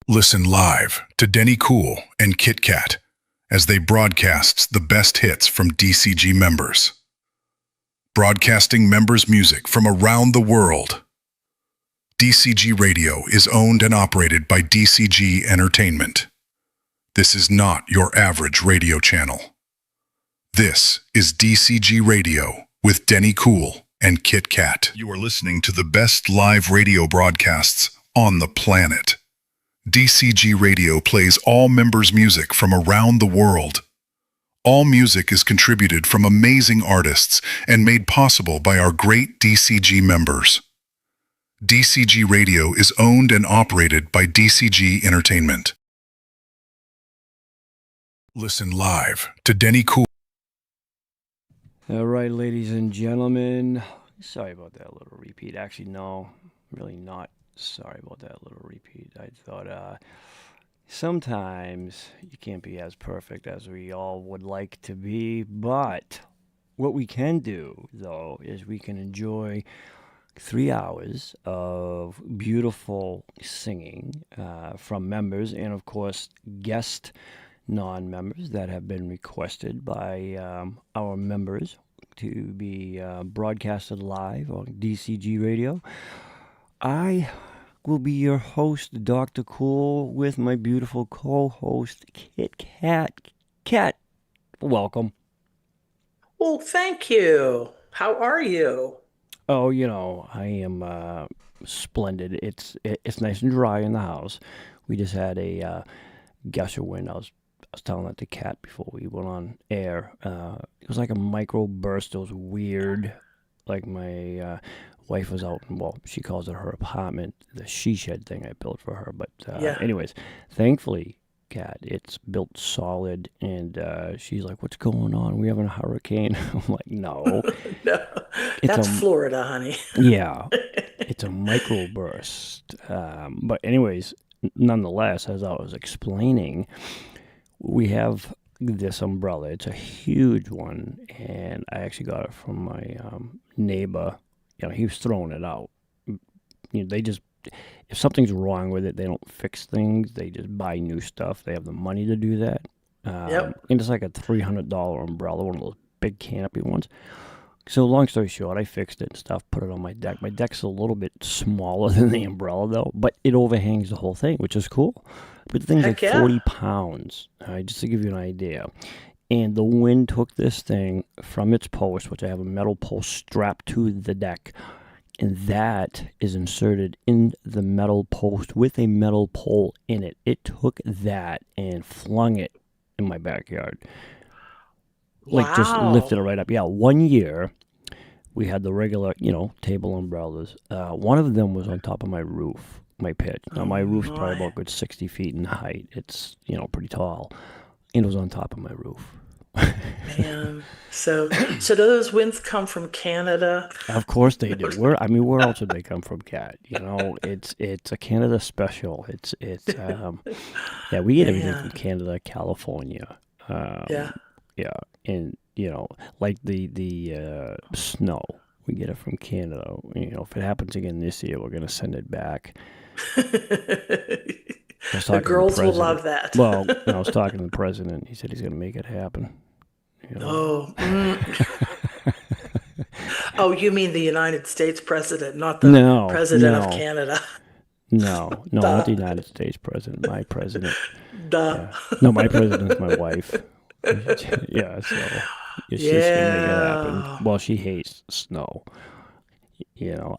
Listen live to Denny Cool and Kitt-Katt as they broadcast the best hits from DCG members. Broadcasting members' music from around the world. DCG Radio is owned and operated by DCG Entertainment. This is not your average radio channel. This is DCG Radio with Denny Cool and Kitt-Katt. You are listening to the best live radio broadcasts on the planet. DCG Radio plays all members' music from around the world. All music is contributed from amazing artists and made possible by our great DCG members. DCG Radio is owned and operated by DCG Entertainment. Listen live to Denny Cool. All right, ladies and gentlemen. Sorry about that little repeat. Actually, no, really not. Sorry about that little repeat. I thought sometimes you can't be as perfect as we all would like to be, but what we can do, though, is we can enjoy 3 hours of beautiful singing from members and, of course, guest non-members that have been requested by our members to be broadcasted live on DCG Radio. I will be your host, Dr. Cool, with my beautiful co-host, Kitt-Katt. Kat, welcome. Well, thank you. How are you? Oh, you know, I am splendid. It's nice and dry in the house. We just had a gusher wind. I was telling that to Kat before we went on air. It was like a micro burst. It was weird. Like my wife was out, well, she calls it her apartment, the she shed thing I built for her. But anyways, thankfully, Kat, it's built solid, and she's like, "What's going on? We having a hurricane?" I'm like, "No, No, that's Florida, honey." Yeah, it's a microburst. But anyways, nonetheless, as I was explaining, we have this umbrella. It's a huge one, and I actually got it from my neighbor. You know, he was throwing it out. You know, they just, if something's wrong with it, they don't fix things. They just buy new stuff. They have the money to do that. And it's like a $300 umbrella, one of those big canopy ones. So long story short, I fixed it and stuff, put it on my deck. My deck's a little bit smaller than the umbrella, though, but it overhangs the whole thing, which is cool. But the thing's like 40 pounds, just to give you an idea. And the wind took this thing from its post, which I have a metal post strapped to the deck, and that is inserted in the metal post with a metal pole in it. It took that and flung it in my backyard. Like, just lifted it right up. Yeah, 1 year, we had the regular, table umbrellas. One of them was on top of my roof, my pitch. Now, my roof's probably about a good 60 feet in height. It's, pretty tall. And it was on top of my roof. Man, so do those winds come from Canada? Of course they do. Where else would they come from, Kat? It's a Canada special. It's we get everything from Canada, California. Yeah, and like the snow, we get it from Canada. If it happens again this year, we're gonna send it back. The girls will love that. Well, I was talking to the president. He said he's going to make it happen. Oh. Oh, you mean the United States president, not the president of Canada? No, not the United States president. My president. No, my president's my wife. Yeah, so she's going to make it happen. Well, she hates snow.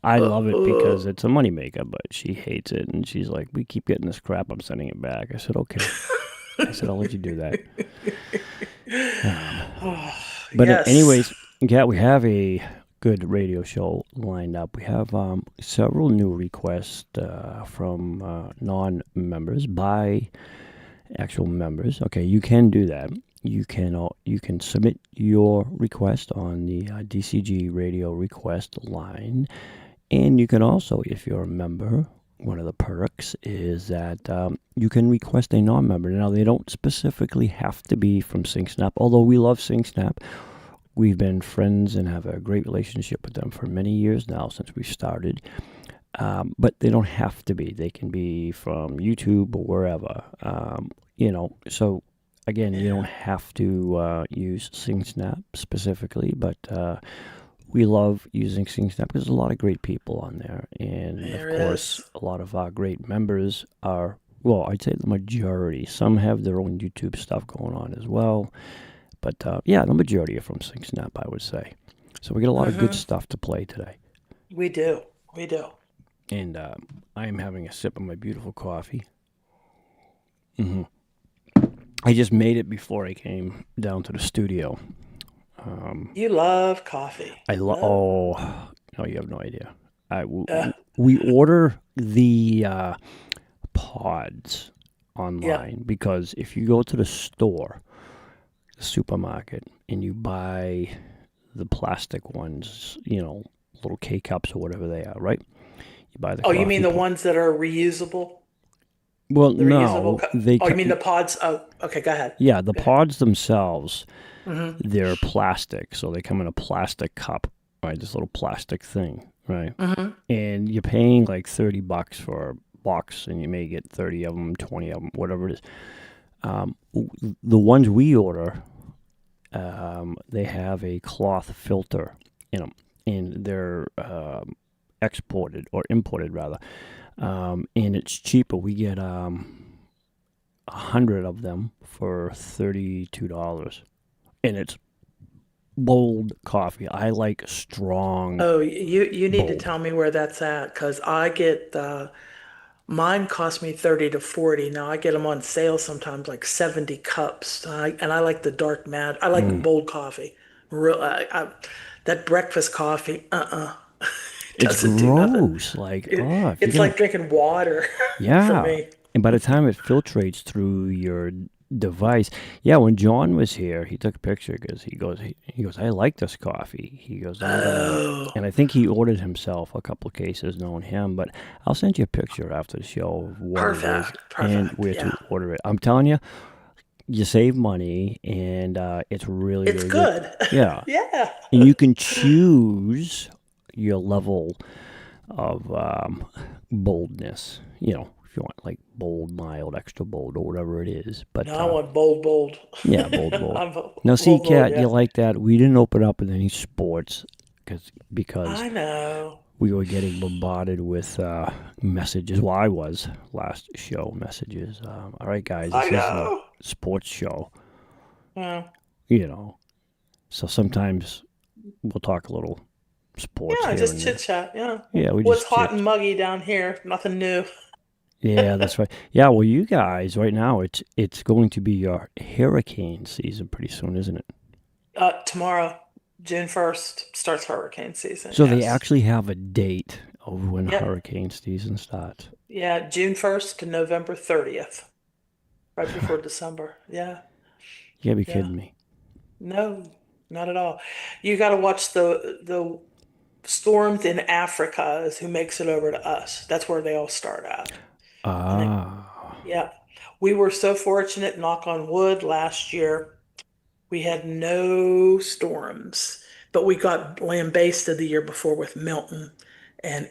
I love it because it's a moneymaker, but she hates it, and she's like, "We keep getting this crap. I'm sending it back." I said, "Okay." I said, "I'll let you do that." But anyways, yeah, we have a good radio show lined up. We have several new requests from non-members by actual members. Okay, you can do that. You can submit your request on the DCG Radio request line, and you can also, if you're a member, one of the perks is that you can request a non-member. Now, they don't specifically have to be from SingSnap, although we love SingSnap. We've been friends and have a great relationship with them for many years now since we started. But they don't have to be. They can be from YouTube or wherever. So again, you don't have to use SingSnap specifically, but we love using SingSnap because there's a lot of great people on there. And of course, a lot of our great members are, well, I'd say the majority. Some have their own YouTube stuff going on as well. But the majority are from SingSnap, I would say. So we get a lot of good stuff to play today. We do. And I am having a sip of my beautiful coffee. I just made it before I came down to the studio. You love coffee. Oh, no, you have no idea. We order the pods online because if you go to the store, the supermarket, and you buy the plastic ones, little K-cups or whatever they are, right? You buy the you mean the ones that are reusable? Well, The no. reusable you mean the pods? Oh, okay, go ahead. Yeah, the pods themselves, they're plastic. So they come in a plastic cup, right? This little plastic thing, right? And you're paying like $30 for a box, and you may get 30 of them, 20 of them, whatever it is. The ones we order, they have a cloth filter in them, and they're exported or imported rather, and it's cheaper. We get 100 of them for $32, and it's bold coffee. I like strong. Oh, you need to bold. tell me where that's at, because I get mine cost me 30 to 40. Now I get them on sale sometimes like 70 cups. And I like the dark mat. I like the bold coffee. That breakfast coffee, It's doesn't do nothing. gross. Like, It's like drinking water for yeah. me. And by the time it filtrates through your device, when John was here, he took a picture because he goes, I like this coffee. He goes, and I think he ordered himself a couple of cases, knowing him. But I'll send you a picture after the show of what it is and where to order it. I'm telling you, you save money, and it's really, It's really good. Yeah. Yeah. And you can choose your level of boldness, if you want like bold, mild, extra bold, or whatever it is. But No, I want bold. yeah, bold. I'm Now, see, bold, Kat, yeah. you like that? We didn't open up with any sports because I know. we were getting bombarded with messages. Well, I was last show messages. All right, guys, this I is a know. sports show. Yeah. So sometimes we'll talk a little sports Yeah, here just and chit chat. Yeah. there. Yeah, we Well, it's just hot chit. and muggy down here. Nothing new. Yeah, that's right. Yeah, well, you guys, right now, it's going to be your hurricane season pretty soon, isn't it? Tomorrow, June 1st, starts hurricane season. So they Yes. actually have a date of when Yep. hurricane season starts. Yeah, June 1st to November 30th, right before December. Yeah. You gotta be Yeah. kidding me. No, not at all. You got to watch the storms in Africa is who makes it over to us. That's where they all start at. And they, Ah, yeah. We were so fortunate, knock on wood, last year. We had no storms, but we got lambasted the year before with Milton, and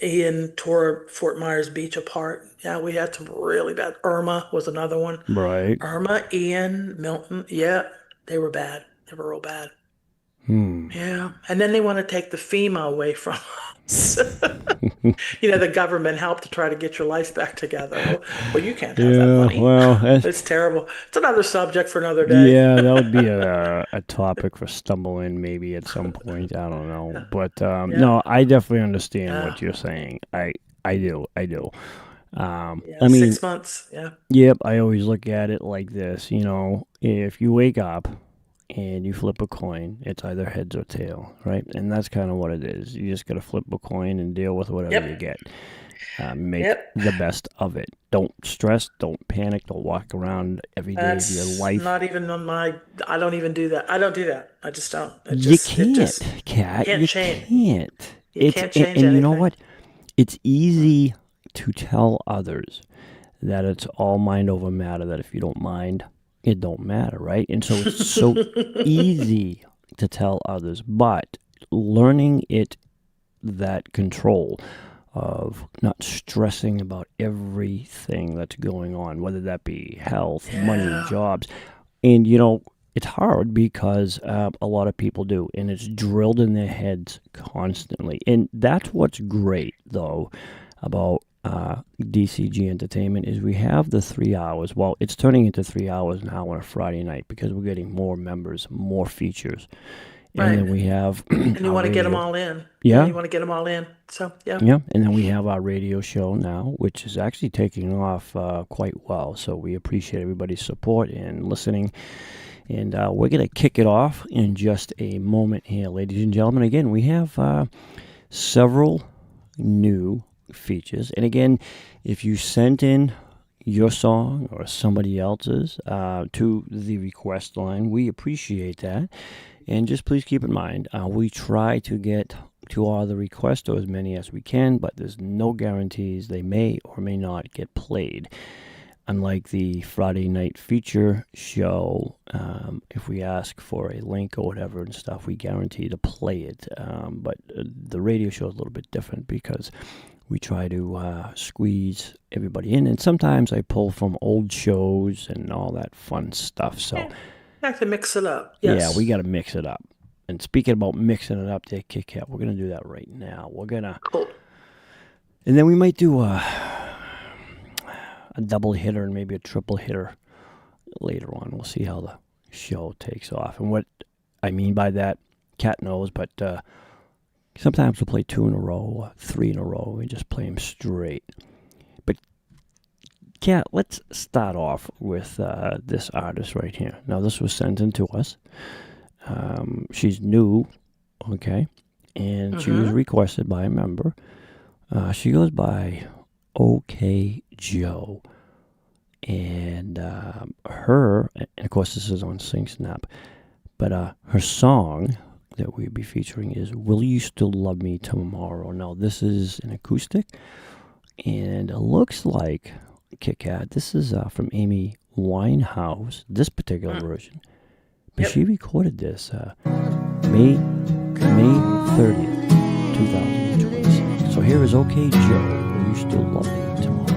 Ian tore Fort Myers Beach apart. Yeah, we had some really bad. Irma was another one. right. Irma, Ian, Milton. Yeah, they were bad. They were real bad. Yeah. And then they want to take the FEMA away from us. The government helped to try to get your life back together. Well, you can't have that Yeah, money. well, It's terrible. It's another subject for another day. yeah, that would be a topic for stumbling maybe at some point. I don't know, but no, I definitely understand what you're saying. I do. Yeah, I mean, 6 months. Yeah. yep. I always look at it like this. If you wake up and you flip a coin, it's either heads or tail, right? And that's kind of what it is. You just got to flip a coin and deal with whatever you get. Make the best of it. Don't stress. Don't panic. Don't walk around every day of your That's life. not even on my. I don't even do that. I don't do that. I just don't. You can't, Kat. can't You change. can't. You can't change and you know anything. what? It's easy to tell others that it's all mind over matter, that if you don't mind, it don't matter, right? And so it's so easy to tell others, but learning that control of not stressing about everything that's going on, whether that be health, money, jobs. And, it's hard because a lot of people do, and it's drilled in their heads constantly. And that's what's great, though, about DCG Entertainment is we have the 3 hours. Well, it's turning into 3 hours now on a Friday night because we're getting more members, more features. And then we have... and you want to get them all in. Yeah. You want to get them all in. So, yeah. Yeah, and then we have our radio show now, which is actually taking off quite well. So we appreciate everybody's support and listening. And we're going to kick it off in just a moment here, ladies and gentlemen. Again, we have several new features. And again, if you sent in your song or somebody else's to the request line, we appreciate that. And just please keep in mind, we try to get to all the requests or as many as we can, but there's no guarantees they may or may not get played. Unlike the Friday night feature show, if we ask for a link or whatever and stuff, we guarantee to play it. But the radio show is a little bit different because we try to squeeze everybody in. And sometimes I pull from old shows and all that fun stuff. So have to mix it up. Yes. Yeah, we got to mix it up. And speaking about mixing it up there, Kitt-Katt, we're going to do that right now. We're going to... Cool. And then we might do a double hitter and maybe a triple hitter later on. We'll see how the show takes off. And what I mean by that, Kat knows, but sometimes we'll play 2 in a row, 3 in a row, and just play them straight. But Kat, let's start off with this artist right here. Now, this was sent in to us. She's new, okay, and she was requested by a member. She goes by OK Joe, and her, and of course this is on SingSnap, but her song that we'll be featuring is Will You Still Love Me Tomorrow. Now, this is an acoustic, and it looks like, Kitt-Katt, this is from Amy Winehouse, this particular version. But she recorded this May 30th, 2026. So here is OK Joe, Will You Still Love Me Tomorrow?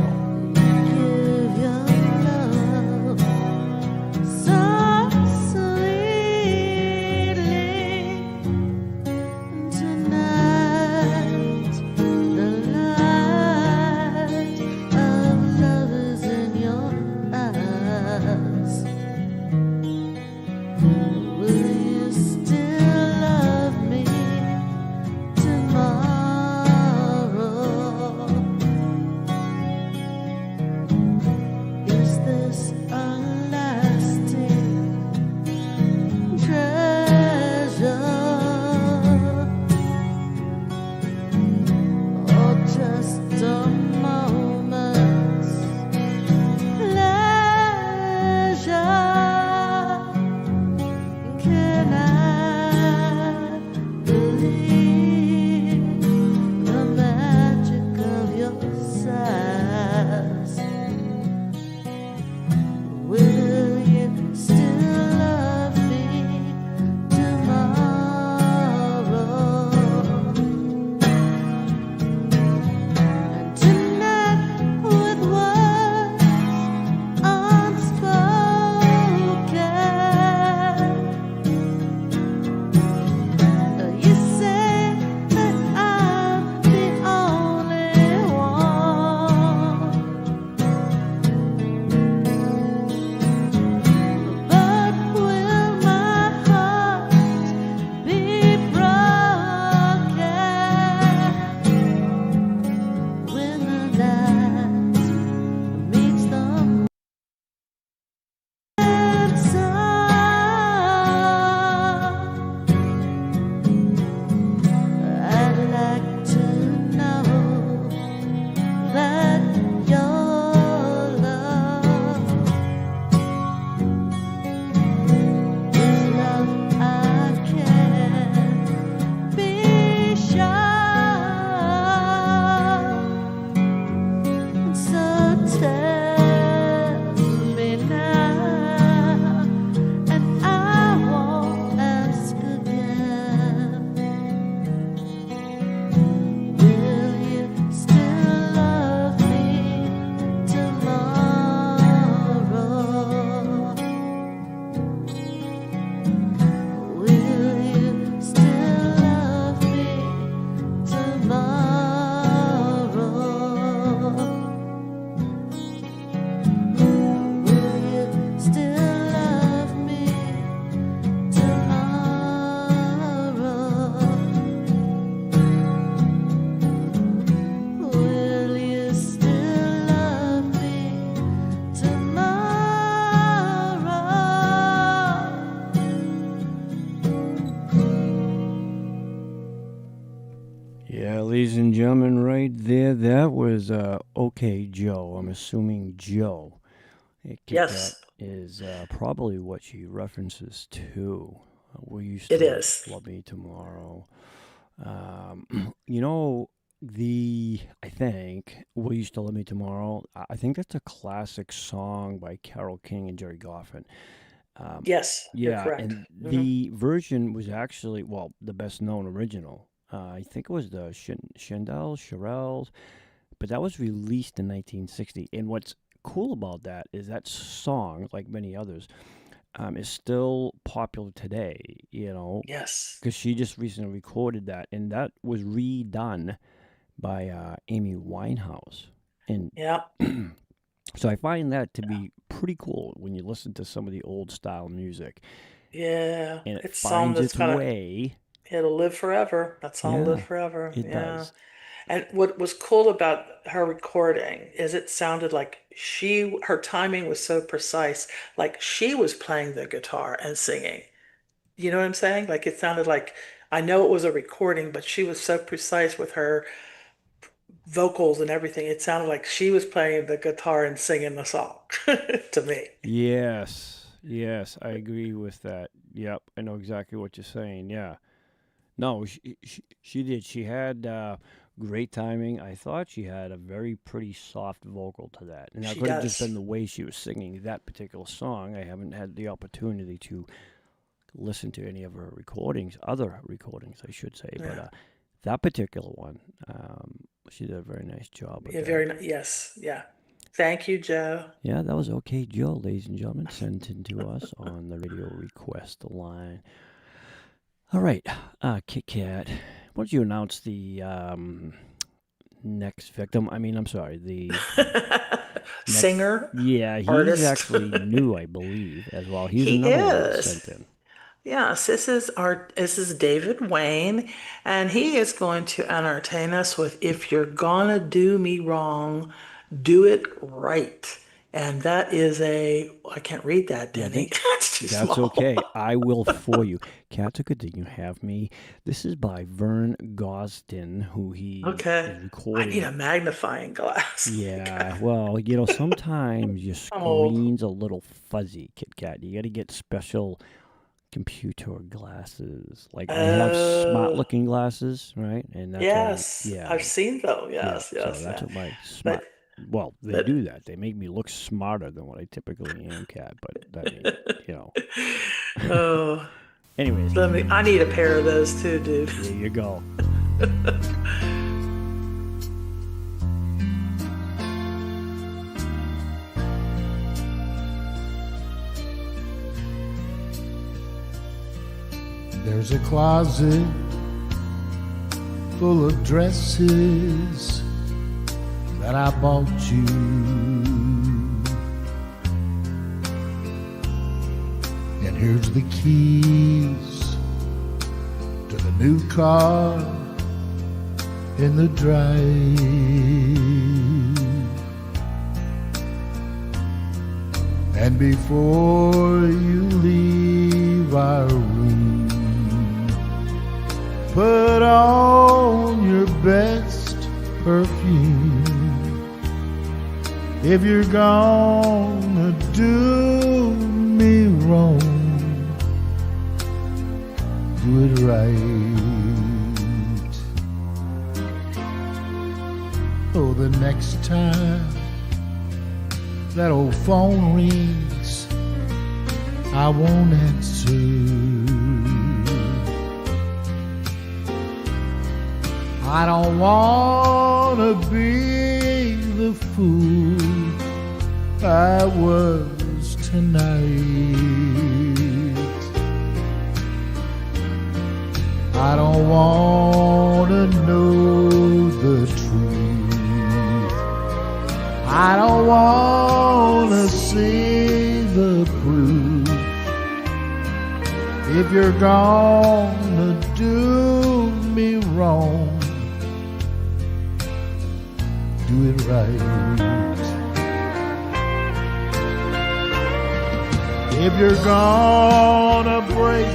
ladies and gentlemen, right there, that was OK Joe. I'm assuming Joe. Yes. That is probably what she references to. Will you It still is. love me tomorrow? You know, I think Will You Still Love Me Tomorrow? I think that's a classic song by Carole King and Jerry Goffin. Yes, you're Yeah, correct. and the version was actually, well, the best known original. I think it was the Shirelles, but that was released in 1960. And what's cool about that is that song, like many others, is still popular today, Yes. because she just recently recorded that, and that was redone by Amy Winehouse. And Yeah. so I find that to be pretty cool when you listen to some of the old style music, Yeah. and it It's a song finds that's its got way. it'll live forever. That song will live Yeah, forever. it Yeah. does. And what was cool about her recording is it sounded like her timing was so precise, like she was playing the guitar and singing. You know what I'm saying? Like it sounded like, I know it was a recording, but she was so precise with her vocals and everything. It sounded like she was playing the guitar and singing the song to me. Yes, I agree with that. Yep, I know exactly what you're saying. Yeah. No, she did. She had great timing. I thought she had a very pretty soft vocal to that. And that She could have just does. been the way she was singing that particular song. I haven't had the opportunity to listen to any of her recordings, other recordings, I should say. Yeah. But that particular one, she did a very nice job with Yeah, that. very nice. Yes. Yeah. Thank you, Joe. Yeah, that was OK Joe, ladies and gentlemen, sent in to us on the radio request line. All right, Kitt-Katt, why don't you announce the next victim? I'm sorry, the Singer, yeah, he's artist. actually new, I believe, as well. He's He another one is. sent in. Yes, this is David Wayne, and he is going to entertain us with "If You're Gonna Do Me Wrong, Do It Right." And that is I can't read that, Denny. It's too That's small. okay. I will for you. Cat, good that you have me. This is by Vern Gosdin, who he Okay. is I recording. need a magnifying glass. Yeah, well, sometimes your Oh. screen's a little fuzzy, Kitt-Katt. You got to get special computer glasses. Like I have smart-looking glasses, right? And that's Yes, yeah, I've seen them. yeah. Yes, So yes. that's Yeah. what my smart. Well, they but- do that. They make me look smarter than what I typically am, Cat. But that ain't, Oh, Anyways, I need a pair of those too, dude. there you go. There's a closet full of dresses that I bought you. And here's the keys to the new car in the drive. And before you leave our room, put on your best perfume. If you're gonna do me wrong, do it right. Oh, the next time that old phone rings, I won't answer. I don't wanna be the fool I was tonight. I don't wanna know the truth. I don't wanna see the proof. If you're gonna do me wrong, do it right. If you're gonna break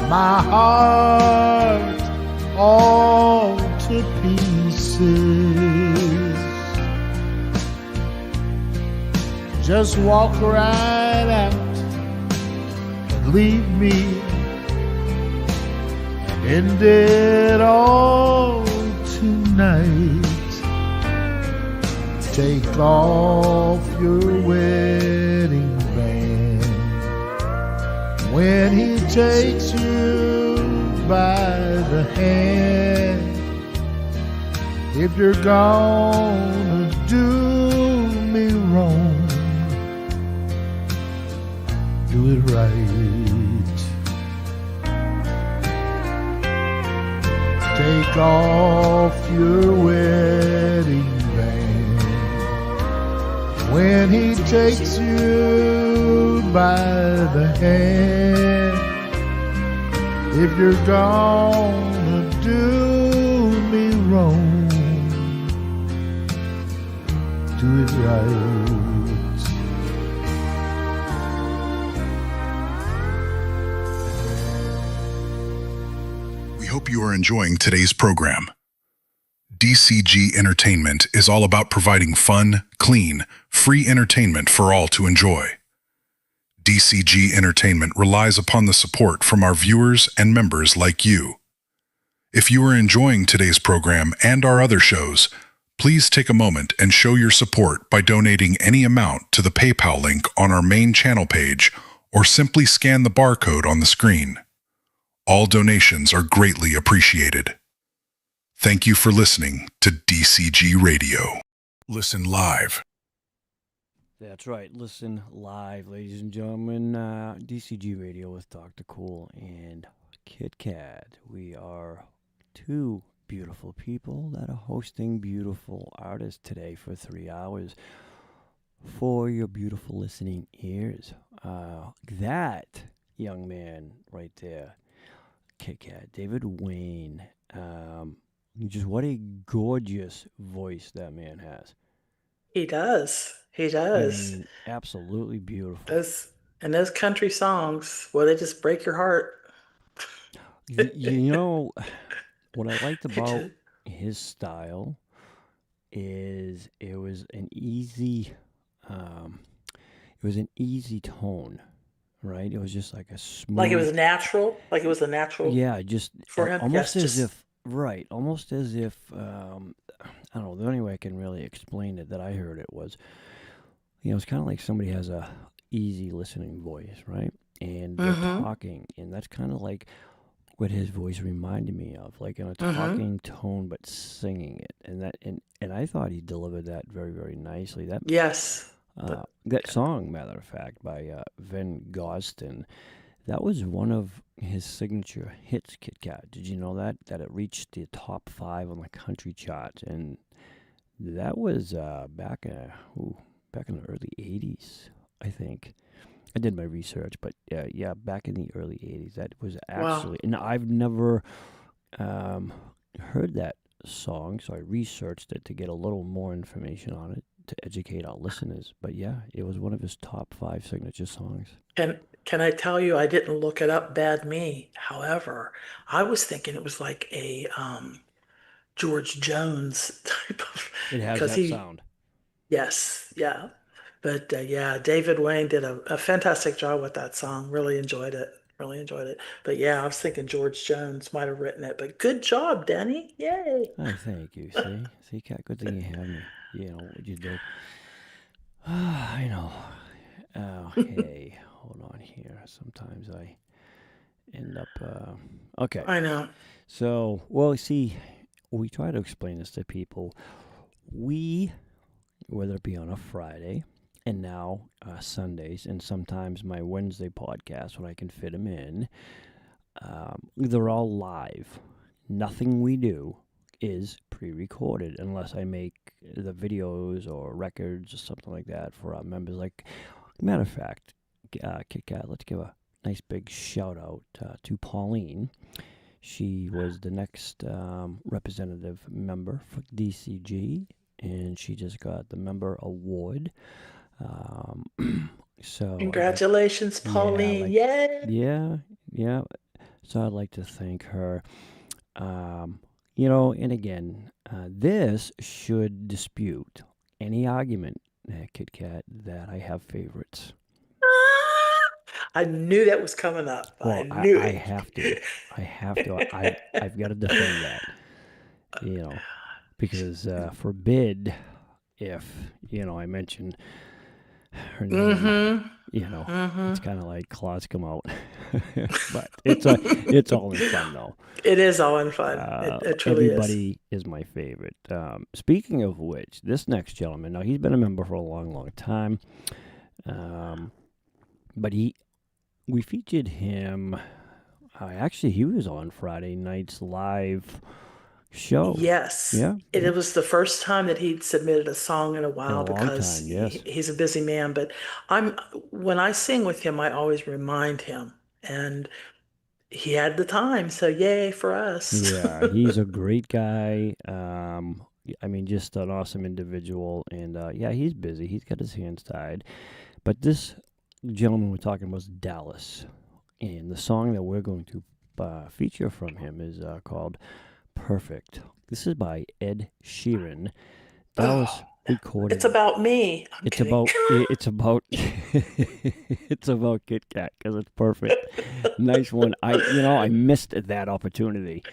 my heart all to pieces, just walk right out and leave me and end it all tonight. Take off your wedding band when he takes you by the hand. If you're gonna do me wrong, do it right. Take off your wedding band when he takes you by the hand. If you're gonna do me wrong, do it right. We hope you are enjoying today's program. DCG Entertainment is all about providing fun, clean, free entertainment for all to enjoy. DCG Entertainment relies upon the support from our viewers and members like you. If you are enjoying today's program and our other shows, please take a moment and show your support by donating any amount to the PayPal link on our main channel page or simply scan the barcode on the screen. All donations are greatly appreciated. Thank you for listening to DCG Radio. Listen live. That's right. Listen live, ladies and gentlemen. DCG Radio with Dr. Cool and Kitt-Katt. We are two beautiful people that are hosting beautiful artists today for 3 hours for your beautiful listening ears. That young man right there, Kitt-Katt, David Wayne. Just what a gorgeous voice that man has. He does. He I does. mean, absolutely beautiful. Those country songs, well, they just break your heart. You know, what I liked They about just- his style is it was an easy tone, right? It was just like a smooth, Like it was natural. Like it was a natural. yeah, just For him, almost yes, as just- if, right, almost as if, I don't know, the only way I can really explain it that I heard it was, it's kind of like somebody has a easy listening voice, right? And they're talking, and that's kind of like what his voice reminded me of, like in a talking tone, but singing it. And I thought he delivered that very, very nicely. Yes. That song, matter of fact, by Van Goston, that was one of his signature hits, Kitt-Katt. Did you know that? That it reached the top 5 on the country charts, and that was back in the early 80s, I think. I did my research, but yeah, back in the early 80s. That was actually, and I've never heard that song, so I researched it to get a little more information on it to educate our listeners. But yeah, it was one of his top 5 signature songs. Can I tell you, I didn't look it up, bad me. However, I was thinking it was like a George Jones type of, It has because that sound. yes, yeah. But yeah, David Wayne did a fantastic job with that song. Really enjoyed it. Really enjoyed it. But yeah, I was thinking George Jones might have written it. But good job, Denny. Yay. Oh, thank you. See, Kat, good thing you have me. You know what you do. I know. Okay, hold on here. Sometimes I end up. Okay. I know. So, well, see, we try to explain this to people. Whether it be on a Friday, and now Sundays, and sometimes my Wednesday podcast when I can fit them in, they're all live. Nothing we do is pre-recorded unless I make the videos or records or something like that for our members. Like, matter of fact, Kitt-Katt, let's give a nice big shout out to Pauline. She was the next representative member for DCG, and she just got the member award. So Congratulations, Pauline. Yay. yeah. So I'd like to thank her. And again, this should dispute any argument Kitt-Katt, that I have favorites. I knew that was coming up. Well, I knew I it. have to. I have to. I've got to defend that. You know, because forbid if, I mention her name, Mm-hmm. it's kind of like claws come out. But it's all in fun, though. It is all in fun. It truly Everybody is my favorite. Speaking of which, this next gentleman, now he's been a member for a long, long time. But we featured him. Actually, he was on Friday night's live show. Yes. Yeah. It was the first time that he'd submitted a song in a while In a long because time, yes. he's a busy man. But when I sing with him, I always remind him. And he had the time, so yay for us. Yeah, he's a great guy. Just an awesome individual. And he's busy. He's got his hands tied. But this gentleman we're talking about is Dallas. And the song that we're going to feature from him is called Perfect. This is by Ed Sheeran. Dallas recorded. It's about me. It's about Kitt-Katt because it's perfect. Nice one. I missed that opportunity.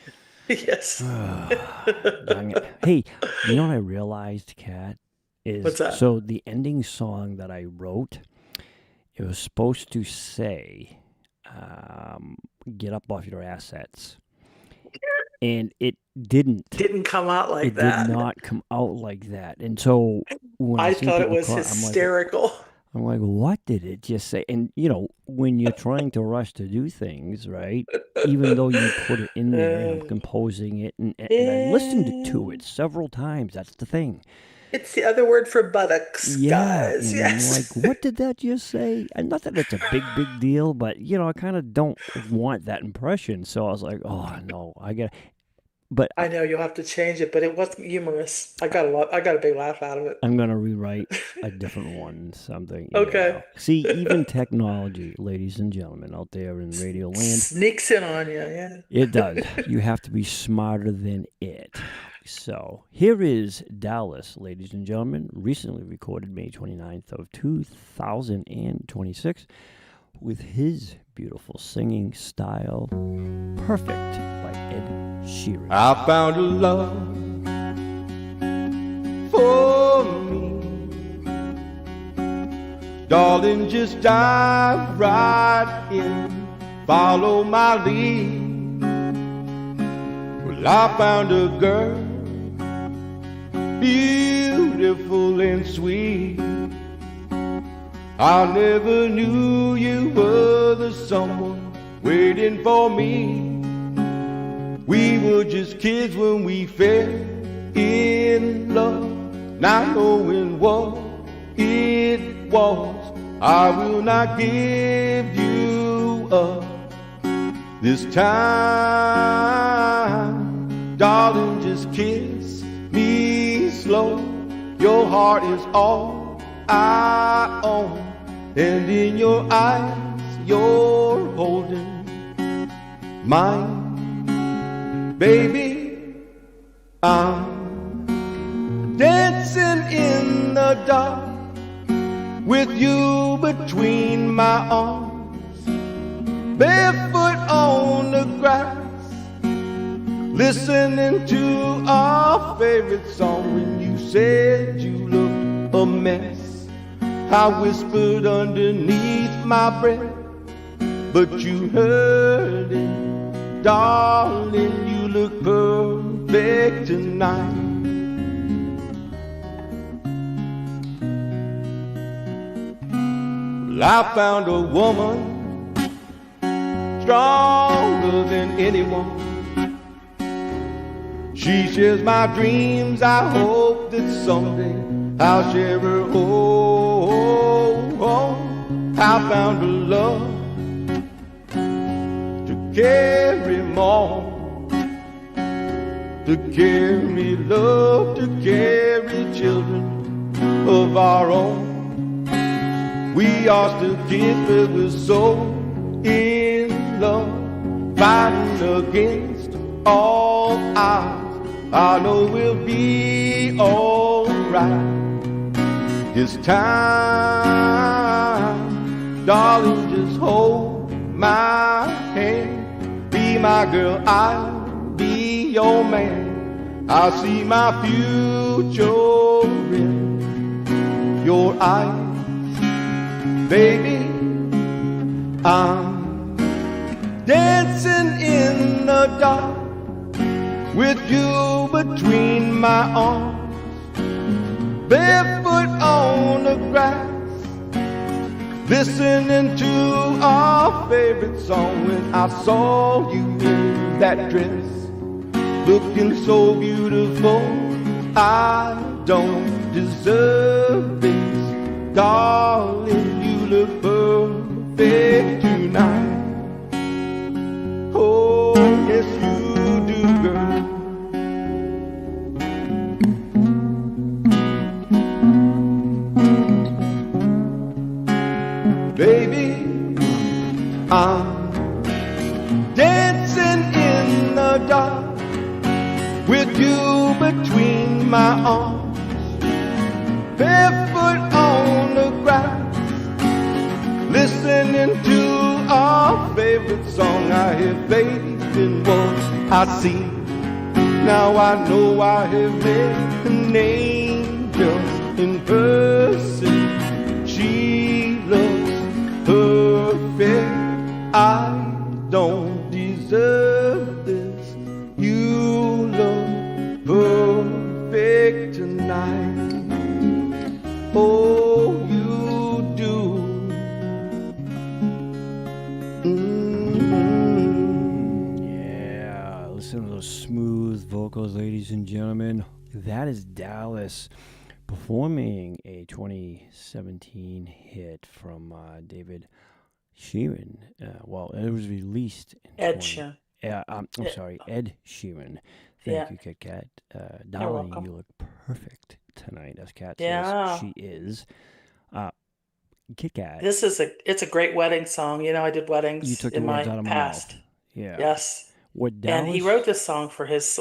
Yes. Dang it. Hey, you know what I realized, Kat? What's that? So the ending song that I wrote, it was supposed to say, "Get up off your assets," and it didn't. Didn't come out like that. It did not come out like that. And so when I see thought it people was cry, hysterical. I'm like, what did it just say? And, when you're trying to rush to do things, right, even though you put it in there and I'm composing it, and I listened to it several times. That's the thing. It's the other word for buttocks, Yeah. guys. And Yes. I'm like, what did that just say? And not that it's a big deal, but, I kind of don't want that impression. So I was like, oh, no, I got to. But I know you'll have to change it, but it was humorous. I got a big laugh out of it. I'm going to rewrite a different one, something. Okay. See, even technology, ladies and gentlemen, out there in radio land, Sneaks in on you, yeah. it does. You have to be smarter than it. So here is Dallas, ladies and gentlemen, recently recorded May 29th of 2026 with his beautiful singing style, Perfect by Ed Sheeran. I found a love for me. Darling, just dive right in, follow my lead. Well, I found a girl, beautiful and sweet. I never knew you were the someone waiting for me. We were just kids when we fell in love, not knowing what it was. I will not give you up this time. Darling, just kiss me slow. Your heart is all I own, and in your eyes you're holding mine. Baby, I'm dancing in the dark with you between my arms, barefoot on the grass, listening to our favorite song. When you said you looked a mess, I whispered underneath my breath, but you heard it. Darling, you look perfect tonight. Well, I found a woman stronger than anyone. She shares my dreams. I hope that someday I'll share her. I found a love to carry more, to carry love, to carry children of our own. We are still kids, but we're so in love, fighting against all odds. I know we'll be alright. It's time, darling, just hold my hand. Be my girl, I'll be your man. I see my future in your eyes. Baby, I'm dancing in the dark with you between my arms, barefoot on the grass, listening to our favorite song. When I saw you in that dress, looking so beautiful, I don't deserve this. Darling, you look perfect tonight. Oh, yes you do, girl. Baby, I'm dancing in the dark with you between my arms, barefoot on the grass, listening to our favorite song. I have faith in what I see. Now I know I have met an angel in person. She looks perfect. I don't deserve this. You look perfect tonight. Oh, you do. Yeah, listen to those smooth vocals, ladies and gentlemen. That is Dallas performing a 2017 hit from David Sheeran. Well, it was released in Ed Sheeran. I'm sorry, Ed Sheeran. Thank you, Kitt-Katt. Darling, welcome. you look perfect tonight, as Kat Yeah. says she is. Kitt-Katt, It's a great wedding song. You know, I did weddings you took the in my words out of my past. mouth. Yeah. Yes. What Dallas, And he wrote this song for his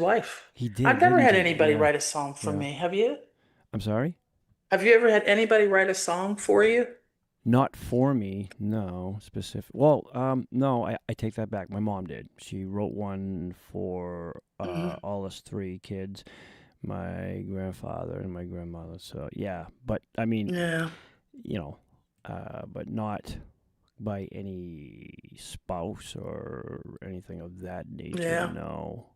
wife. He did. I've never didn't had he? anybody Yeah. write a song for Yeah. me. Have you? I'm sorry? Have you ever had anybody write a song for you? Not for me, no, specific. Well, no, I take that back. My mom did. She wrote one for all us three kids, my grandfather and my grandmother. So, yeah. But, I mean, Yeah. you know, but not by any spouse or anything of that nature, Yeah. no.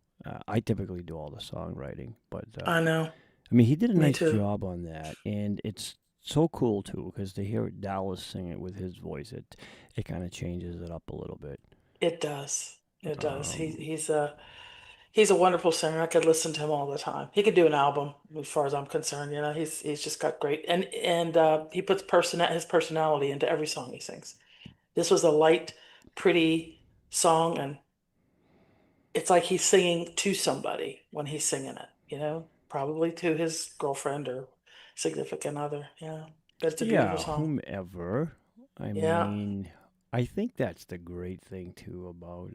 I typically do all the songwriting, but, I know. I mean, he did a Me nice too. job on that, and it's so cool too, because to hear Dallas sing it with his voice, it kind of changes it up a little bit. It does. It does. Um, He's a wonderful singer. I could listen to him all the time. He could do an album, as far as I'm concerned. You know, he's just got great, and he puts his personality into every song he sings. This was a light, pretty song, and it's like he's singing to somebody when he's singing it. You know, probably to his girlfriend or significant other. Yeah, but it's a beautiful yeah, song. whomever. I Yeah. mean, I think that's the great thing too about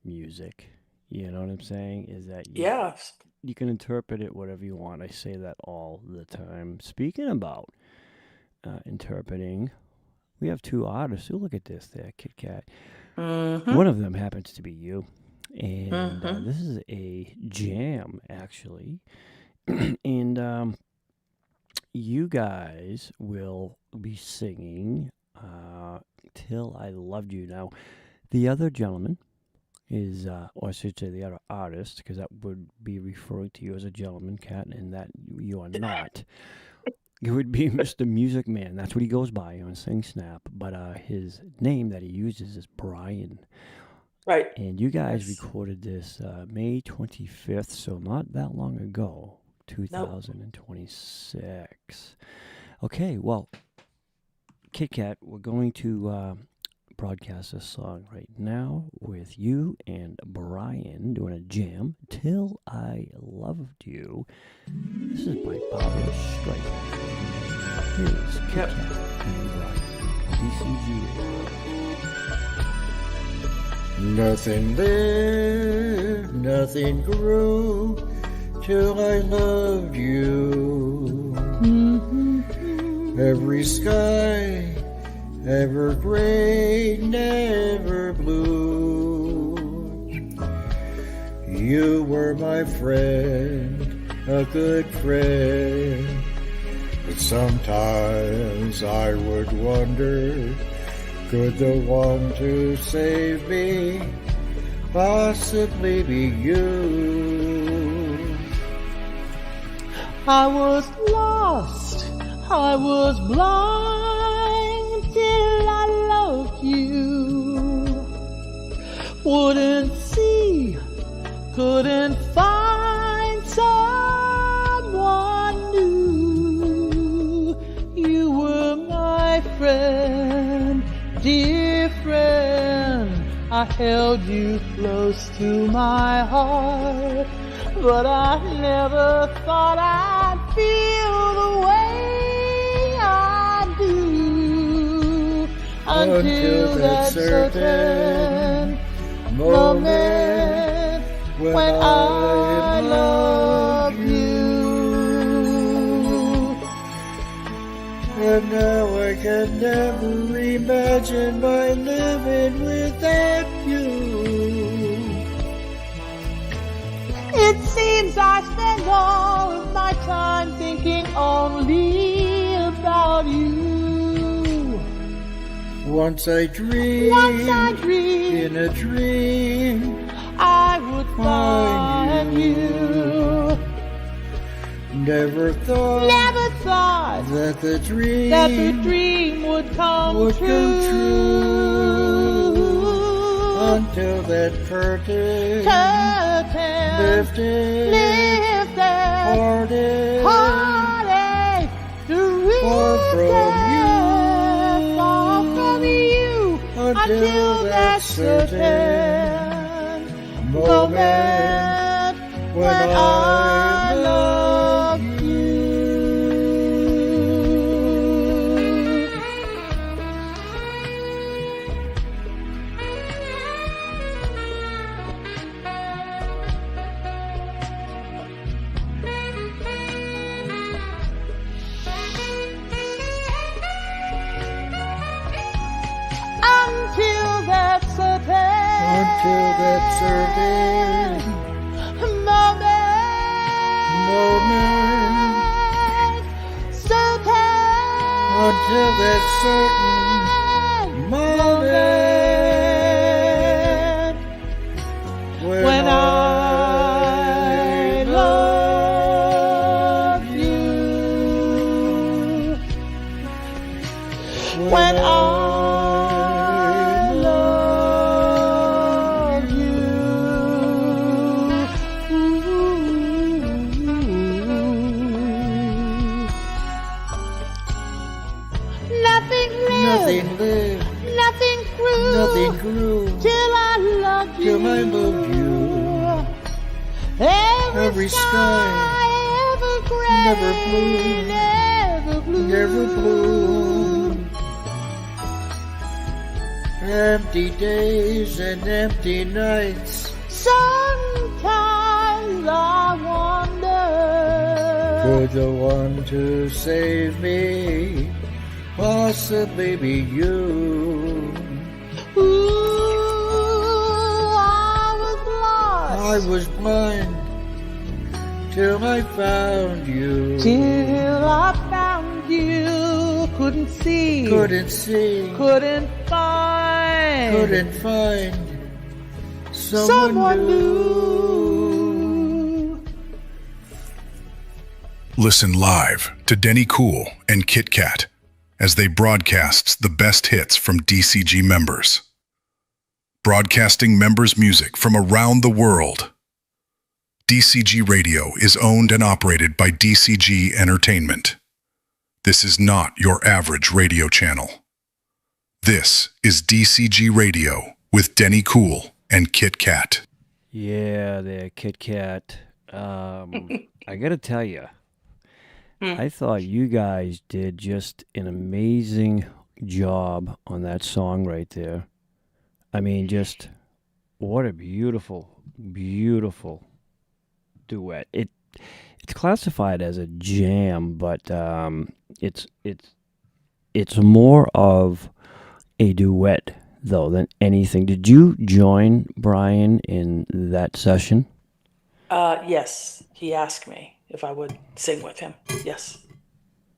music. You know what I'm saying? Is that Yeah. you can interpret it whatever you want. I say that all the time. Speaking about interpreting, we have two artists. Look at this there, Kitt-Katt. Mm-hmm. One of them happens to be you. And Mhm. this is a jam, actually. And you guys will be singing Till I Loved You. Now, the other gentleman is, or I should say the other artist, because that would be referring to you as a gentleman, Kat, and that you are not. It would be Mr. Music Man. That's what he goes by on Sing Snap. But his name that he uses is Brian. Right. And you guys Yes. recorded this May 25th, so not that long ago, 2026. Okay, well, Kitt-Katt, we're going to broadcast this song right now with you and Brian doing a jam, Till I Loved You. This is by Barbara Streisand. Here's Kitt-Katt and Brian, DCG. Nothing lived, nothing grew till I loved you. every sky, ever gray, never blue. You were my friend, a good friend, but sometimes I would wonder, could the one to save me possibly be you? I was lost, I was blind till I loved you. Wouldn't see, couldn't find someone new. You were my friend, dear friend. I held you close to my heart, but I never thought I'd feel the way I do until that certain moment when I love you. And now I can never imagine my living without you. It seems I spend all of my time thinking only about you. Once I dreamed in a dream I would find you. Never thought that the dream would come true. Until that curtain lifted, parted, far from you, until that certain moment when I love you. Until that certain moment, until that certain moment when I love you, when I nothing grew till I loved you. Every sky ever gray, never blue. Empty days and empty nights. Sometimes I wonder, could the one to save me possibly be you? Ooh, I was blind till I found you. Couldn't see, couldn't find someone new. Listen live to Denny Cool and Kitt-Katt as they broadcast the best hits from DCG members. Broadcasting members' music from around the world. DCG Radio is owned and operated by DCG-Entertainment. This is not your average radio channel. This is DCG Radio with Denny Cool and Kitt-Katt. Yeah, there, Kitt-Katt. I gotta tell you, I thought you guys did just an amazing job on that song right there. I mean, just what a beautiful, beautiful duet. It's classified as a jam, but it's it's more of a duet, though, than anything. Did you join Brian in that session? Yes, he asked me if I would sing with him. Yes.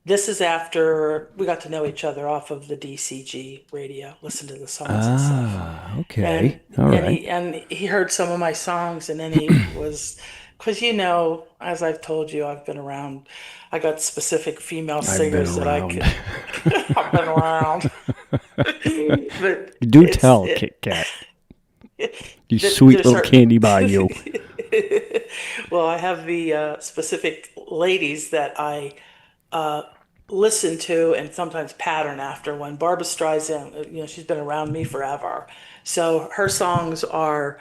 This is after we got to know each other off of the DCG radio, listen to the songs and stuff. Okay. And, All and right. he heard some of my songs, and then he was, because as I've told you, I've been around. I got specific female singers that I could. I've been around. But Do tell, Kitt-Katt. You sweet little candy bar, you. Well, I have the specific ladies that I listen to and sometimes pattern after. When Barbra Streisand, she's been around me forever. So her songs are,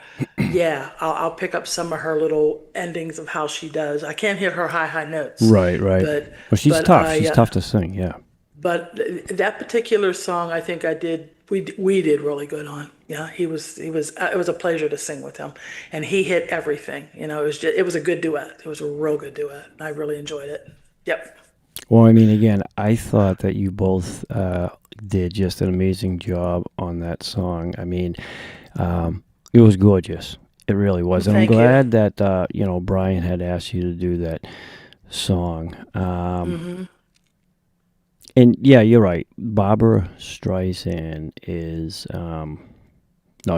I'll pick up some of her little endings of how she does. I can't hit her high notes. Right. But, Well, she's tough. She's tough to sing, yeah. But that particular song, I think we did really good on. Yeah, it was a pleasure to sing with him, and he hit everything. It was a good duet. It was a real good duet. I really enjoyed it. Yep. Well, I mean, again, I thought that you both did just an amazing job on that song. I mean, it was gorgeous. It really was. And I'm glad that, Brian had asked you to do that song. And, yeah, you're right. Barbra Streisand is,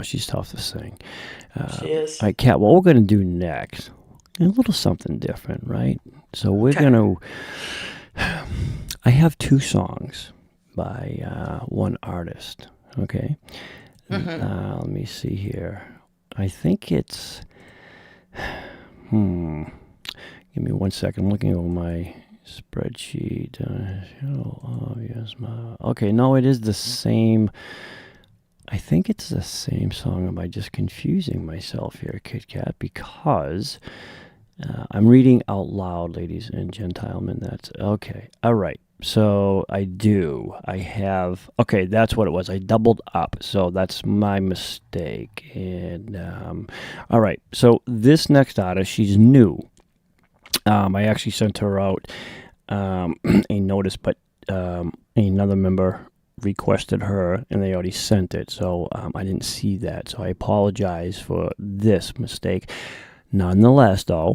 she's tough to sing. She is. All right, Kat, what we're going to do next, a little something different, right? So we're going to... I have two songs by one artist, okay? Let me see here. I think it's... Give me 1 second. I'm looking over my spreadsheet. Okay, no, it is the same... I think it's the same song. Am I just confusing myself here, Kitt-Katt? Because... I'm reading out loud, ladies and gentlemen. That's okay. All right. So I have, okay, that's what it was. I doubled up. So that's my mistake. And, all right. So this next artist, she's new. I actually sent her out a notice, but another member requested her and they already sent it. So I didn't see that. So I apologize for this mistake. Nonetheless, though,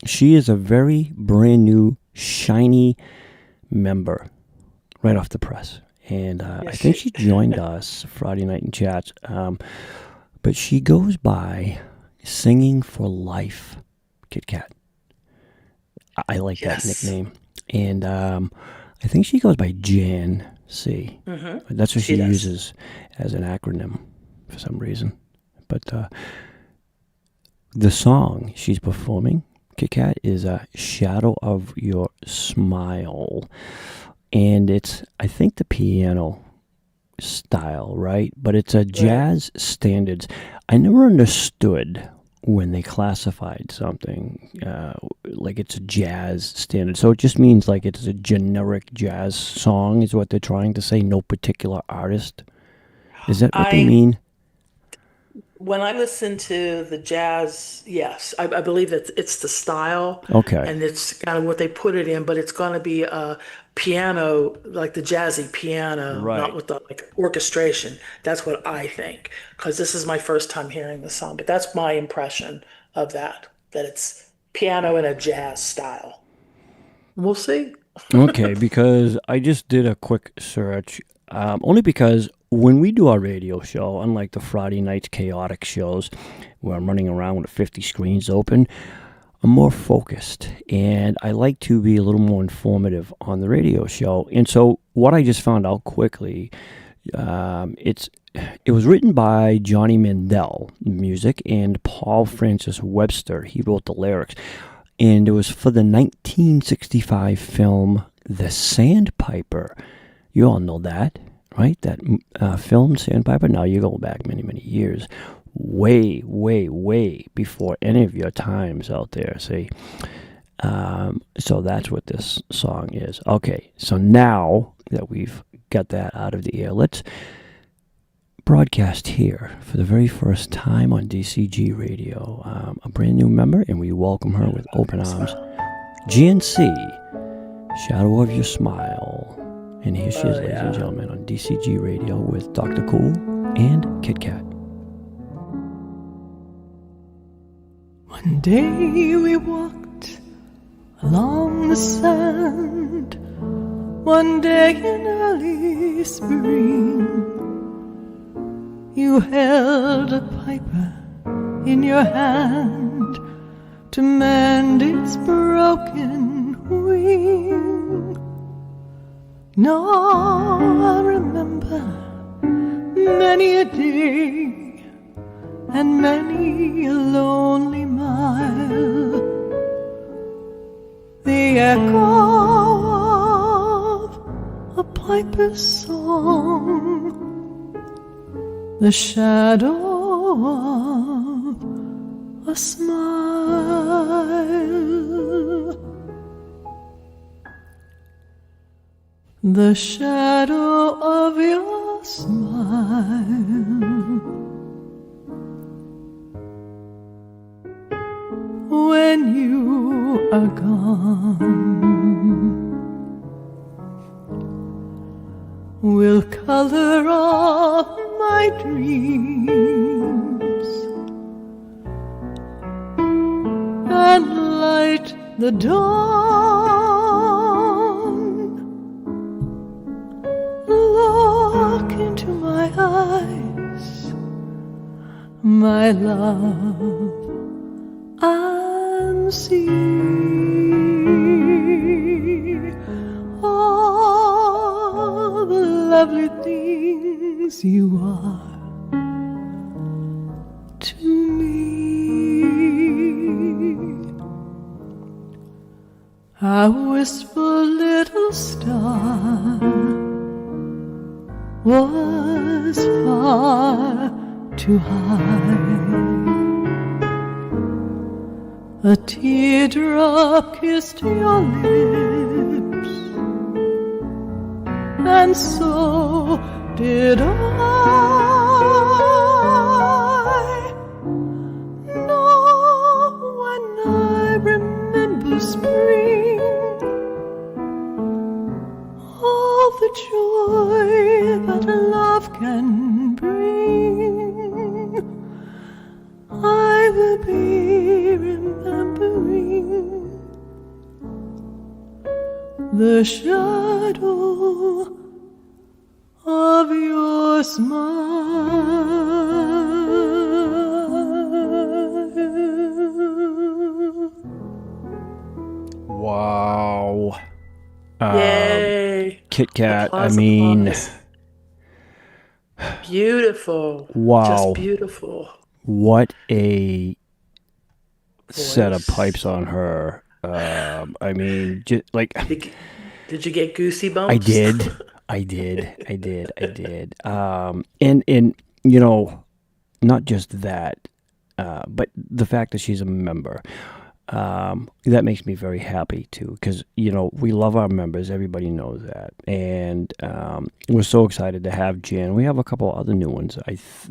she is a very brand new, shiny member right off the press. And I think she joined us Friday night in chats. But she goes by Singing for Life, Kitt-Katt. I like that nickname. And I think she goes by Jan C. That's what she uses as an acronym for some reason. But... the song she's performing, Kitt-Katt, is a Shadow of Your Smile. And it's, I think, the piano style, right? But it's a jazz standards. I never understood when they classified something like it's a jazz standard. So it just means like it's a generic jazz song is what they're trying to say, no particular artist. Is that what they mean? When I listen to the jazz, yes, I believe that it's the style. Okay. And it's kind of what they put it in, but it's going to be a piano, like the jazzy piano, not with the orchestration. That's what I think, because this is my first time hearing the song. But that's my impression of that it's piano in a jazz style. We'll see. Okay, because I just did a quick search, only because when we do our radio show, unlike the Friday night's chaotic shows where I'm running around with 50 screens open, I'm more focused, and I like to be a little more informative on the radio show. And so what I just found out quickly, it was written by Johnny Mandel, music, and Paul Francis Webster. He wrote the lyrics. And it was for the 1965 film The Sandpiper. You all know that. Right, that film Sandpiper. Now you go back many, many years, way, way, way before any of your times out there. See, so that's what this song is. Okay, so now that we've got that out of the air, let's broadcast here for the very first time on DCG Radio. A brand new member, and we welcome her with open arms. GNC, Shadow of Your Smile. And here she is, ladies and gentlemen, on DCG Radio with Dr. Cool and Kitt-Katt. One day we walked along the sand, one day in early spring. You held a piper in your hand to mend its broken wing. Now I remember many a day and many a lonely mile, the echo of a piper's song, the shadow of a smile, the shadow of your smile. When you are gone, will color all my dreams and light the dawn. Look into my eyes, my love, and see all the lovely things you are to me. A wistful little star was far too high. A teardrop kissed your lips, and so did I. Now when I remember spring, all the joy that love can bring, I will be remembering the shadow of your smile. Wow. Yay. Kitt-Katt, Applause, I mean, applause. Beautiful. wow. Just beautiful. What a set of Voice. pipes on her. I mean, just like Did you get goosey bumps? I did. And you know, not just that, but the fact that she's a member, that makes me very happy too. Because you know, we love our members. Everybody knows that, and we're so excited to have Jan. We have a couple other new ones.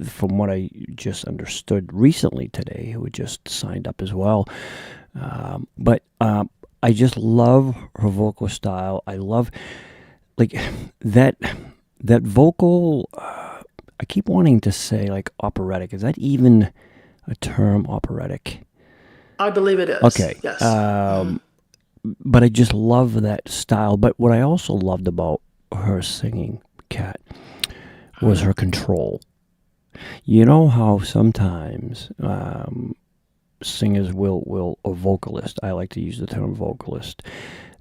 From what I just understood recently today, who just signed up as well. But I just love her vocal style. I love like that vocal. I keep wanting to say like operatic. Is that even a term, operatic? I believe it is. Okay. Yes. But I just love that style. But what I also loved about her singing, Kat, was her control. You know how sometimes singers will, or vocalist, I like to use the term vocalist,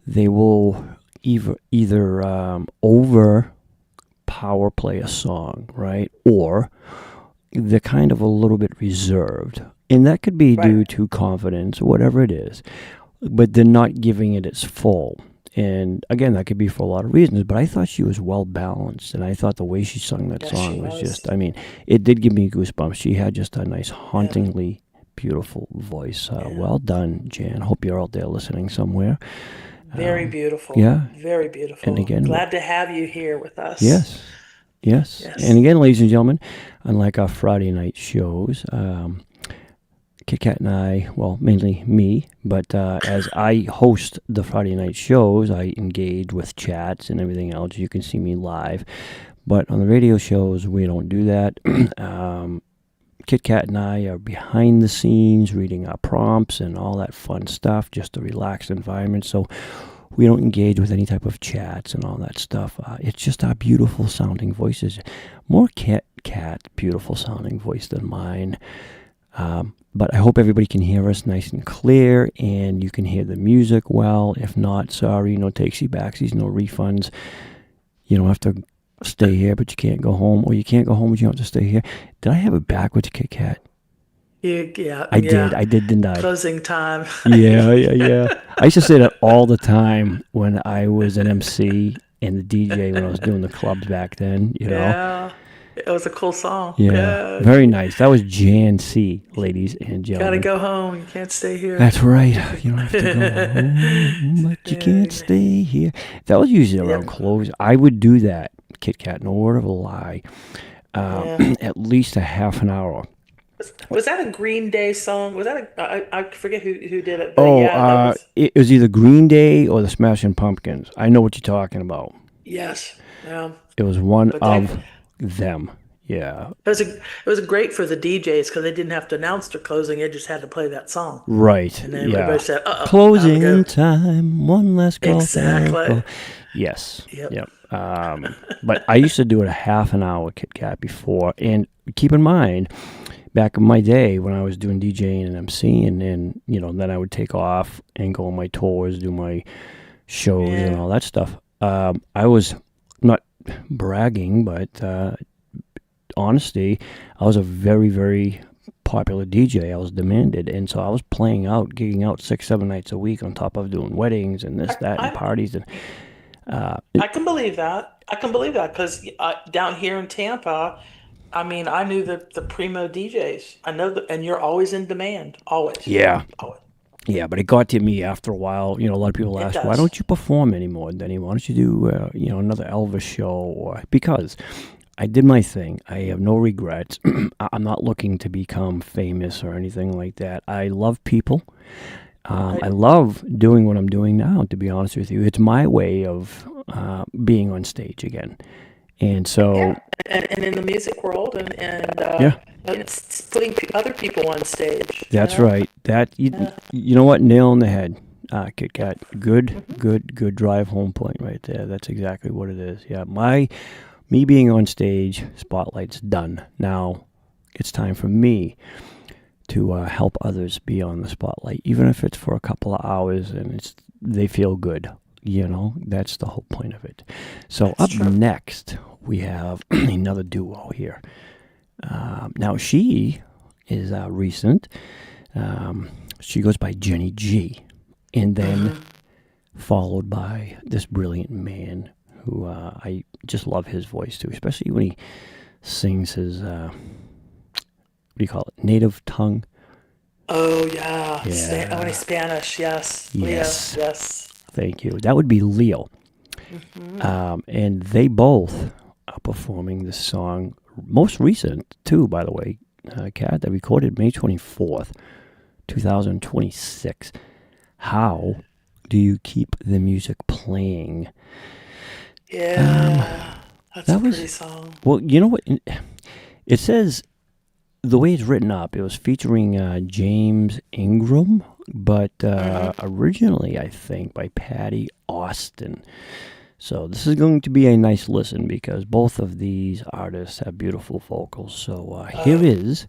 they will either over power play a song, right? Or they're kind of a little bit reserved. And that could be due to confidence or whatever it is. But they're not giving it its full. And again, that could be for a lot of reasons. But I thought she was well balanced. And I thought the way she sung that song was just, I mean, it did give me goosebumps. She had just a nice, hauntingly beautiful voice. Well done, Jan. Hope you're out there listening somewhere. Very beautiful. Yeah. Very beautiful. And again, glad to have you here with us. Yes. And again, ladies and gentlemen, unlike our Friday night shows, Kitt-Katt and I, well, mainly me, but as I host the Friday night shows, I engage with chats and everything else. You can see me live. But on the radio shows, we don't do that. Kitt-Katt and I are behind the scenes reading our prompts and all that fun stuff, just a relaxed environment. So we don't engage with any type of chats and all that stuff. It's just our beautiful sounding voices. More Kitt-Katt beautiful sounding voice than mine. But I hope everybody can hear us nice and clear, and you can hear the music well. If not, sorry, no takesy backsies, no refunds. You don't have to stay here, but you can't go home, or you can't go home, but you don't have to stay here. Did I have it backwards, Kitt-Katt? Yeah, I did, didn't I? Closing time. Yeah. I used to say that all the time when I was an MC and the DJ when I was doing the clubs back then, you know. Yeah, it was a cool song. Yeah, very nice. That was Jan C, ladies and gentlemen. Gotta go home. You can't stay here. That's right. You don't have to go home, but you can't stay here. That was usually around close. I would do that, Kitt-Katt, no word of a lie, at least a half an hour. Was that a Green Day song? Was that I forget who did it. But it was either Green Day or the Smashing Pumpkins. I know what you're talking about. Yes. Yeah. It was one of them. Yeah. It was great for the DJs because they didn't have to announce their closing. They just had to play that song. Right. And then everybody said, closing time, one last call. Exactly. Yes. Yep. But I used to do it a half an hour, Kitt-Katt, before. And keep in mind, back in my day when I was doing DJing and MCing, and then I would take off and go on my tours, do my shows and all that stuff. I was not bragging, but honesty, I was a very, very popular DJ. I was demanded, and so I was gigging out 6-7 nights a week on top of doing weddings and this, that, and parties. And I can believe that. Because down here in Tampa, I mean, I knew the primo DJs. I know that, and you're always in demand, always. Yeah. Always. Yeah, but it got to me after a while. A lot of people ask, why don't you perform anymore, Denny? Why don't you do, another Elvis show? Because I did my thing. I have no regrets. I'm not looking to become famous or anything like that. I love people. I love doing what I'm doing now, to be honest with you. It's my way of being on stage again. And so... And in the music world, and it's putting other people on stage. That's right. You know what? Nail on the head, Kitt-Katt. Good drive home point right there. That's exactly what it is. Yeah, me being on stage, spotlight's done. Now it's time for me to help others be on the spotlight, even if it's for a couple of hours and they feel good. That's the whole point of it. So that's up true. Next, we have another duo here. Now she is recent. She goes by Jenny G, and then followed by this brilliant man who I just love his voice too, especially when he sings his, what do you call it, native tongue? Oh, yeah. Only Spanish, yes. Yes. Leo, yes. Thank you. That would be Leo. Mm-hmm. And they both are performing this song, most recent too, by the way, Kat, that recorded May 24th, 2026. How do you keep the music playing? Yeah, that's a pretty song. Well, you know what? It says, the way it's written up, it was featuring James Ingram, but originally, I think, by Patty Austin. So this is going to be a nice listen because both of these artists have beautiful vocals. So here is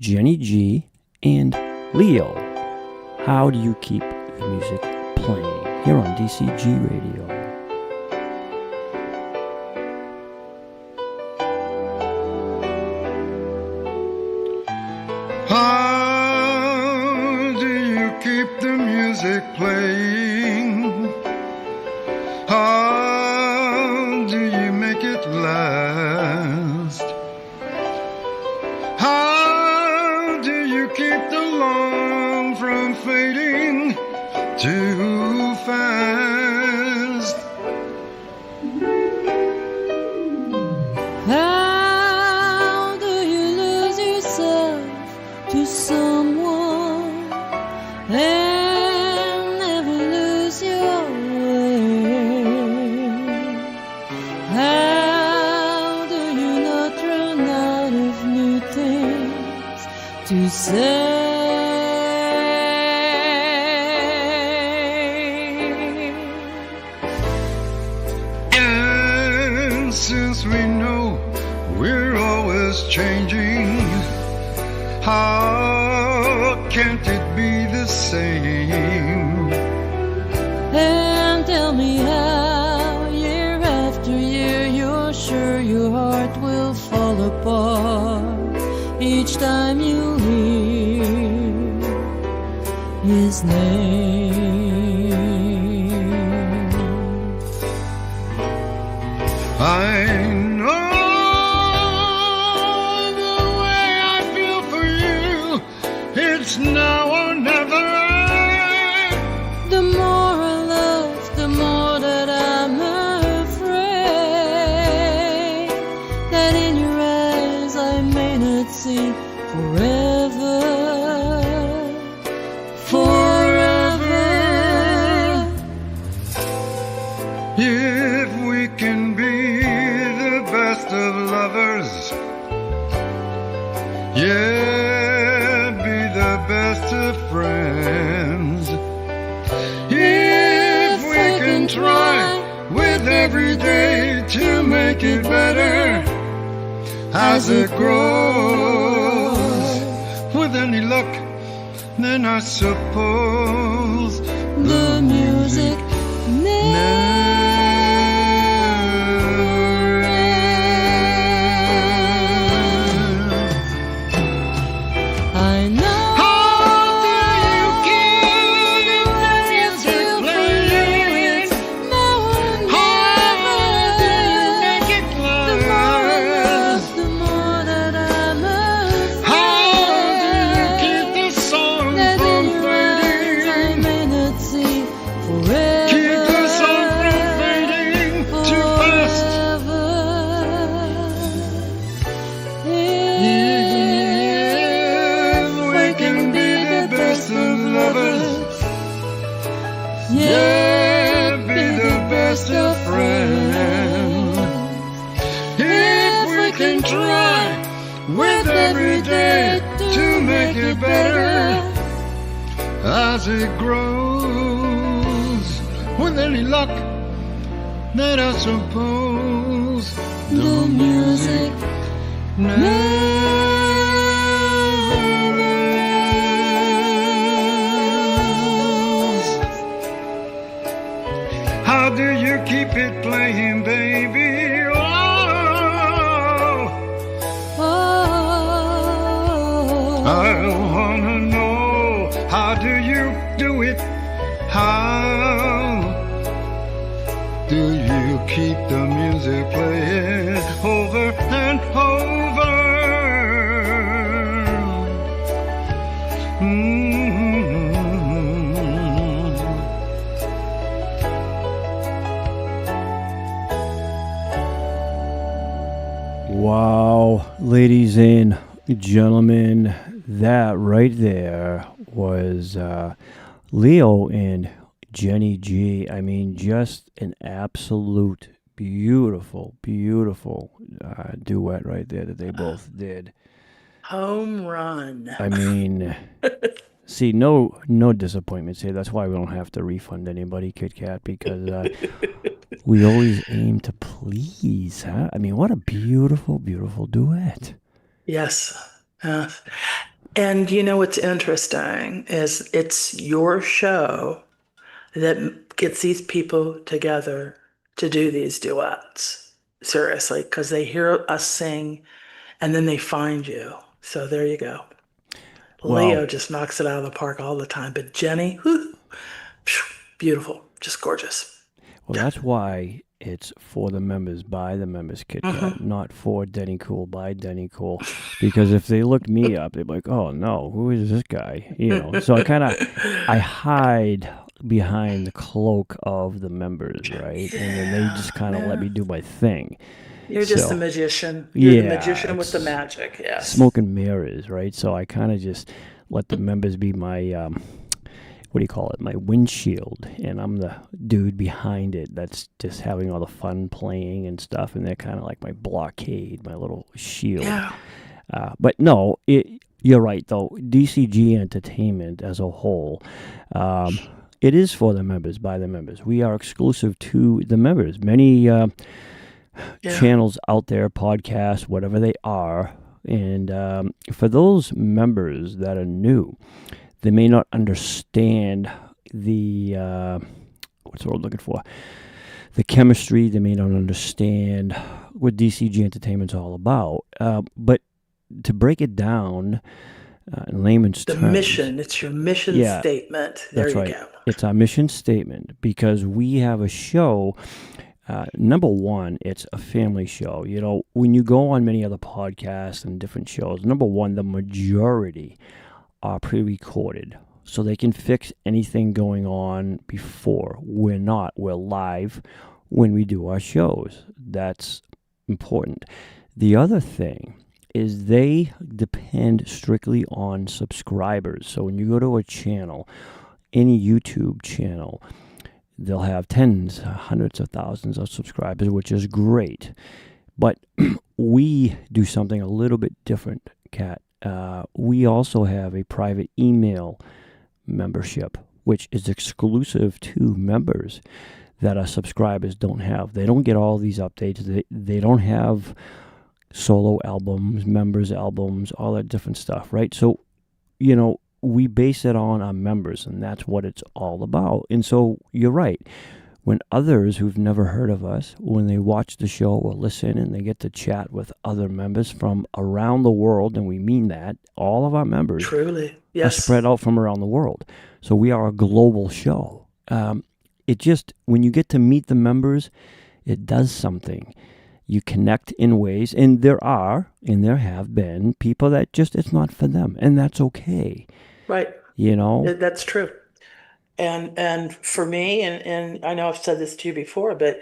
Jenny G and Leo. How do you keep the music playing? Here on DCG Radio. How do you keep the music playing? How do you make it last? How do you keep the long from fading too fast? How do you lose yourself to someone to say. And since we know we're always changing, how can't it be the same? And tell me how, year after year, you're sure your heart will fall apart each time you hear his name. I know the way I feel for you, it's now or never. The more I love, the more that I'm afraid that in your eyes I may not see forever. Forever. If we can be the best of lovers, yeah, be the best of friends. If we can try with every day to make it better as it grows, with any luck, then I suppose The music never I know. How do you keep the music playing? How do you make it last? The more that I'm How do you keep the song that from in your eyes I fading? may not see forever. Keep the song from fading too fast. If we can be the best of lovers, yeah, be the best of friends. If we can try with every day to make it better as it grows, with any luck, then I suppose The music How do you keep it playing, baby? Oh, I wanna know, how do you do it? How do you keep the music playing over and over? Wow, ladies and gentlemen, that right there was Leo and Jenny G. I mean, just an absolute beautiful, beautiful duet right there that they both did. Home run. I mean, see, no disappointments here. That's why we don't have to refund anybody, Kitt-Katt, because we always aim to please, huh? I mean, what a beautiful, beautiful duet. Yes. And you know what's interesting is it's your show that gets these people together to do these duets. Seriously, because they hear us sing and then they find you. So there you go. Leo just knocks it out of the park all the time. But Jenny, whew, beautiful, just gorgeous. Well, that's why it's for the members, by the members, Kitt-Katt, not for Denny Cool, by Denny Cool. Because if they look me up, they're like, oh, no, who is this guy? You know, so I hide behind the cloak of the members, right? And then they just kind of let me do my thing. You're just a magician. You're the magician with the magic, yes. Smoke and mirrors, right? So I kind of just let the members be my, what do you call it, my windshield. And I'm the dude behind it that's just having all the fun playing and stuff. And they're kind of like my blockade, my little shield. Yeah. But no, you're right, though. DCG Entertainment as a whole, it is for the members, by the members. We are exclusive to the members. Many channels out there, podcasts, whatever they are. And for those members that are new, they may not understand the, what's the word I'm looking for? The chemistry. They may not understand what DCG Entertainment's all about. But to break it down in layman's terms. The mission. It's your mission statement. There you go. It's our mission statement because we have a show. Number one, it's a family show. You know, when you go on many other podcasts and different shows, number one, the majority are pre-recorded. So they can fix anything going on before. We're not. We're live when we do our shows. That's important. The other thing is they depend strictly on subscribers. So when you go to a channel, any YouTube channel, they'll have tens, hundreds of thousands of subscribers, which is great. But we do something a little bit different, Kat. We also have a private email membership, which is exclusive to members that our subscribers don't have. They don't get all these updates. They don't have solo albums, members albums, all that different stuff, right? So, you know, we base it on our members, and that's what it's all about. And so you're right. When others who've never heard of us, when they watch the show or listen and they get to chat with other members from around the world, and we mean that, all of our members Truly, are spread out from around the world. So we are a global show. It just, when you get to meet the members, it does something. You connect in ways, and there are, and there have been, people that just, it's not for them, and that's okay. Right. You know? That's true. And for me, and I know I've said this to you before, but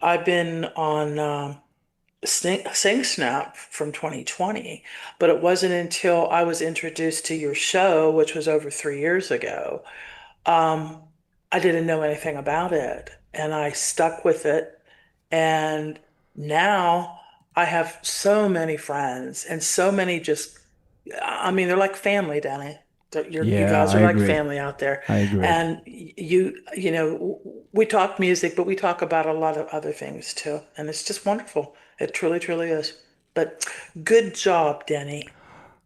I've been on Sing Snap from 2020, but it wasn't until I was introduced to your show, which was over 3 years ago, I didn't know anything about it, and I stuck with it, and now I have so many friends and so many I mean, they're like family, Denny. You guys are like family out there. I agree. And you know, we talk music, but we talk about a lot of other things too. And it's just wonderful. It truly, truly is. But good job, Denny.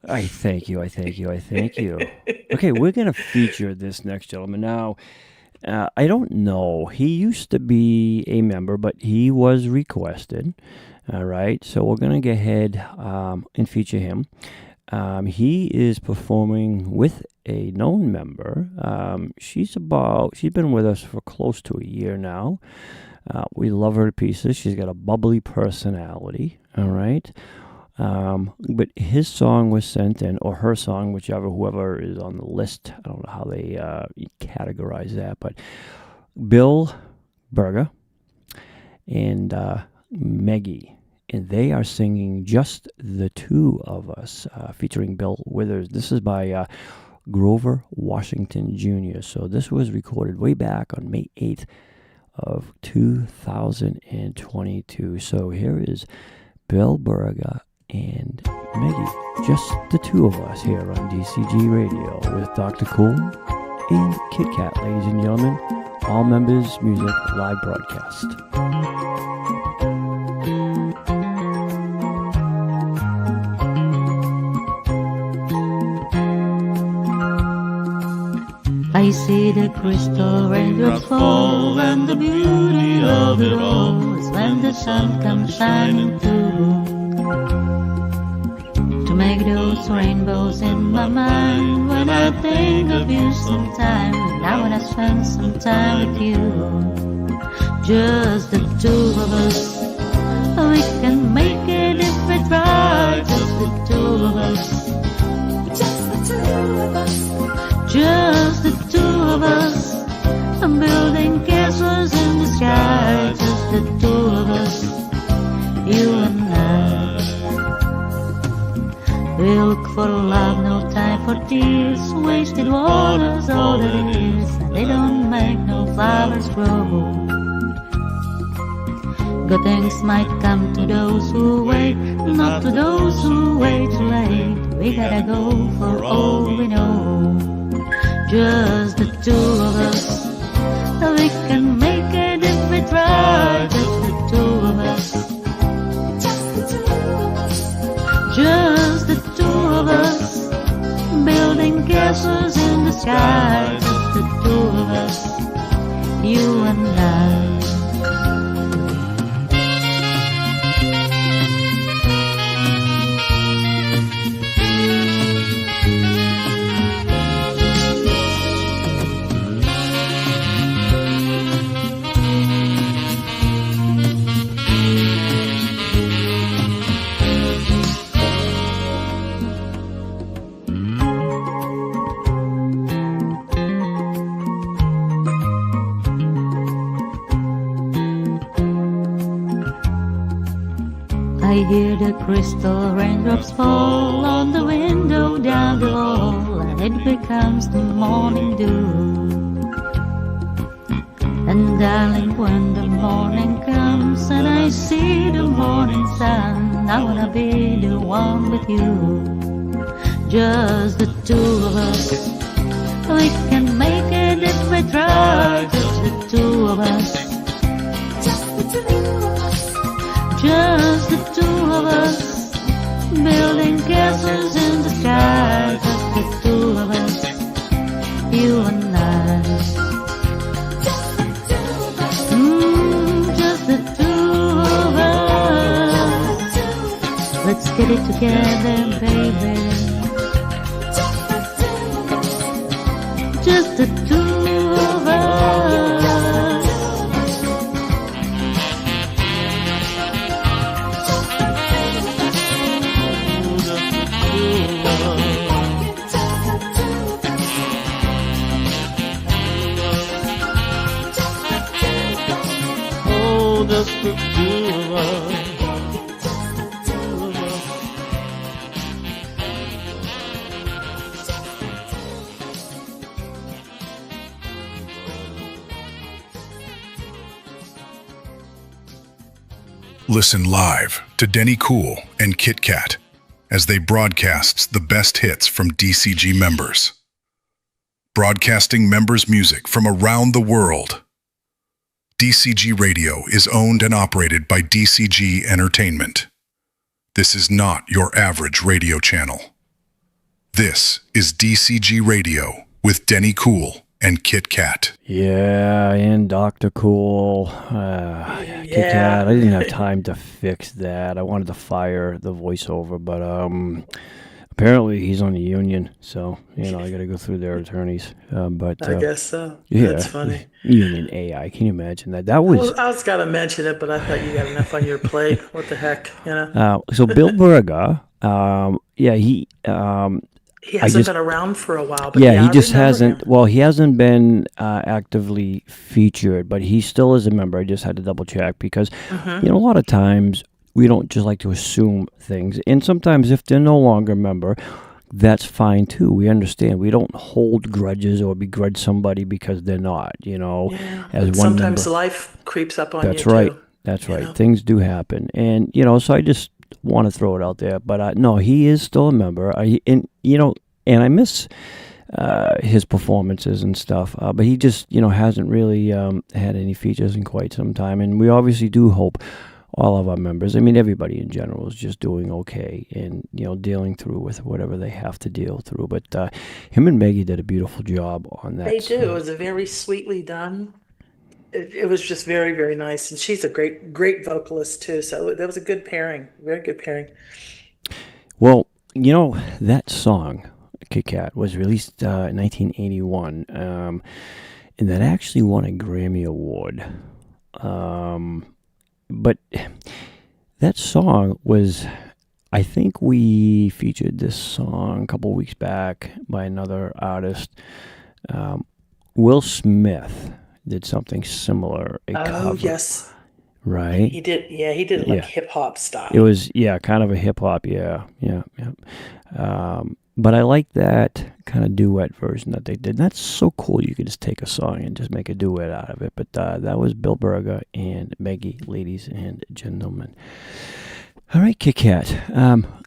I thank you. Okay, we're going to feature this next gentleman. Now, I don't know. He used to be a member, but he was requested. All right, so we're going to go ahead and feature him. He is performing with a known member. She's been with us for close to a year now. We love her to pieces. She's got a bubbly personality. All right. But his song was sent in, or her song, whoever is on the list. I don't know how they categorize that, but Bill Berger and Maggie. And they are singing Just the Two of Us, featuring Bill Withers. This is by Grover Washington Jr. So this was recorded way back on May 8th of 2022. So here is Bill Berger and Maggie, Just the Two of Us, here on DCG Radio with Dr. Cool and Kitt-Katt, ladies and gentlemen. All members music live broadcast. I see the crystal raindrops fall, and the beauty of it all is when the sun comes shining through to make those rainbows in my mind. When I think of you sometime, and I wanna spend some time with you, just the two of us. We can make it if we try, just the two of us. Just the two of us. Just the two of us. I'm building castles in the sky. Just the two of us, you and I. We look for love, no time for tears. Wasted water's all that it is, and they don't make no flowers grow. Good things might come to those who wait, not to those who wait too late. we gotta go for all we know. Just the two of us. We can make it if we try. Just the two of us. Just the two of us. Building castles in the sky. Just the two of us. You and I. I hear the crystal raindrops fall on the window down the hall, and it becomes the morning dew. And darling, when the morning comes and I see the morning sun, I wanna be the one with you. Just the two of us. We can make it if we try. Just the two of us. Just the two of us. Just the two of us, building castles in the sky. Just the two of us, you and I. Just the two of us. Just the two of us. Let's get it together, baby. Just the two of us. Just the two of us. Listen live to Denny Cool and Kitt-Katt as they broadcast the best hits from DCG members. Broadcasting members' music from around the world. DCG Radio is owned and operated by DCG-Entertainment. This is not your average radio channel. This is DCG Radio with Denny Cool and Kitt-Katt. Yeah, and Dr. Cool. Kitt-Katt. I didn't have time to fix that. I wanted to fire the voiceover, but apparently he's on the union, so I got to go through their attorneys. But I guess so. Yeah, That's funny. Union AI. Can you imagine that? That was. I was got to mention it, but I thought you got enough on your plate. What the heck, So Bill Berger, he hasn't been around for a while. But he just hasn't. Him. Well, he hasn't been actively featured, but he still is a member. I just had to double check because a lot of times we don't just like to assume things, and sometimes if they're no longer a member, that's fine too. We understand. We don't hold grudges or begrudge somebody because they're not. As one sometimes member. Life creeps up on That's you. right. Too, That's right. Things do happen, and so I just want to throw it out there. But no, he is still a member. And I miss his performances and stuff. But he just hasn't really had any features in quite some time, and we obviously do hope all of our members, everybody in general, is just doing okay and, dealing through with whatever they have to deal through. But him and Maggie did a beautiful job on that. They do. It was very sweetly done. It was just very, very nice. And she's a great, great vocalist, too. So that was a good pairing. Very good pairing. Well, that song, Kitt-Katt, was released in 1981. And that actually won a Grammy Award. But that song was, I think we featured this song a couple weeks back by another artist. Will Smith did something similar. Cover, yes. Right? He did, he did it like hip-hop style. It was, kind of a hip-hop, but I like that kind of duet version that they did. That's so cool. You could just take a song and just make a duet out of it. But that was Bill Berger and Maggie, ladies and gentlemen. All right, Kitt-Katt.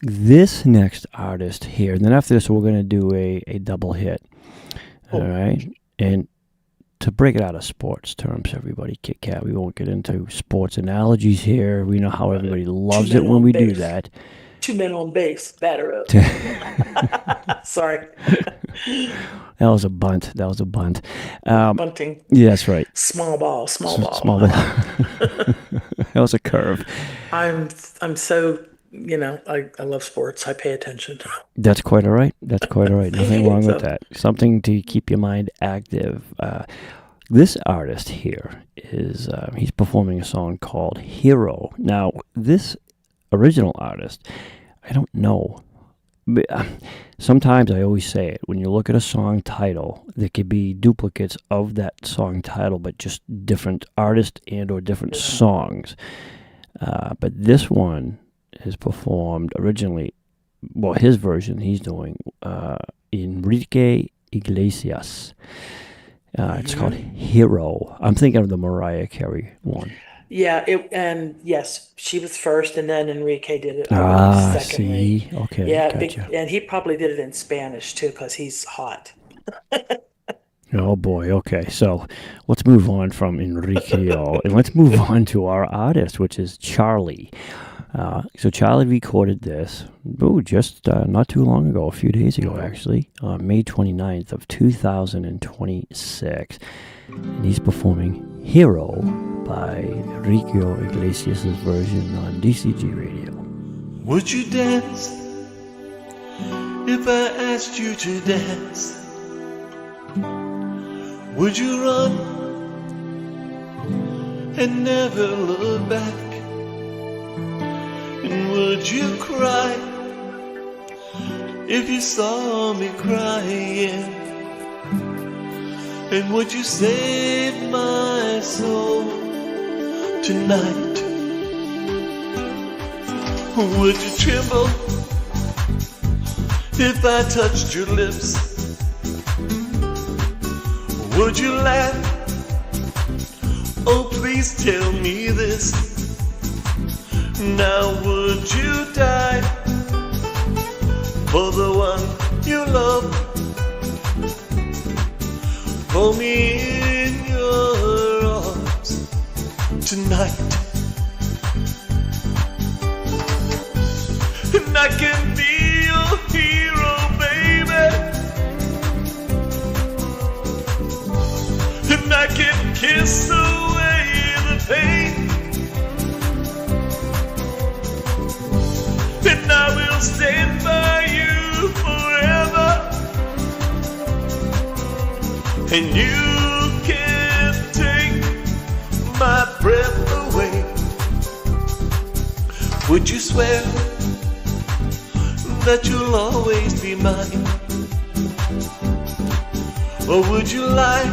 This next artist here, and then after this, we're going to do a double hit. All right? And to break it out of sports terms, everybody, Kitt-Katt, we won't get into sports analogies here. We know how everybody loves it when we do that. 2 men on base, batter up. Sorry. That was a bunt. Bunting. Yeah, that's right. Small ball. That was a curve. I'm so, I love sports. I pay attention. That's quite all right. Nothing wrong with that. Something to keep your mind active. This artist here is, he's performing a song called Hero. Now, this original artist, I don't know. But, sometimes I always say it, when you look at a song title, there could be duplicates of that song title, but just different artists and or different songs. But this one is performed originally, well, his version he's doing, Enrique Iglesias. It's called Hero. I'm thinking of the Mariah Carey one. Yeah, and yes, she was first, and then Enrique did it. Secondly. See? Okay, yeah, gotcha. And he probably did it in Spanish, too, because he's hot. Oh, boy, okay. So let's move on from Enrique, and let's move on to our artist, which is Charlie. So Charlie recorded this, just not too long ago, a few days ago, actually, May 29th of 2026. And he's performing Hero by Enrique Iglesias' version on DCG Radio. Would you dance if I asked you to dance? Would you run and never look back? And would you cry if you saw me crying? And would you save my soul tonight? Would you tremble if I touched your lips? Would you laugh? Oh, please tell me this. Now would you die for the one you love? Hold me in your arms tonight, and I can be your hero, baby, and I can kiss away the pain, and I will stand by you forever. And you can't take my breath away. Would you swear that you'll always be mine? Or would you lie?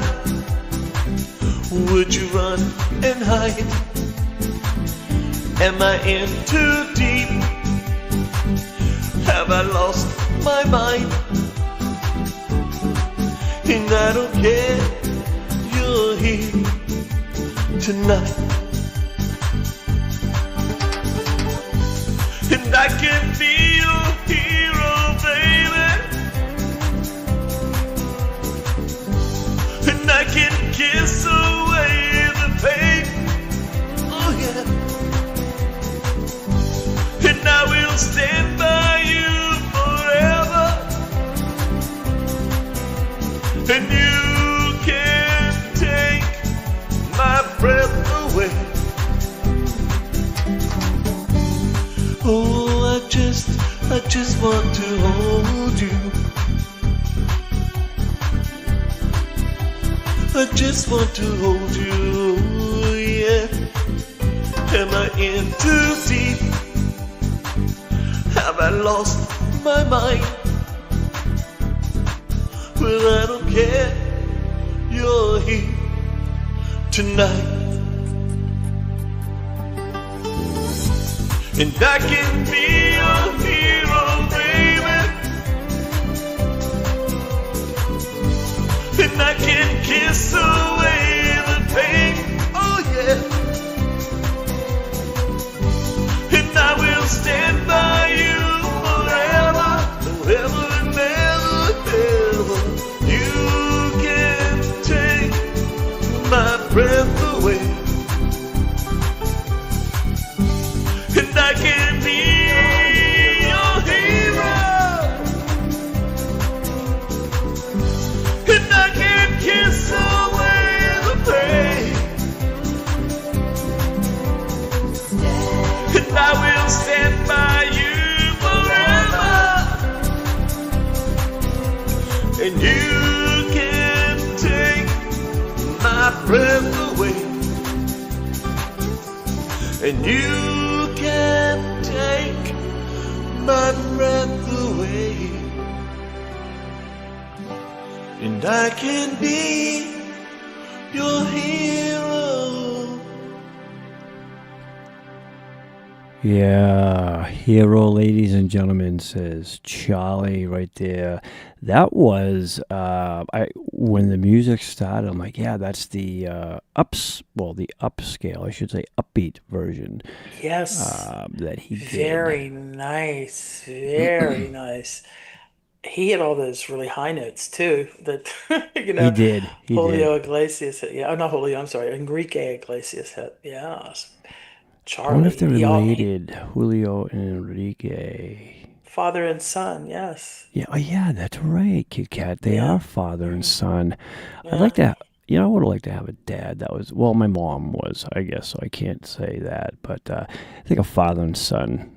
Would you run and hide? Am I in too deep? Have I lost my mind? And I don't care, you're here tonight. And I can be your hero, baby. And I can kiss away the pain. Oh yeah. And I will stand by you forever. And you can't take my breath away. Oh, I just want to hold you. I just want to hold you, yeah. Am I in too deep? Have I lost my mind? Well, I don't care, you're here tonight. And I can be your hero, baby. And I can kiss away the pain, oh yeah. And I will stay and you can't take my breath away, and you can't take my breath away, and I can be your hero. Yeah, hero, ladies and gentlemen, says Charlie right there. That was when the music started. I'm like, yeah, that's the the upscale, I should say, upbeat version. Yes. That he did. Very nice. Very nice. He had all those really high notes too. That He did. He Julio did. Iglesias hit. Yeah, not Julio. I'm sorry, Enrique Iglesias hit. Yeah, I wonder if they're Charlie. related, Julio and Enrique. Father and son. Yes. Yeah, oh yeah, that's right, Kitt-Katt. They Yeah. are father and son. I'd Yeah. like to, I would have liked to have a dad that was, well, my mom was, I guess, so I can't say that, but I think a father and son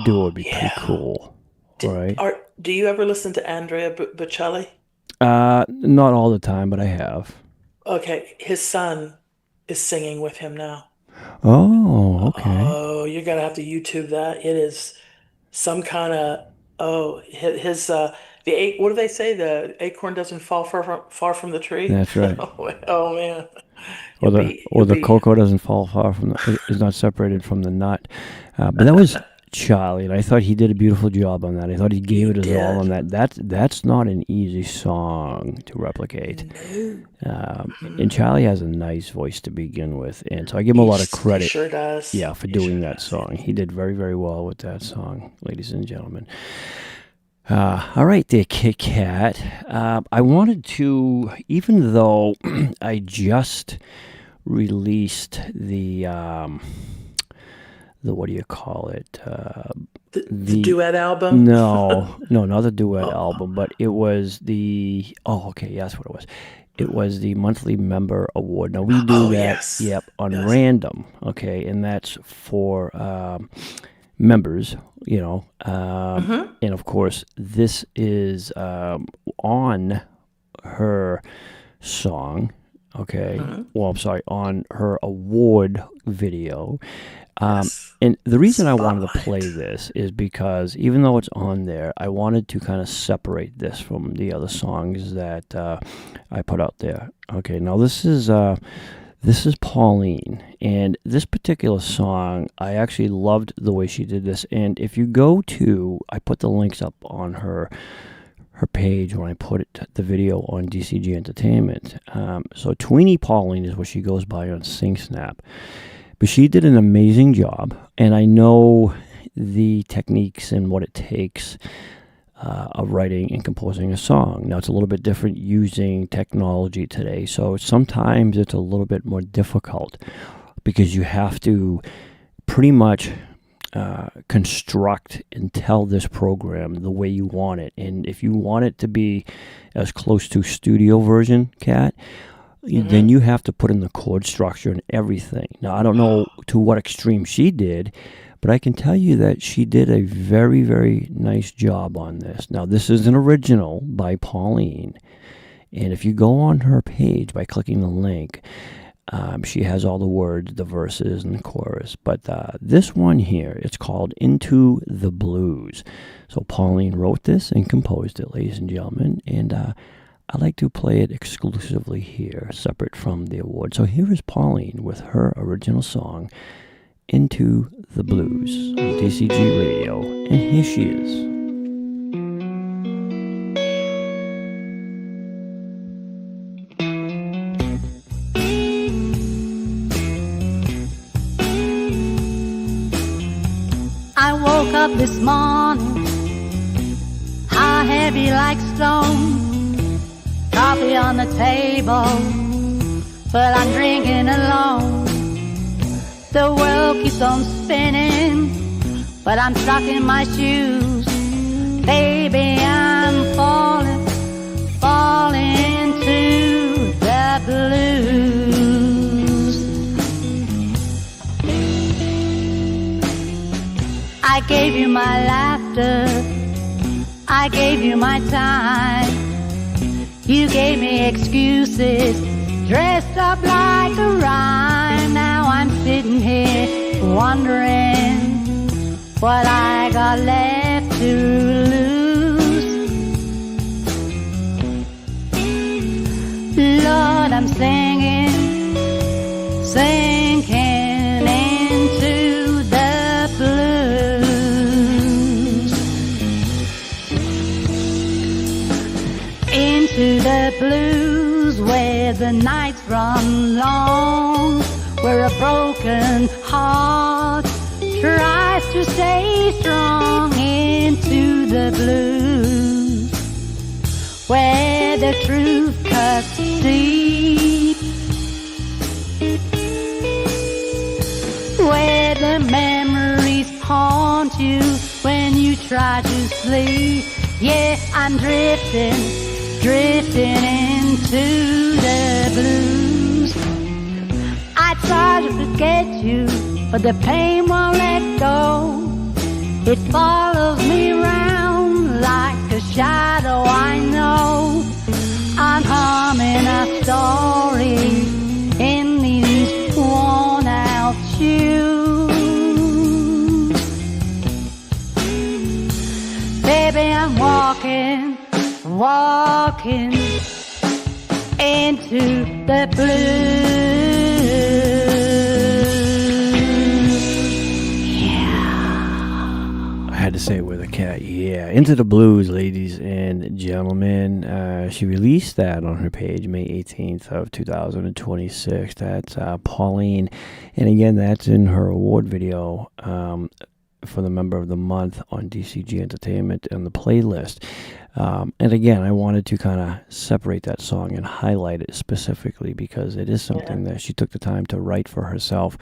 duo would be pretty Yeah. cool, right? Do you ever listen to Andrea Bocelli? Not all the time, but I have. Okay, his son is singing with him now. Oh, okay. Oh, you're gonna have to YouTube that. It is some kind of his what do they say? The acorn doesn't fall far from the tree. That's right. Oh man. Or You'll the be- cocoa doesn't fall far from is not separated from the nut. But that was Charlie, and I thought he did a beautiful job on that. I thought he gave it his all on that. That's not an easy song to replicate. And Charlie has a nice voice to begin with, and so I give him a lot of credit. He sure does. Yeah, for doing that song. He did very, very well with that song, ladies and gentlemen. All right there, Kitt-Katt. I wanted to, even though I just released the what do you call it? The duet album? No, not the duet album, but it was that's what it was. It was the monthly member award. Now we do that, on random, okay, and that's for members, and of course this is on her song, okay. Well, I'm sorry, on her award video. And the reason I wanted to play this is because even though it's on there, I wanted to kind of separate this from the other songs that I put out there. Okay, now this is Pauline, and this particular song, I actually loved the way she did this. And if you go to, I put the links up on her page when I put the video on DCG Entertainment. So Tweenie Pauline is what she goes by on SingSnap. But she did an amazing job, and I know the techniques and what it takes of writing and composing a song. Now, it's a little bit different using technology today, so sometimes it's a little bit more difficult because you have to pretty much construct and tell this program the way you want it. And if you want it to be as close to studio version, Kat, then you have to put in the chord structure and everything. Now, I don't know to what extreme she did, but I can tell you that she did a very, very nice job on this. Now, this is an original by Pauline, and if you go on her page by clicking the link, she has all the words, the verses, and the chorus. But this one here, it's called Into the Blues. So Pauline wrote this and composed it, ladies and gentlemen, and I like to play it exclusively here, separate from the award. So here is Pauline with her original song, Into the Blues, on DCG Radio, and here she is. I woke up this morning, high, heavy like stone. Coffee on the table, but I'm drinking alone. The world keeps on spinning, but I'm stuck in my shoes. Baby, I'm falling into the blues. I gave you my laughter, I gave you my time. You gave me excuses, dressed up like a rhyme. Now I'm sitting here wondering what I got left to lose. Lord, I'm sinking into the blues. Into the blues where the nights run long, where a broken heart tries to stay strong. Into the blues where the truth cuts deep, where the memories haunt you when you try to sleep. Yeah, I'm drifting into the blues. I try to forget you, but the pain won't let go. It follows me around like a shadow. I know I'm humming a story in these worn out shoes. Baby, I'm walking into the blues. I had to say it with a cat. Yeah, Into the Blues, ladies and gentlemen. She released that on her page May 18th of 2026. That's Pauline. And again, that's in her award video for the Member of the Month on DCG Entertainment and the playlist. And again, I wanted to kind of separate that song and highlight it specifically because it is something that she took the time to write for herself.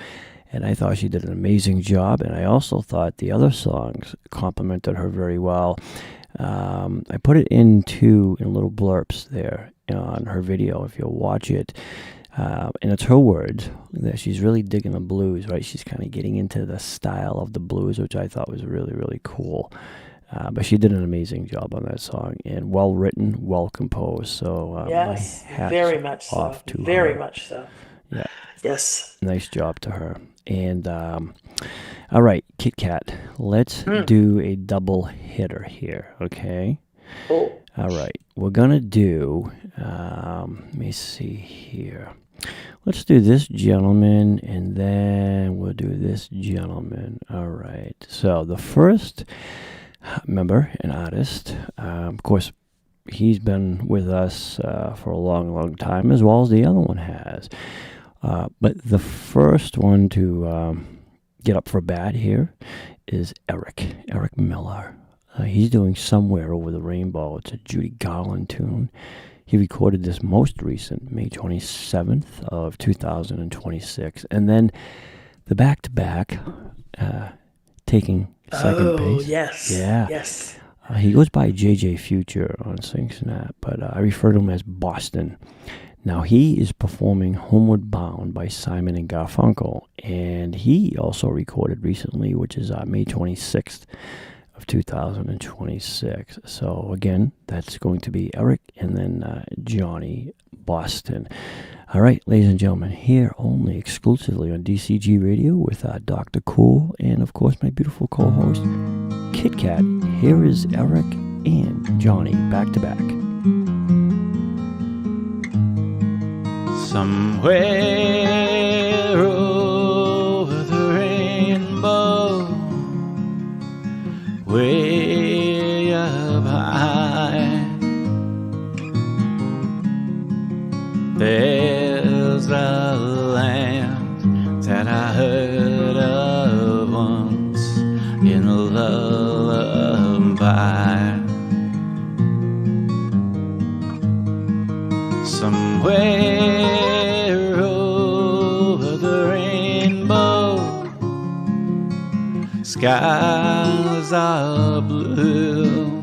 And I thought she did an amazing job. And I also thought the other songs complimented her very well. I put it in little blurbs there on her video, if you'll watch it. And it's her words that she's really digging the blues, right? She's kind of getting into the style of the blues, which I thought was really, really cool. But she did an amazing job on that song, and well written, well composed. So yes, my hat's very much so. off to Very her. much so. Yeah. Yes. Nice job to her. And all right, Kitt-Katt, let's do a double hitter here, okay? Oh. All right, we're gonna do. Let me see here. Let's do this gentleman, and then we'll do this gentleman. All right. So the first member, an artist, of course, he's been with us for a long, long time, as well as the other one has. But the first one to get up for bat here is Eric Miller. He's doing Somewhere Over the Rainbow. It's a Judy Garland tune. He recorded this most recent, May 27th of 2026. And then the back-to-back, taking second base. Oh, yes. Yeah. Yes. He goes by JJ Future on Sing Snap, but I refer to him as Boston. Now, he is performing Homeward Bound by Simon and Garfunkel, and he also recorded recently, which is May 26th of 2026. So, again, that's going to be Eric and then Johnny Boston. All right, ladies and gentlemen, here only exclusively on DCG Radio with Dr. Cool and, of course, my beautiful co-host, Kitt-Katt. Here is Eric and Johnny back to back. Somewhere over the rainbow, way up high, there's a land that I heard of once in a lullaby. Somewhere over the rainbow, skies are blue,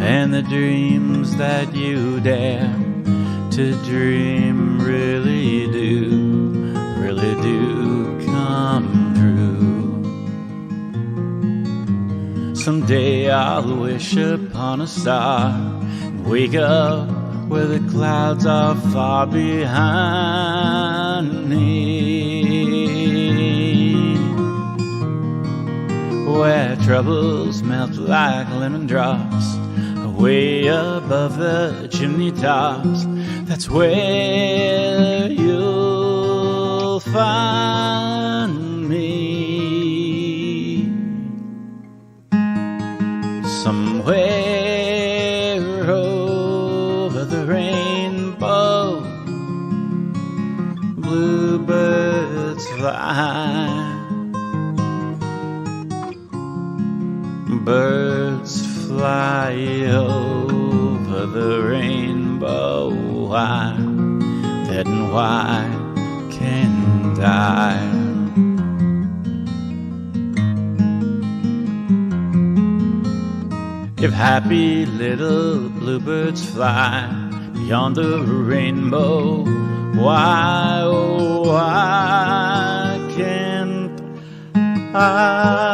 and the dreams that you dare to dream really do come true. someday I'll wish upon a star and wake up where the clouds are far behind me, where troubles melt like lemon drops way above the chimney tops. That's where you'll find me, somewhere over the rainbow. Bluebirds fly, birds fly over the rainbow. Why, then why can't I? If happy little bluebirds fly beyond the rainbow, why, oh, why can't I?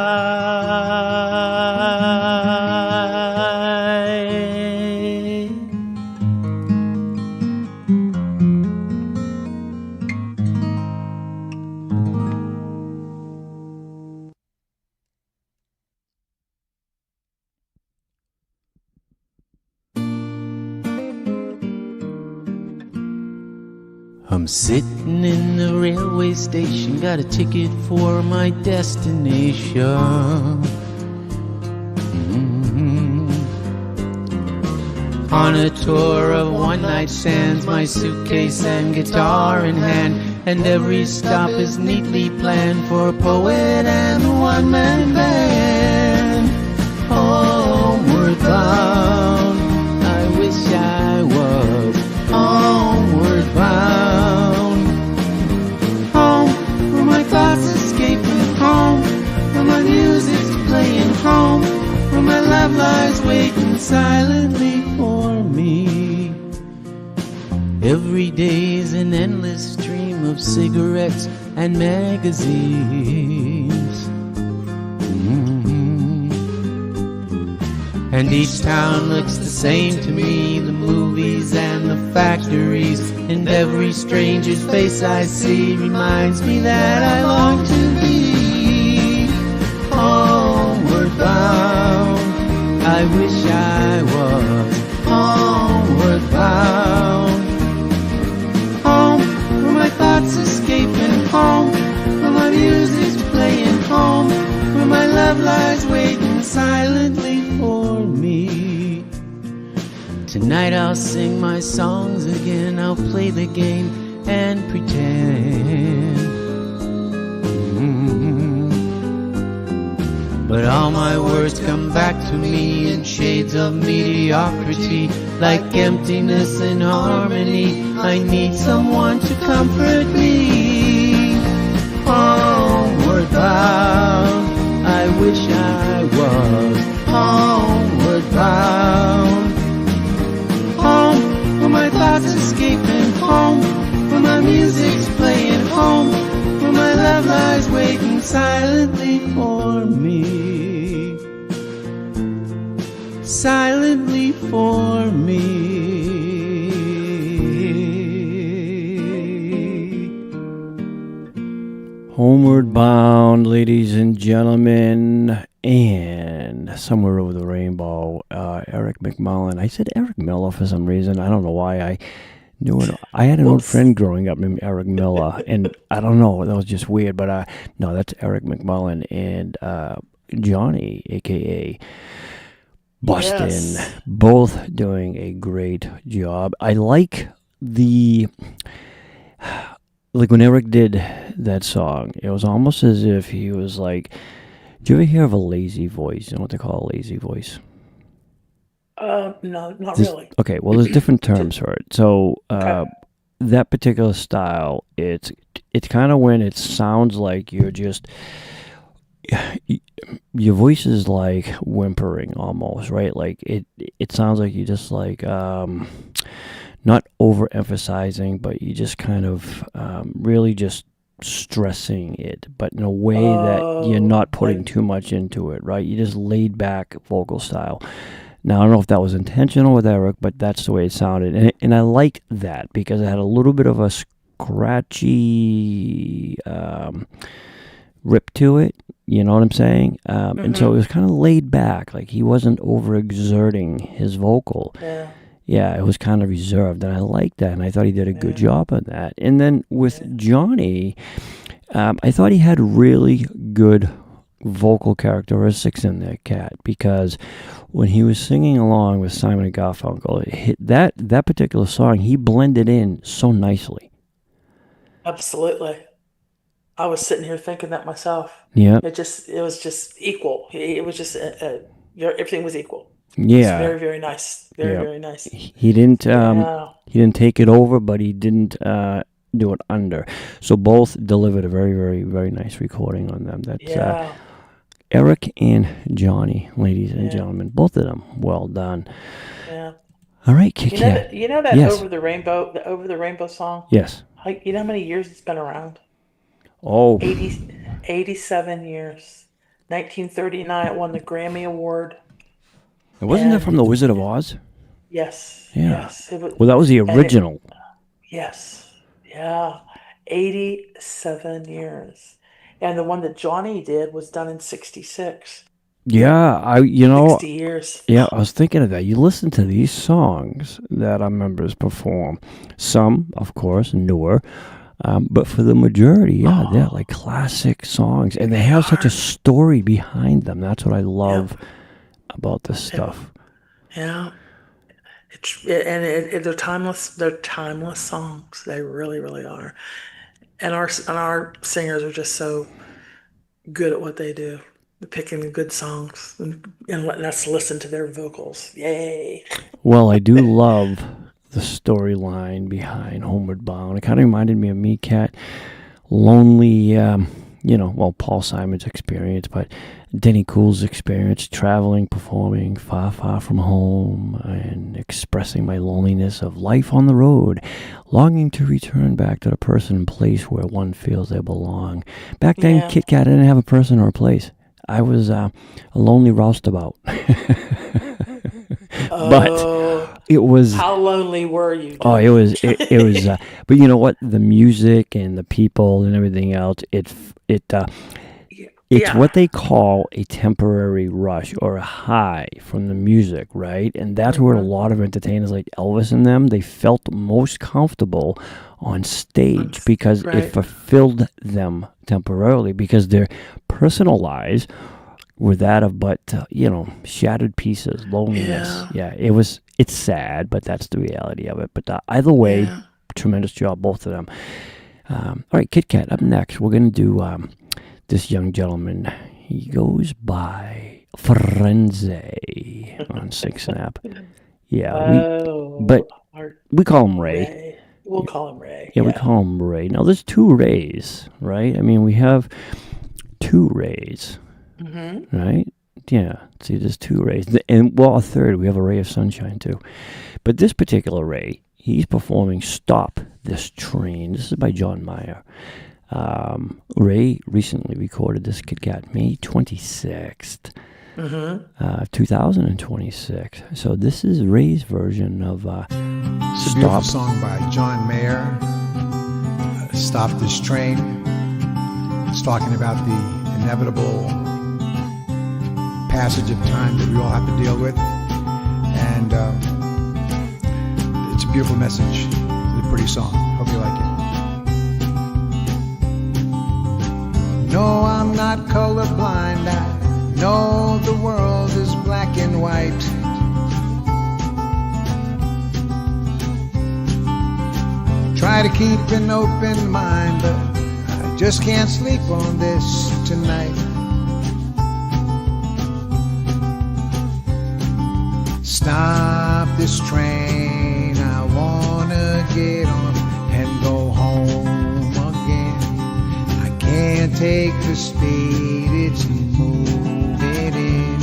I'm sitting in the railway station, got a ticket for my destination. On a tour of one-night stands, my suitcase and guitar in hand, and every stop is neatly planned for a poet and a one-man band. Homeward bound, I wish I was homeward bound. Home, where my thoughts escaping, home, where my music's playing, home, where my love lies waiting silently for me. Every day's an endless stream of cigarettes and magazines. And each town looks the same to me, the movies and the factories. And every stranger's face I see reminds me that I long to be homeward bound. I wish I was homeward bound. Home, where my thoughts escaping, home, where my music's playing, home, where my love lies waiting silently for me. Tonight I'll sing my songs again, I'll play the game and pretend. But all my words come back to me in shades of mediocrity, like emptiness and harmony. I need someone to comfort me. Homeward bound, I wish I was homeward bound. Home, where my thoughts escaping, home, where my music's playing, home, where my love lies waiting silently for me. Silently for me. Homeward bound, ladies and gentlemen, and somewhere over the rainbow, Eric McMullen. I said Eric Miller for some reason. I don't know why. I knew it. I had an old friend growing up named Eric Miller, and I don't know. That was just weird. But no, that's Eric McMullen and Johnny, a.k.a. Bustin', Yes. both doing a great job. I like when Eric did that song, it was almost as if he was like, do you ever hear of a lazy voice? You know what they call a lazy voice? No, not really. Okay, well, there's different terms for it. So that particular style, it's kind of when it sounds like you're just, your voice is like whimpering almost, right? Like it sounds like you just like not overemphasizing, but you just kind of really just stressing it, but in a way that you're not putting too much into it, right? You just laid back vocal style. Now, I don't know if that was intentional with Eric, but that's the way it sounded. And I liked that because it had a little bit of a scratchy rip to it. You know what I'm saying? And so it was kind of laid back. Like he wasn't overexerting his vocal. Yeah, it was kind of reserved. And I liked that. And I thought he did a good job on that. And then with Johnny, I thought he had really good vocal characteristics in there, Kat, because when he was singing along with Simon and Garfunkel, that particular song, he blended in so nicely. Absolutely. I was sitting here thinking that myself. Yeah. It was just equal. It was just everything was equal. Yeah. It's very, very nice. Very nice. He didn't take it over, but he didn't do it under. So both delivered a very, very, very nice recording on them. That's Eric and Johnny, ladies and gentlemen, both of them, well done. Yeah. All right, Kitt-Katt. You know that Over the Rainbow song? Yes. You know how many years it's been around? Oh. 87 years. 1939, it won the Grammy Award. Wasn't that from The Wizard of Oz? Yes. Yeah. Yes. Well, that was the original. Yes. Yeah. 87 years. And the one that Johnny did was done in 66. Yeah, 60 years. Yeah, I was thinking of that. You listen to these songs that our members perform. Some, of course, newer. But for the majority, they're like classic songs. And they have such a story behind them. That's what I love about this stuff. Yeah. They're timeless. They're timeless songs. They really, really are. And our singers are just so good at what they do. They're picking good songs and letting us listen to their vocals. Yay. Well, I do love the storyline behind Homeward Bound. It kind of reminded me of me, Kat. Lonely, Paul Simon's experience, but Denny Cool's experience, traveling, performing far, far from home, and expressing my loneliness of life on the road, longing to return back to the person and place where one feels they belong. Back then, Kitt-Katt didn't have a person or a place. I was a lonely roustabout. But it was... How lonely were you? Oh, it was... but you know what? The music and the people and everything else, it's what they call a temporary rush or a high from the music, right? And that's where a lot of entertainers like Elvis and them, they felt most comfortable on stage because it fulfilled them temporarily because their personal lives were that of shattered pieces, loneliness. Yeah, it's sad, but that's the reality of it. But either way, tremendous job, both of them. All right, Kitt-Katt, up next, we're going to do... this young gentleman, he goes by Frenzy on Sing Snap. Yeah, but we call him Ray. We'll call him Ray. Yeah, we call him Ray. Now, there's two Rays, right? I mean, we have two Rays, right? Yeah, see, there's two Rays. And, a third, we have a ray of sunshine, too. But this particular Ray, he's performing Stop This Train. This is by John Mayer. Ray recently recorded this Kitt-Katt May 26th, 2026. So this is Ray's version of It's a beautiful song by John Mayer, Stop This Train. It's talking about the inevitable passage of time that we all have to deal with. And it's a beautiful message. It's a pretty song. Hope you like it. No, I'm not colorblind. I know the world is black and white. Try to keep an open mind, but I just can't sleep on this tonight. Stop this train, I wanna get on and go home again. Can't take the speed it's moving in.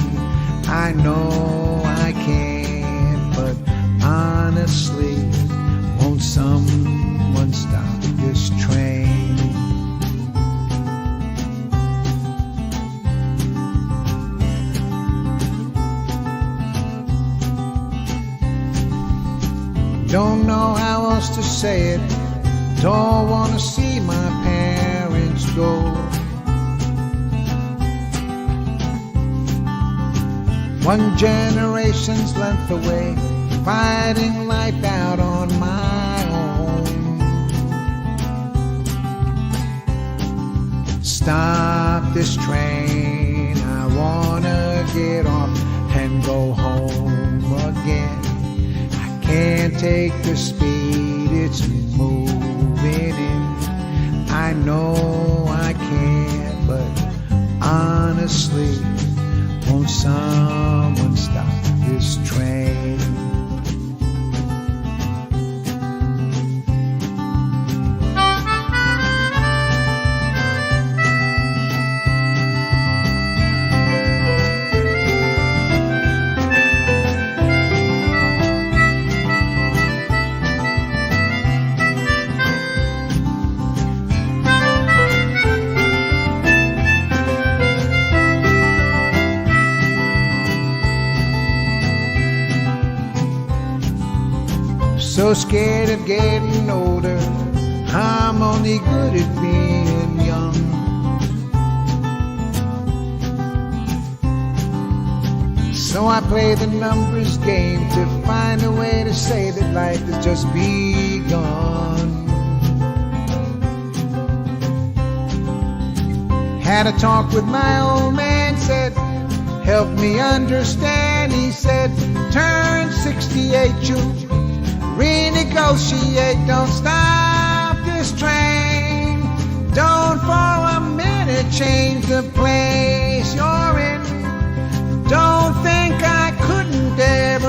I know I can, but honestly, won't someone stop this train? Don't know how else to say it. Don't want to see my parents go. One generation's length away, fighting life out on my own. Stop this train, I wanna get off and go home again. I can't take the speed it's moving in. I know I can't, but honestly, won't someone stop this train? So scared of getting older, I'm only good at being young. So I play the numbers game to find a way to say that life has just begun. Had a talk with my old man, said, help me understand. He said, turn 68, you renegotiate, don't stop this train. Don't for a minute change the place you're in. Don't think I couldn't ever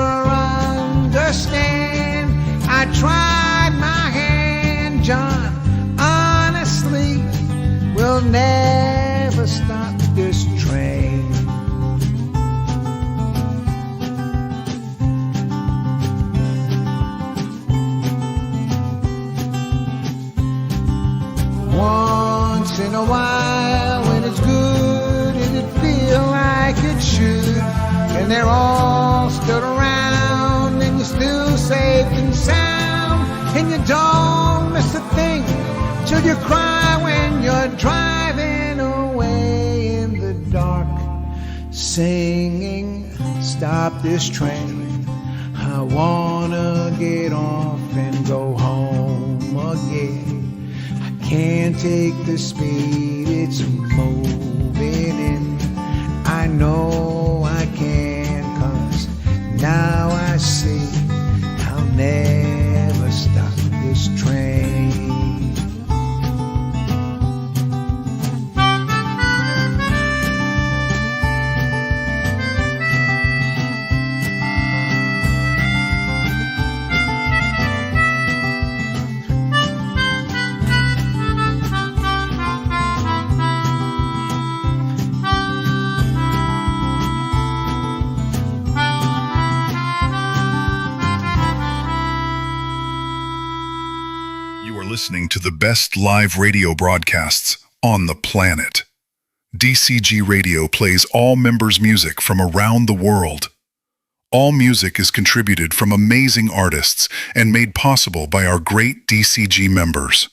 understand. I tried my hand, John, honestly, we'll never stop this train. Once in a while, when it's good and it feel like it should, and they're all stood around, and you're still safe and sound, and you don't miss a thing till you cry when you're driving away in the dark, singing, stop this train, I wanna get off and go home again. Can't take the speed it's moving in. I know I can't, 'cause now I see I'll never stop this train. Listening to the best live radio broadcasts on the planet. DCG Radio plays all members' music from around the world. All music is contributed from amazing artists and made possible by our great DCG members.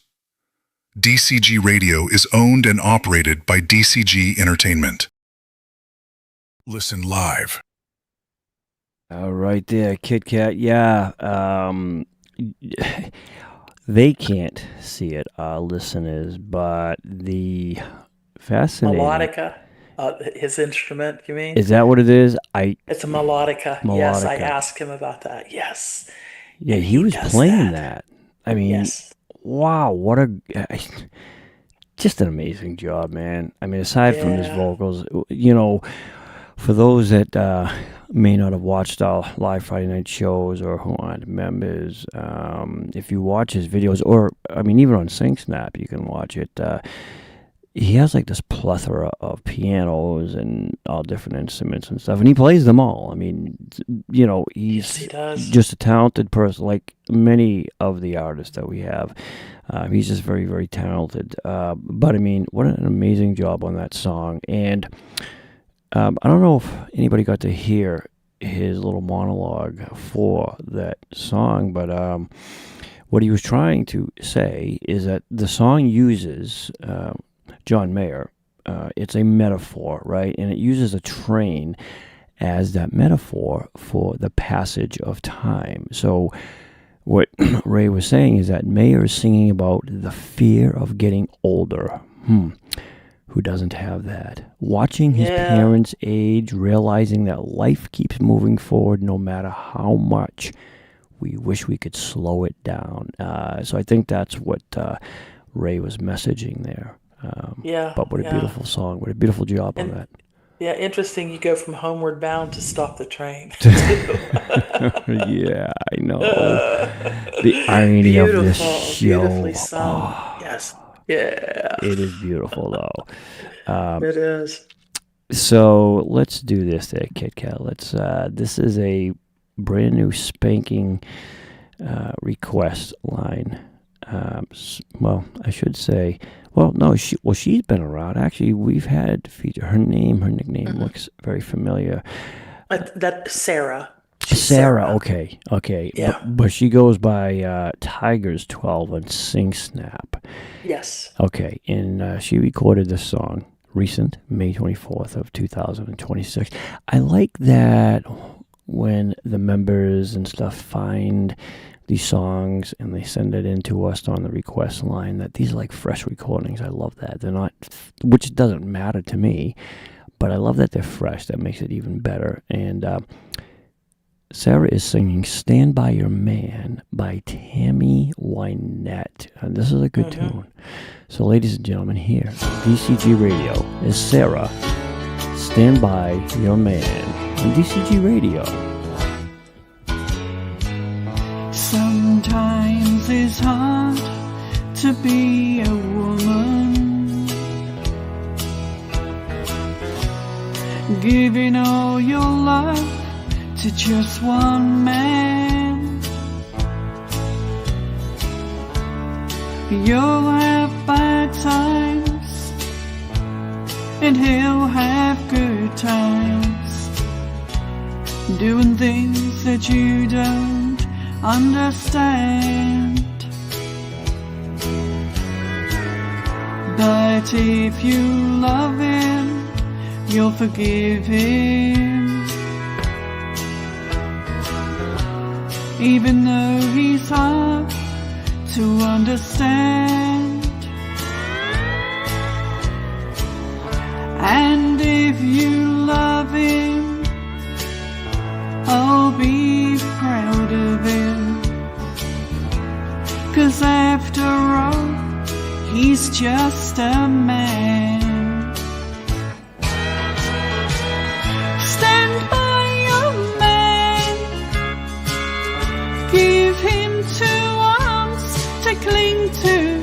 DCG Radio is owned and operated by DCG-Entertainment. Listen live. All right there, Kitt-Katt. Yeah. They can't see it, our listeners, but the fascinating... Melodica, his instrument, you mean? Is that what it is? It's a melodica. Yes, I asked him about that. Yes. Yeah, he was playing that. I mean, yes. Wow, what a... Just an amazing job, man. I mean, aside from his vocals, you know, for those that may not have watched our live Friday night shows or who aren't members, if you watch his videos, or, I mean, even on SingSnap, you can watch it. He has like this plethora of pianos and all different instruments and stuff, and he plays them all. I mean, you know, he's just a talented person, like many of the artists that we have. He's just very, very talented. But I mean, what an amazing job on that song. And I don't know if anybody got to hear his little monologue for that song, but what he was trying to say is that the song uses John Mayer. It's a metaphor, right? And it uses a train as that metaphor for the passage of time. So what Ray was saying is that Mayer is singing about the fear of getting older. Who doesn't have that? Watching his parents age, realizing that life keeps moving forward no matter how much we wish we could slow it down. So I think that's what Ray was messaging there. But what a beautiful song. What a beautiful job on that. Yeah, interesting. You go from Homeward Bound to Stop the Train. Yeah, I know. The irony of this show. Beautifully sung. Yes. Yeah. It is beautiful, though. It is. So let's do this there, Kitt-Katt. Let's. This is a brand new spanking request line. Well, I should say. Well, no. She's been around. Actually, we've had feature. Her nickname looks very familiar. That's Sarah. Sarah. Okay. Yeah. But she goes by Tigers 12 on Sing Snap. Yes. Okay, and she recorded this song recent, May 24th of 2026. I like that when the members and stuff find these songs and they send it in to us on the request line, that these are like fresh recordings. I love that. They're not, which doesn't matter to me, but I love that they're fresh. That makes it even better. And Sarah is singing Stand By Your Man by Tammy Wynette. And this is a good tune. So ladies and gentlemen, here, DCG Radio is Sarah, Stand By Your Man on DCG Radio. Sometimes it's hard to be a woman, giving all your love to just one man. You'll have bad times and he'll have good times, doing things that you don't understand. But if you love him, you'll forgive him, even though he's hard to understand. And if you love him, I'll be proud of him, 'cause after all, he's just a man. Stand by your man, give him 2 arms to cling to,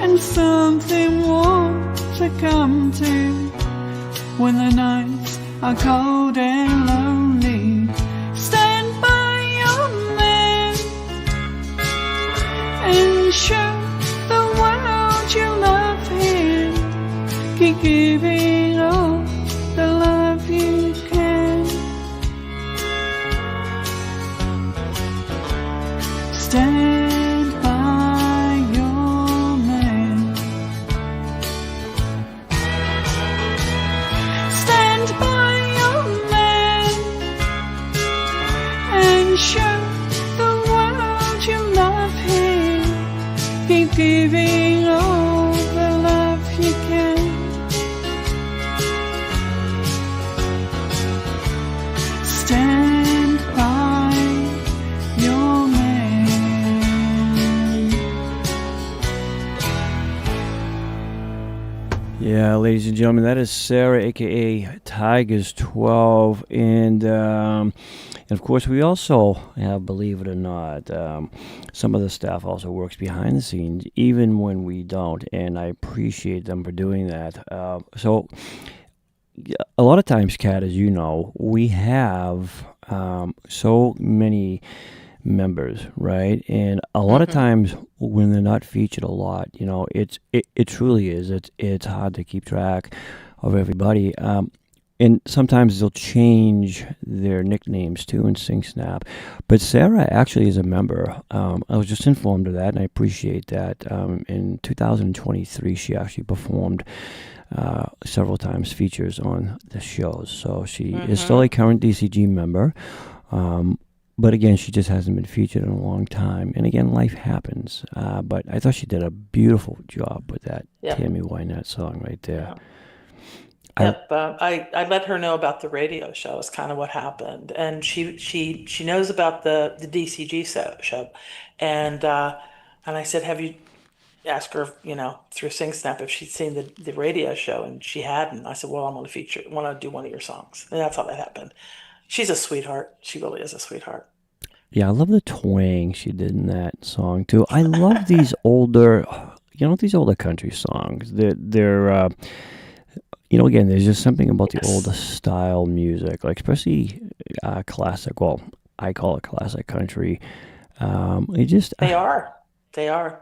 and something warm to come to when the nights are cold and lonely. Stand by your man and show the world you love him. Keep giving all the love you can. Stand by your man. Stand by your man and show the world you love him. Keep giving all the love you can. Stand by your man. Yeah, ladies and gentlemen, that is Sarah, a.k.a. Tigers 12. And of course, we also have, believe it or not, some of the staff also works behind the scenes, even when we don't. And I appreciate them for doing that. So a lot of times, Kat, as you know, we have so many members, right? And a lot of times when they're not featured a lot, you know, it truly is. It's hard to keep track of everybody. and sometimes they'll change their nicknames too in Sing Snap. But Sarah actually is a member. I was just informed of that, and I appreciate that. In 2023, she actually performed several times features on the shows. So she is still a current DCG member. But again, she just hasn't been featured in a long time. And again, life happens. But I thought she did a beautiful job with that Tammy Wynette song right there. Yep, I let her know about the radio show. Is kind of what happened, and she knows about the DCG show, and I said, have you asked her, through Sing Snap if she'd seen the radio show, and she hadn't. I said, well, I'm going to want to do one of your songs, and that's how that happened. She's a sweetheart. She really is a sweetheart. Yeah, I love the twang she did in that song too. I love these older, these older country songs. They're again, there's just something about the older style music, like especially classic. Well, I call it classic country. They are.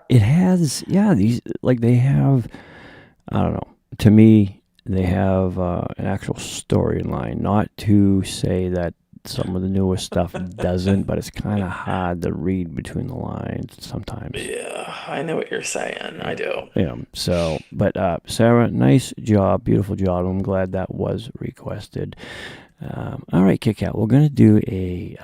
It has, these, like, they have, I don't know. To me, they have an actual storyline. Not to say that some of the newer stuff doesn't, but it's kind of hard to read between the lines sometimes. Yeah, I know what you're saying. I do. Yeah. So, but Sarah, nice job, beautiful job. I'm glad that was requested. All right, Kitt-Katt, we're going to do a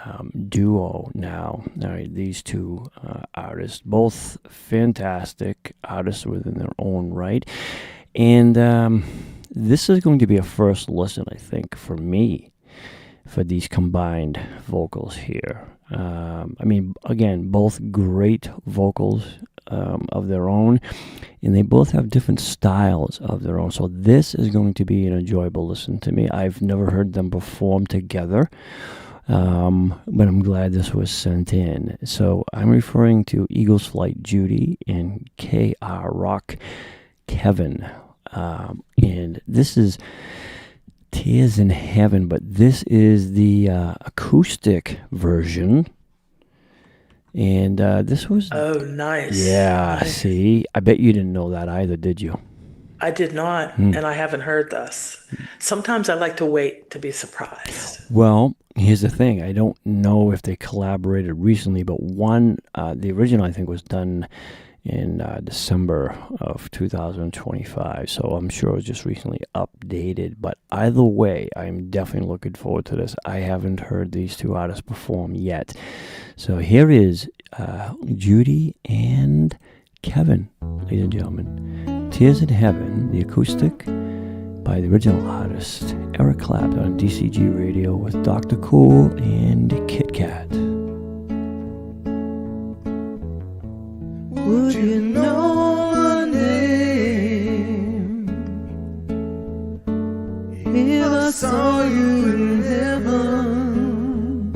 duo now. All right, these two artists, both fantastic artists within their own right. And this is going to be a first listen, I think, for me, for these combined vocals here. Again, both great vocals of their own, and they both have different styles of their own. So this is going to be an enjoyable listen to me. I've never heard them perform together, but I'm glad this was sent in. So I'm referring to Eagles Flight Judy and KR Rock Kevin. And this is Tears in Heaven, but this is the acoustic version. And this was... Oh, nice. Yeah, nice. See? I bet you didn't know that either, did you? I did not, and I haven't heard this. Sometimes I like to wait to be surprised. Well, here's the thing. I don't know if they collaborated recently, but the original, I think, was done in December of 2025, so I'm sure it was just recently updated. But either way, I'm definitely looking forward to this. I haven't heard these two artists perform yet. So here is Judy and Kevin, ladies and gentlemen. Tears in Heaven, the acoustic by the original artist, Eric Clapton, on DCG Radio with Dr. Cool and Kitt-Katt. Would you know my name if I saw you in heaven?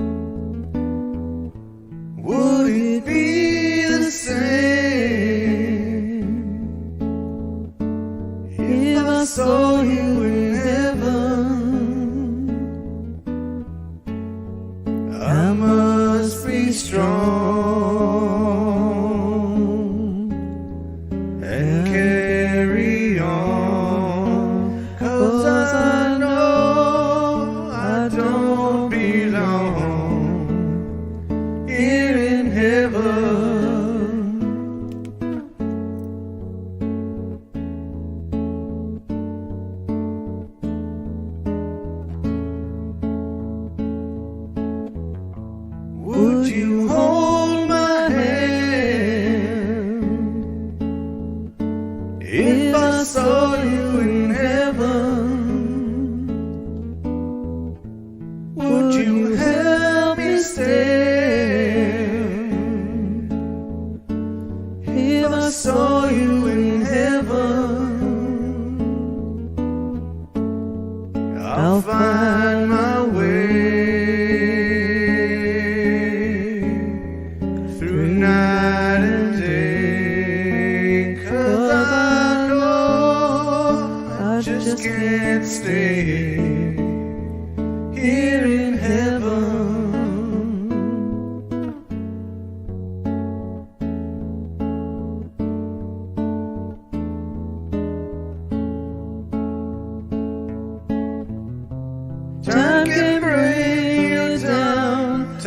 Would it be the same if I saw you in heaven? I must be strong and carry on, 'cause I know I don't belong here in heaven. Would you hold my hand if I saw you in heaven? Would you help me stand if I saw you in heaven? I'll find my way through night and day, 'cause I know I just can't stay here in heaven.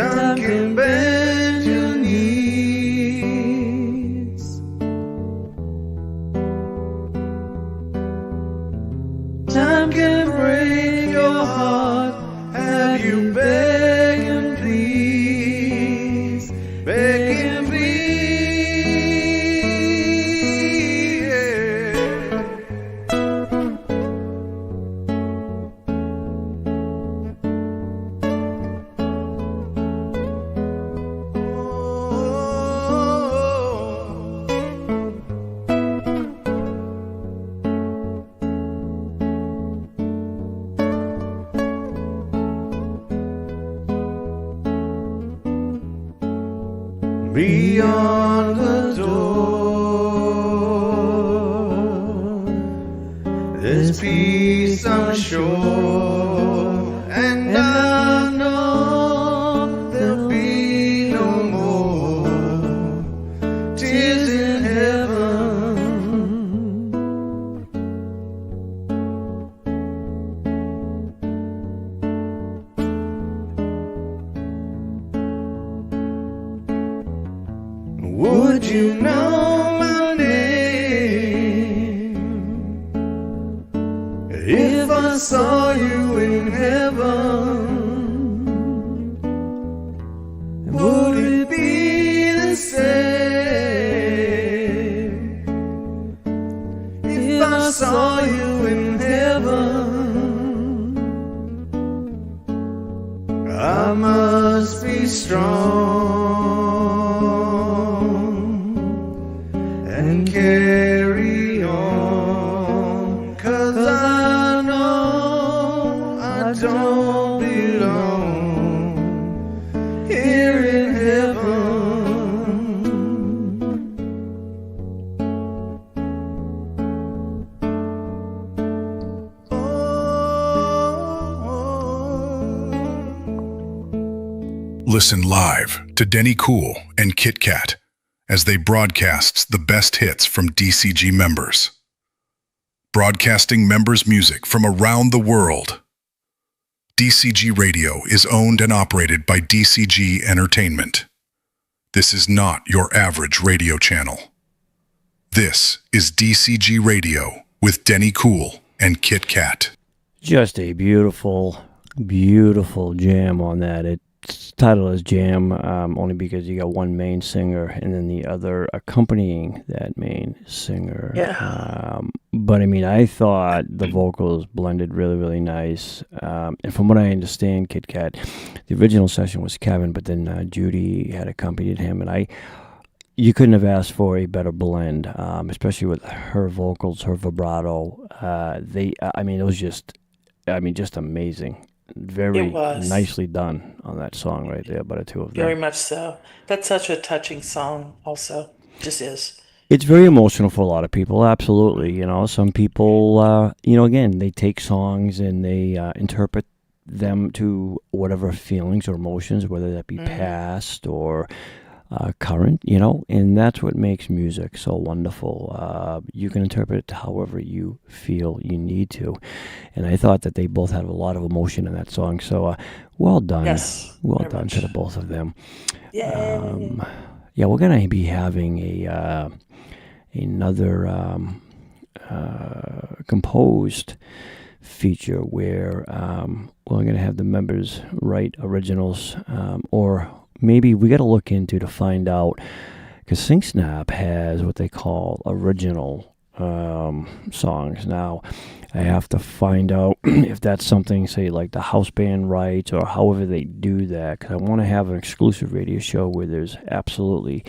Time can bend your knees. Time can break your heart. Have you beg and please, beg and please? Beyond the door, there's peace, I'm sure, and I know there'll be no more tears in heaven. Would you know my name if I saw you in heaven? Would it be the same if I saw you in heaven? I must be strong and carry on, 'cause I know I don't belong here in heaven. Listen live to Denny Cool and Kitt-Katt as they broadcast the best hits from DCG members. Broadcasting members' music from around the world. DCG Radio is owned and operated by DCG Entertainment. This is not your average radio channel. This is DCG Radio with Denny Cool and Kitt-Katt. Just a beautiful, beautiful jam on that. Its title is Jam, only because you got one main singer and then the other accompanying that main singer. Yeah. But I mean, I thought the vocals blended really, really nice. And from what I understand, Kitt-Katt, the original session was Kevin, but then Judy had accompanied him, and you couldn't have asked for a better blend, especially with her vocals, her vibrato. It was just amazing. Very nicely done on that song right there by the two of them. Very much so. That's such a touching song also. Just is. It's very emotional for a lot of people, absolutely. You know, some people, again, they take songs and they interpret them to whatever feelings or emotions, whether that be past or current, and that's what makes music so wonderful. You can interpret it however you feel you need to. And I thought that they both had a lot of emotion in that song. So well done. Yes. Well done to the both of them. Yay. We're going to be having another composed feature where we're going to have the members write originals, or maybe we got to look into to find out, because SingSnap has what they call original songs. Now, I have to find out if that's something, say, like the house band writes or however they do that, because I want to have an exclusive radio show where there's absolutely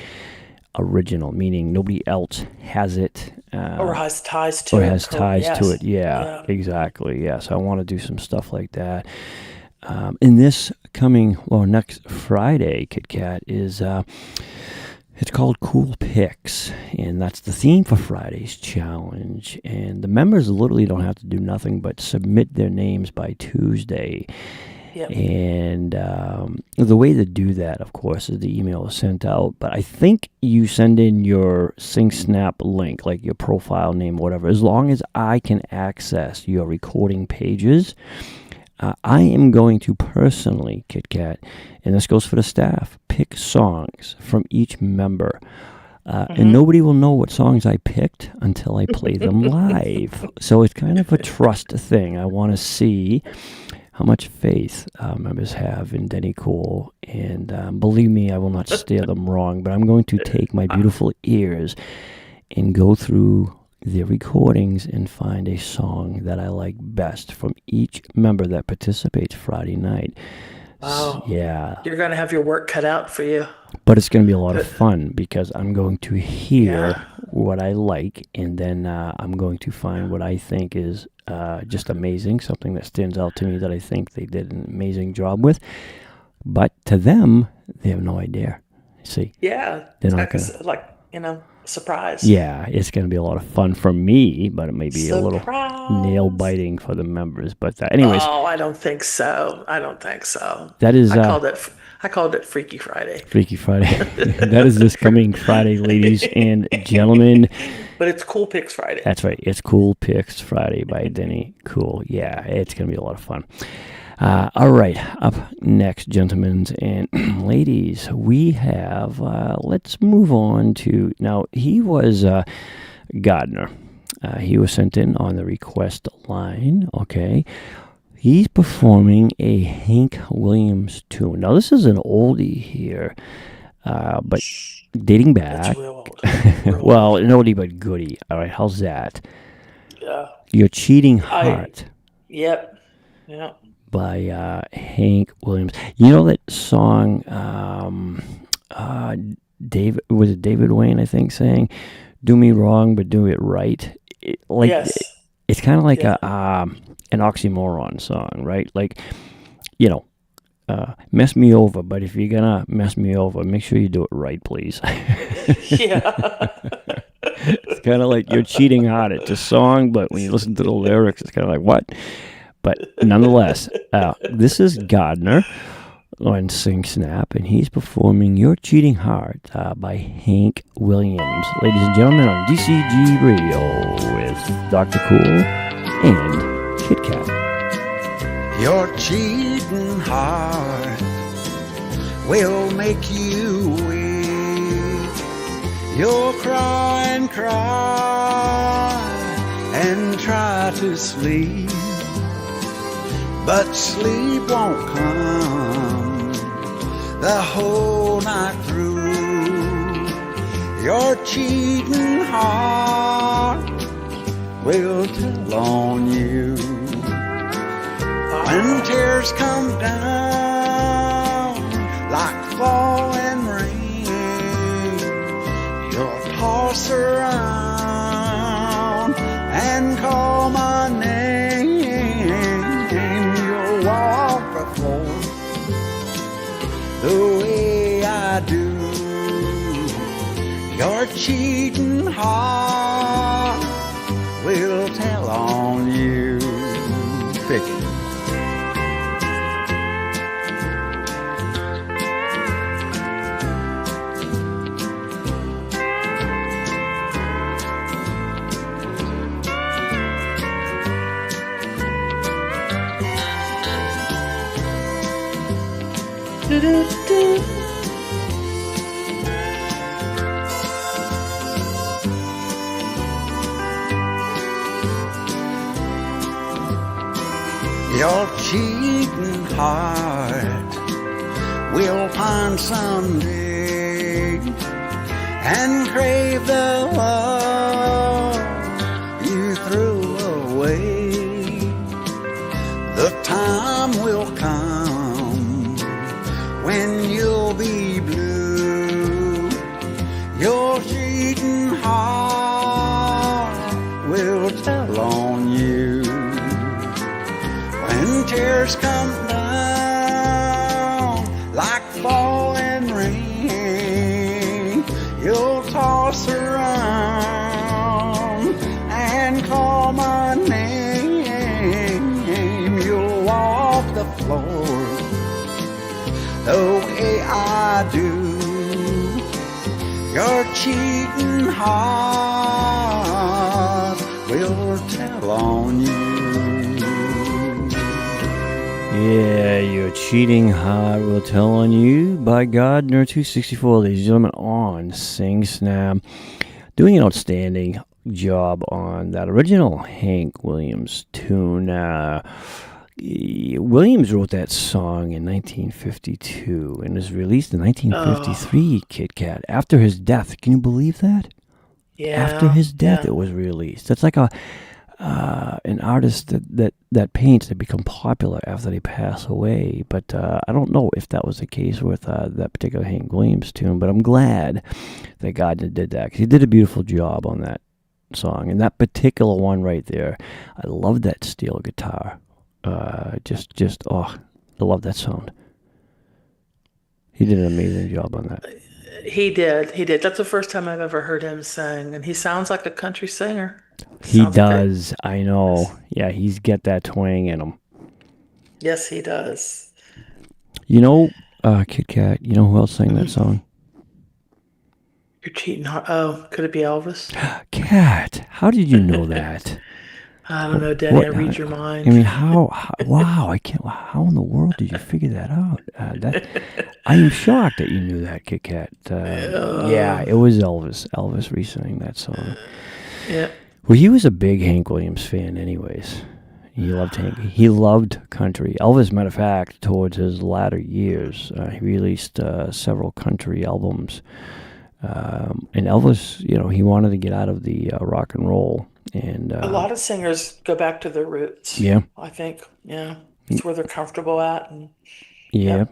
original, meaning nobody else has it. Or has ties to it. Or has ties to it, yeah, exactly, yeah. So I want to do some stuff like that. In this next Friday, Kitt-Katt is, it's called Cool Picks, and that's the theme for Friday's challenge. And the members literally don't have to do nothing but submit their names by Tuesday. Yep. And the way to do that, of course, is the email is sent out. But I think you send in your SingSnap link, like your profile name, whatever. As long as I can access your recording pages, I am going to personally, Kitt-Katt, and this goes for the staff, pick songs from each member. And nobody will know what songs I picked until I play them live. So it's kind of a trust thing. I want to see how much faith members have in Denny Cool. And believe me, I will not steer them wrong, but I'm going to take my beautiful ears and go through the recordings and find a song that I like best from each member that participates Friday night. Wow. Yeah. You're going to have your work cut out for you. But it's going to be a lot of fun because I'm going to hear what I like, and then I'm going to find what I think is just amazing, something that stands out to me that I think they did an amazing job with. But to them, they have no idea. See? Yeah. They're It's not gonna, like, surprise. yeah, it's going to be a lot of fun for me, but it may be a little Surprise. nail-biting for the members. But anyways. Oh, I don't think so. That is... I called it Freaky Friday. Freaky Friday. That is this coming Friday, ladies and gentlemen. But it's Cool Picks Friday. That's right. It's Cool Picks Friday by Denny Cool. Yeah, it's going to be a lot of fun. All right. Up next, gentlemen and ladies, we have, let's move on to, now he was Gardner. He was sent in on the request line, okay. He's performing a Hank Williams tune. Now, this is an oldie here, but dating back. That's real old. Well, an oldie but goodie. All right, how's that? Yeah. Your Cheating Heart. Yep. By Hank Williams. You know that song, David Wayne, I think, saying, "Do me wrong, but do it right." Yes. It's kind of like an oxymoron song, right? Like, mess me over, but if you're gonna mess me over, make sure you do it right, please. Yeah. It's kind of like You're Cheating Hard. It's a song, but when you listen to the lyrics, it's kind of like, what? But nonetheless, this is Gardner on Sing Snap, and he's performing You're Cheating Hard by Hank Williams. Ladies and gentlemen, on DCG Radio with Dr. Cool and Kitt-Katt. Your cheating heart will make you weak. You'll cry and cry and try to sleep, but sleep won't come the whole night through. Your cheating heart will tell on you. When tears come down like falling rain, you'll toss around and call my name. You'll walk the floor the way I do. Your cheating heart will tell on you. Vicky. Your cheating heart will pine someday and crave the love you threw away. The time will come when you'll be blue. Your cheating heart will tell on you. When tears come down like falling rain, you'll toss around and call my name. You'll walk the floor the way I do. Your cheating heart will tell on you. Yeah, Your Cheating Heart Will Tell on You by Gardner 264, ladies and gentlemen, on Sing Snap. Doing an outstanding job on that original Hank Williams tune. Williams wrote that song in 1952 and was released in 1953, Kitt-Katt, after his death. Can you believe that? Yeah. After his death, it was released. That's like an artist that paints, they become popular after they pass away. But I don't know if that was the case with that particular Hank Williams tune, but I'm glad that Gardner did that, because he did a beautiful job on that song. And that particular one right there, I love that steel guitar. I love that sound. He did an amazing job on that. He did. That's the first time I've ever heard him sing, and he sounds like a country singer. He does. Great. I know. Yeah, he's got that twang in him. Yes, he does. You know, Kitt-Katt, you know who else sang that song? You're cheating. Oh, could it be Elvis? Cat, how did you know that? I don't know, Denny. I read your mind. I mean, how? Wow! I can't. How in the world did you figure that out? I am shocked that you knew that, Kitt-Katt. Yeah, it was Elvis. Elvis re-sang that song. Yeah. Well, he was a big Hank Williams fan, anyways. He loved Hank. He loved country. Elvis, matter of fact, towards his latter years, he released several country albums. And Elvis, he wanted to get out of the rock and roll. And a lot of singers go back to their roots. Yeah, I think. Yeah, it's where they're comfortable at. And yeah.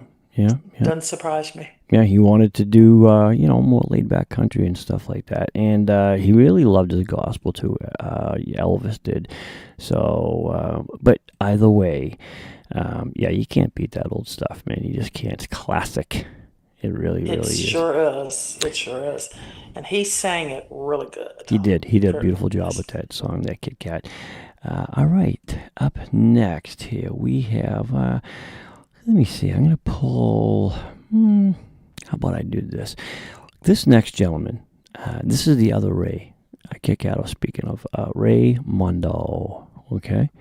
Doesn't surprise me. Yeah, he wanted to do more laid back country and stuff like that, and he really loved his gospel too. Elvis did. So, but either way, you can't beat that old stuff, man. You just can't. It's classic. It really is. It sure is. And he sang it really good. He did. He did a beautiful job with that song, that Kitt-Katt. All right. Up next here, we have, let me see. I'm going to pull, how about I do this? This next gentleman, this is the other Ray. Kitt-Katt I was speaking of, Ray Mondo. Okay?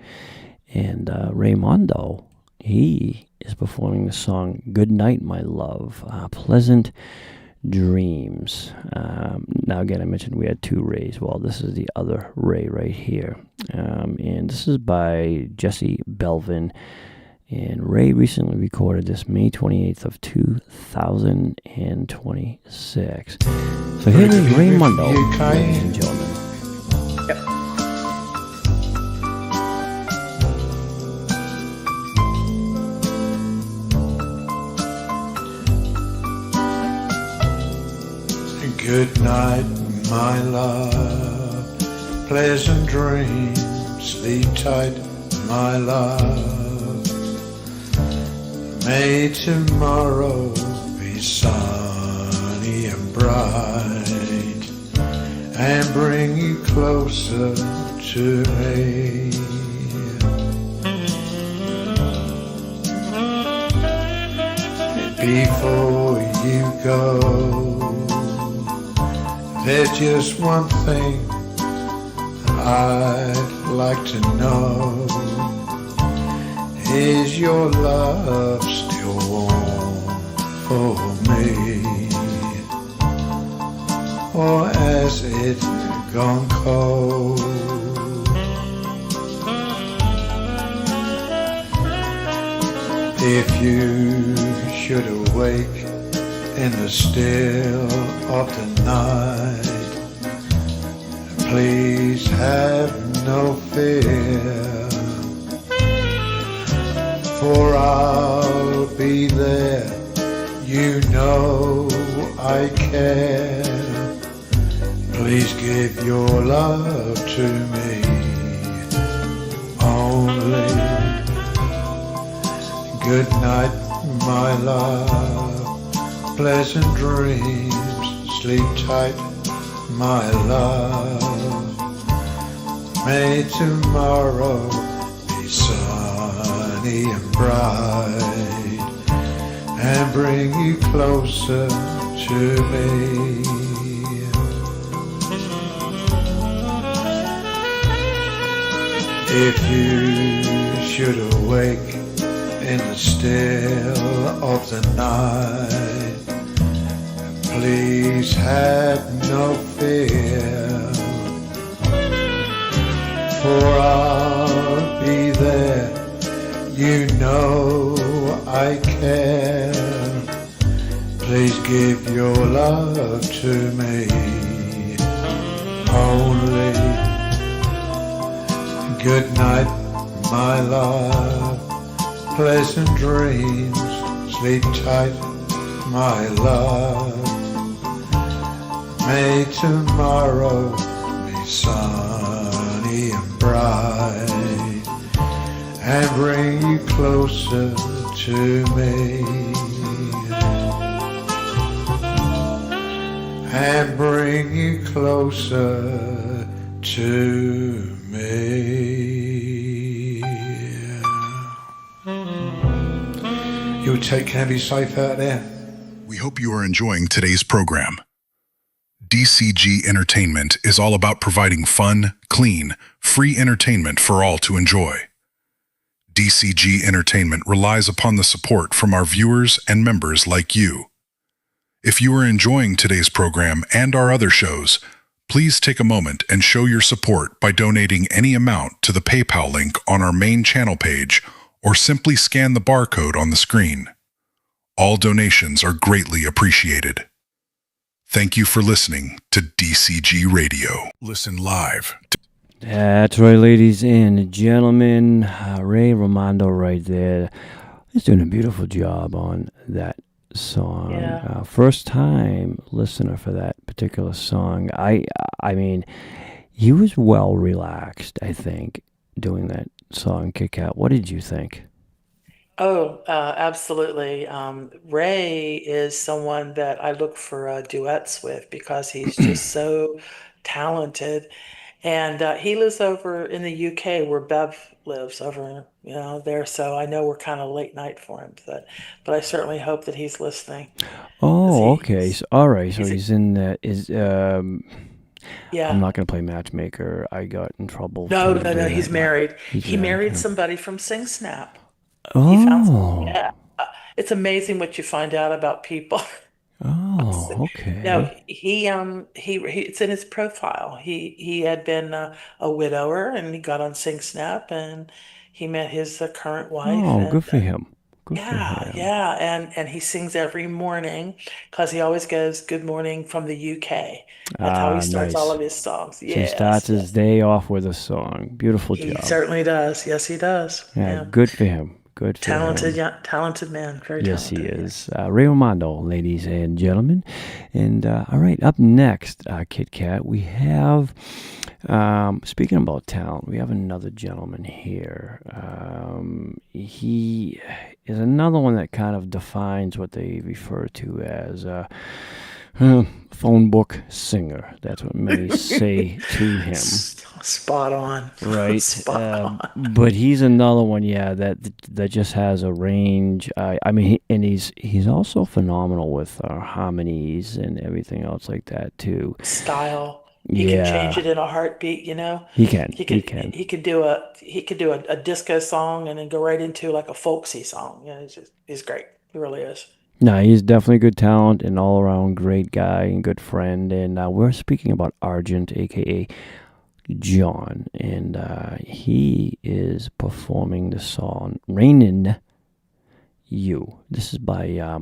And Ray Mondo, he is performing the song Good Night, My Love, Pleasant Dreams. Now again, I mentioned we had two Rays. Well, this is the other Ray right here. And this is by Jesse Belvin. And Ray recently recorded this May 28th of 2026. So here is Ray Mondo, ladies and gentlemen. Yep. Good night, my love, pleasant dreams, sleep tight, my love. May tomorrow be sunny and bright, and bring you closer to me. Before you go, there's just one thing I'd like to know. Is your love still warm for me? Or has it gone cold? If you should awake in the still of the night, please have no fear, for I'll be there, you know I care. Please give your love to me only. Good night, my love, pleasant dreams, sleep tight, my love. May tomorrow be sunny and bright, and bring you closer to me. If you should awake in the still of the night. Please have no fear, for I'll be there. You know I care. Please give your love to me. Only good night, my love. Pleasant dreams, sleep tight, my love. May tomorrow be sunny and bright, and bring you closer to me, and bring you closer to me. You take care, be safe out there. We hope you are enjoying today's program. DCG Entertainment is all about providing fun, clean, free entertainment for all to enjoy. DCG Entertainment relies upon the support from our viewers and members like you. If you are enjoying today's program and our other shows, please take a moment and show your support by donating any amount to the PayPal link on our main channel page, or simply scan the barcode on the screen. All donations are greatly appreciated. Thank you for listening to DCG Radio. Listen live. That's right, ladies and gentlemen. Ray Romando right there. He's doing a beautiful job on that song. Yeah. First time listener for that particular song. I mean, he was well relaxed, I think, doing that song, Kitt-Katt. What did you think? Oh, absolutely. Ray is someone that I look for duets with because he's just so talented. And he lives over in the UK where Bev lives over, there. So I know we're kind of late night for him, but I certainly hope that he's listening. Oh, okay. So, all right. So he's in that. Yeah. I'm not going to play matchmaker. I got in trouble. No. He's married. He married yeah. somebody from Sing Snap. Oh. Yeah. It's amazing what you find out about people. Oh, okay. No, he it's in his profile. He had been a widower, and he got on Sing Snap, and he met his current wife. Oh, and, good for him. Good for yeah, him. yeah, and he sings every morning because he always goes "Good morning" from the UK. That's how he starts nice. all of his songs. So he starts his day off with a song. Beautiful He job. certainly does. Yes, he does. Yeah, good for him. Good for Talented, him. talented man. Very Yes, he talented. is. Ray Romando, ladies and gentlemen. And all right, up next, Kitt-Katt, we have, speaking about talent, we have another gentleman here. He is another one that kind of defines what they refer to as phone book singer. That's what many say to him. Spot on. Right. Spot on. But he's another one, that just has a range. I mean, he's also phenomenal with harmonies and everything else like that too. Style. He can change it in a heartbeat, He can. He could do a disco song and then go right into like a folksy song. He's great. He really is. No, he's definitely good talent and all around great guy and good friend. And we're speaking about Argent, aka John, and he is performing the song "Rainin' You." This is by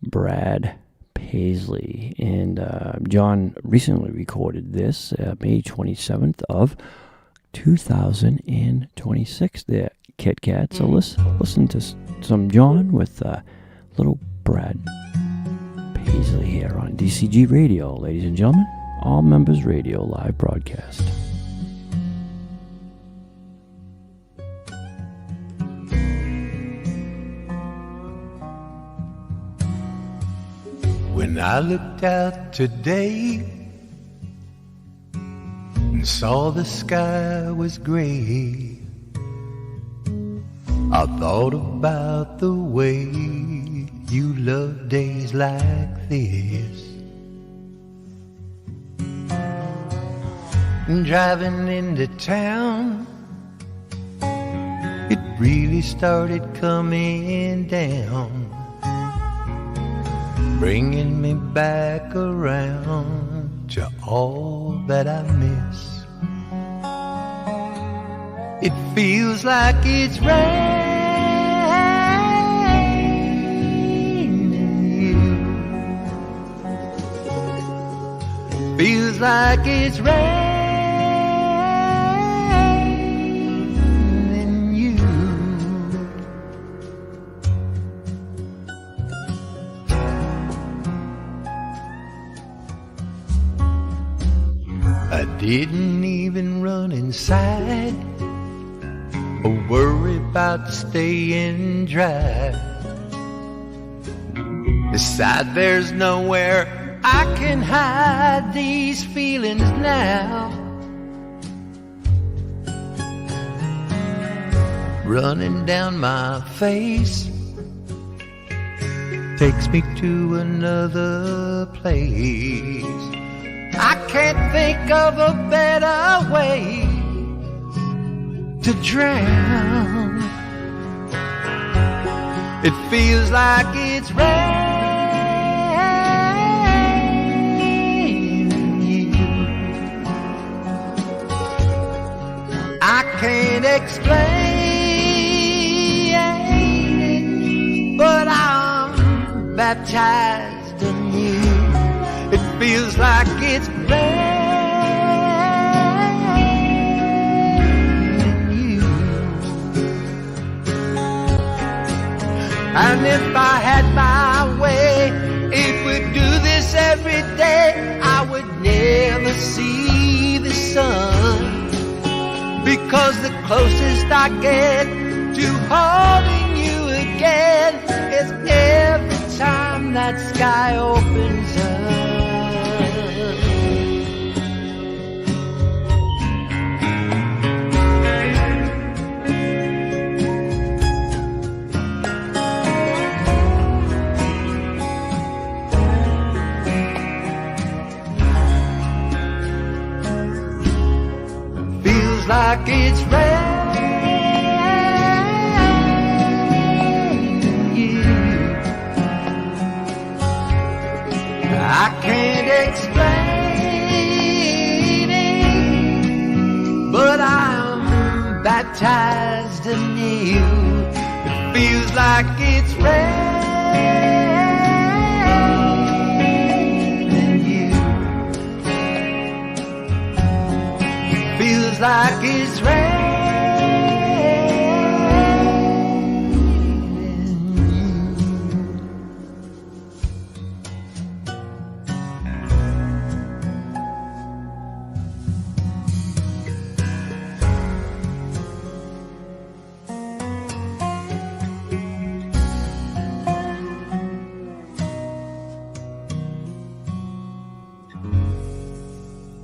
Brad Paisley, and John recently recorded this May 27th of 2026 there, Kitt-Katt. So listen to some John with little Brad Paisley here on DCG Radio, ladies and gentlemen. All Members Radio live broadcast. When I looked out today and saw the sky was gray, I thought about the way you love days like this. Driving into town, it really started coming down, bringing me back around to all that I miss. It feels like it's raining. Feels like it's raining you. I didn't even run inside or worry about staying dry. Decide there's nowhere I can hide these feelings now. Running down my face takes me to another place. I can't think of a better way to drown. It feels like it's raining you. I can't explain it, but I'm baptized anew. It feels like it's raining. And if I had my way, it would do this every day. I would never see the sun, because the closest I get to holding you again is every time that sky opens up. Like it's raining you. I can't explain it, but I'm baptized anew. It feels like it's raining you. Feels like it's raining.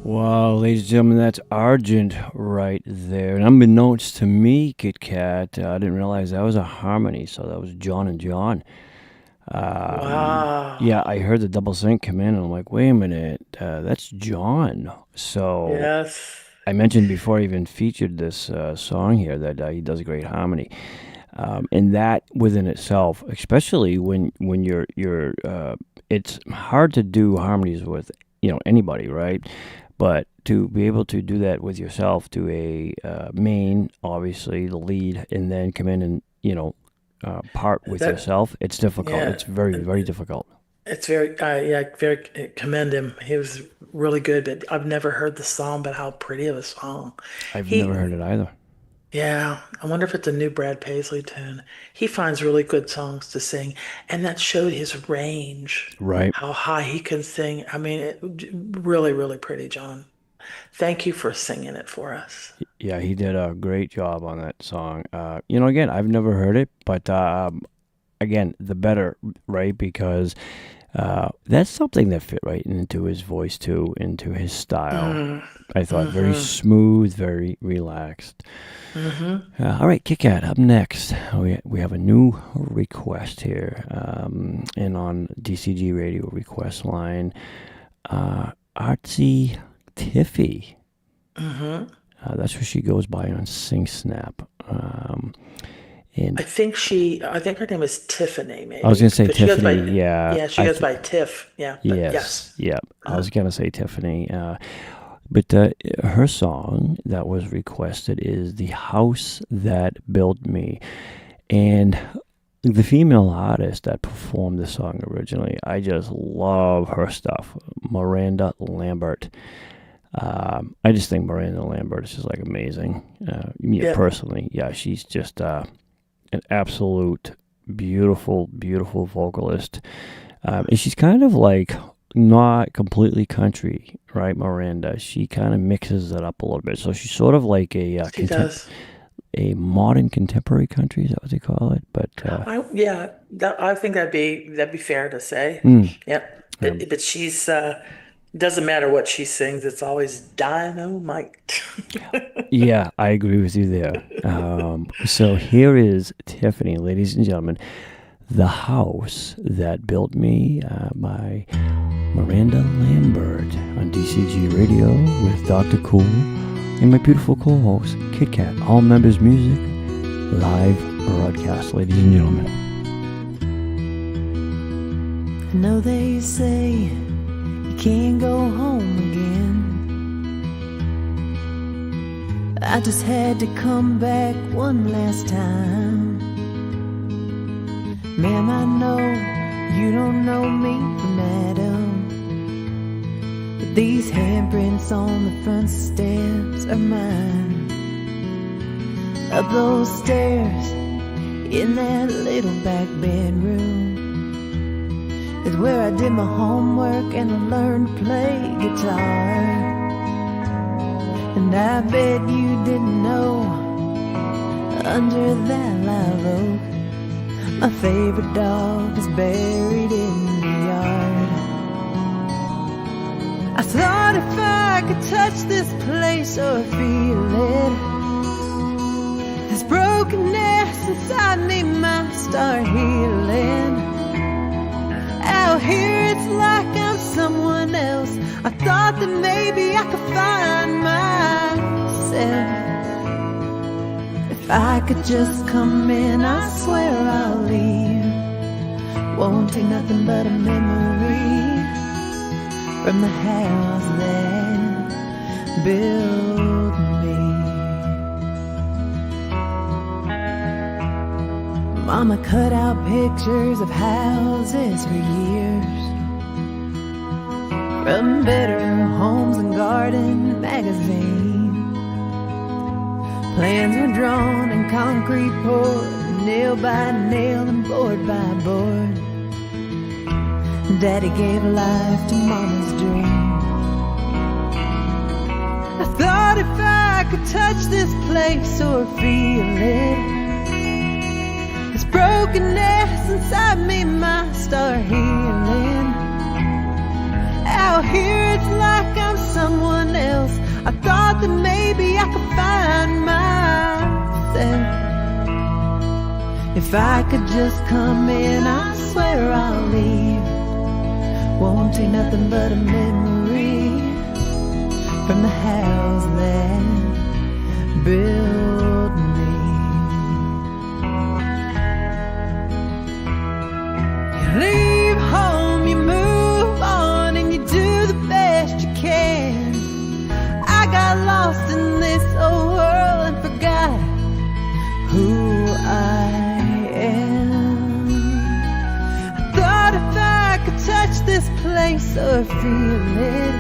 Wow, ladies and gentlemen, that's Argent right there. And unbeknownst to me, Kitt-Katt, I didn't realize that was a harmony, so that was John and John. Wow. Yeah, I heard the double sync come in, and I'm like, wait a minute, that's John. So Yes. I mentioned before I even featured this song here that he does a great harmony. And that within itself, especially when you're it's hard to do harmonies with, anybody, right? But to be able to do that with yourself, to a main, obviously the lead, and then come in and part with yourself, it's difficult. Yeah. It's very, very difficult. It's very, very commend him. He was really good, but I've never heard the song, but how pretty of a song. I've never heard it either. Yeah, I wonder if it's a new Brad Paisley tune. He finds really good songs to sing, and that showed his range. Right. How high he can sing. I mean, really, really pretty, John. Thank you for singing it for us. Yeah, he did a great job on that song. Again, I've never heard it, but again, the better, right? Because that's something that fit right into his voice too, into his style. I thought very smooth, very relaxed. All right, Kitt-Katt, up next. We have a new request here, and on DCG Radio request line, Artsy Tiffy. That's what she goes by on Sing Snap. And I think her name is Tiffany, maybe. I was going to say But she goes Tiffany, by- yeah. Yeah, she goes by Tiff. Yeah. But yes. Yeah. I was going to say Tiffany. But her song that was requested is The House That Built Me. And the female artist that performed the song originally, I just love her stuff. Miranda Lambert. I just think Miranda Lambert is just like amazing. Personally, she's just an absolute beautiful, beautiful vocalist. And she's kind of like not completely country, right, Miranda? She kind of mixes it up a little bit. So she's sort of like a modern contemporary country. Is that what they call it? But I think that'd be fair to say. Yep. But she's doesn't matter what she sings; it's always dynamite. Yeah, I agree with you there. So here is Tiffany, ladies and gentlemen, The House That Built Me by Miranda Lambert on DCG Radio with Dr. Cool and my beautiful co-host, Kitt-Katt. All members music, live broadcast, ladies and gentlemen. I know they say you can't go home again. I just had to come back one last time. Ma'am, I know you don't know me from Adam, but these handprints on the front steps are mine. Up those stairs in that little back bedroom is where I did my homework and I learned to play guitar. And I bet you didn't know, under that live oak, my favorite dog is buried in the yard. I thought if I could touch this place or feel it, this brokenness inside me might start healing. Out here it's like I'm someone else. I thought that maybe I could find myself. If I could just come in, I swear I'll leave. Won't take nothing but a memory from the house that built me. Mama cut out pictures of houses for years, from Better Homes and Garden magazine. Plans were drawn and concrete poured, nail by nail and board by board. Daddy gave life to Mama's dream. I thought if I could touch this place or feel it, this brokenness inside me might start healing. Out here it's like I'm someone else. I thought that maybe I could find myself. If I could just come in, I swear I'll leave. Won't take nothing but a memory from the house that built me. You leave home, you move on, and you do the best you can. I got lost in this old world and forgot who I am. I thought if I could touch this place or feel it,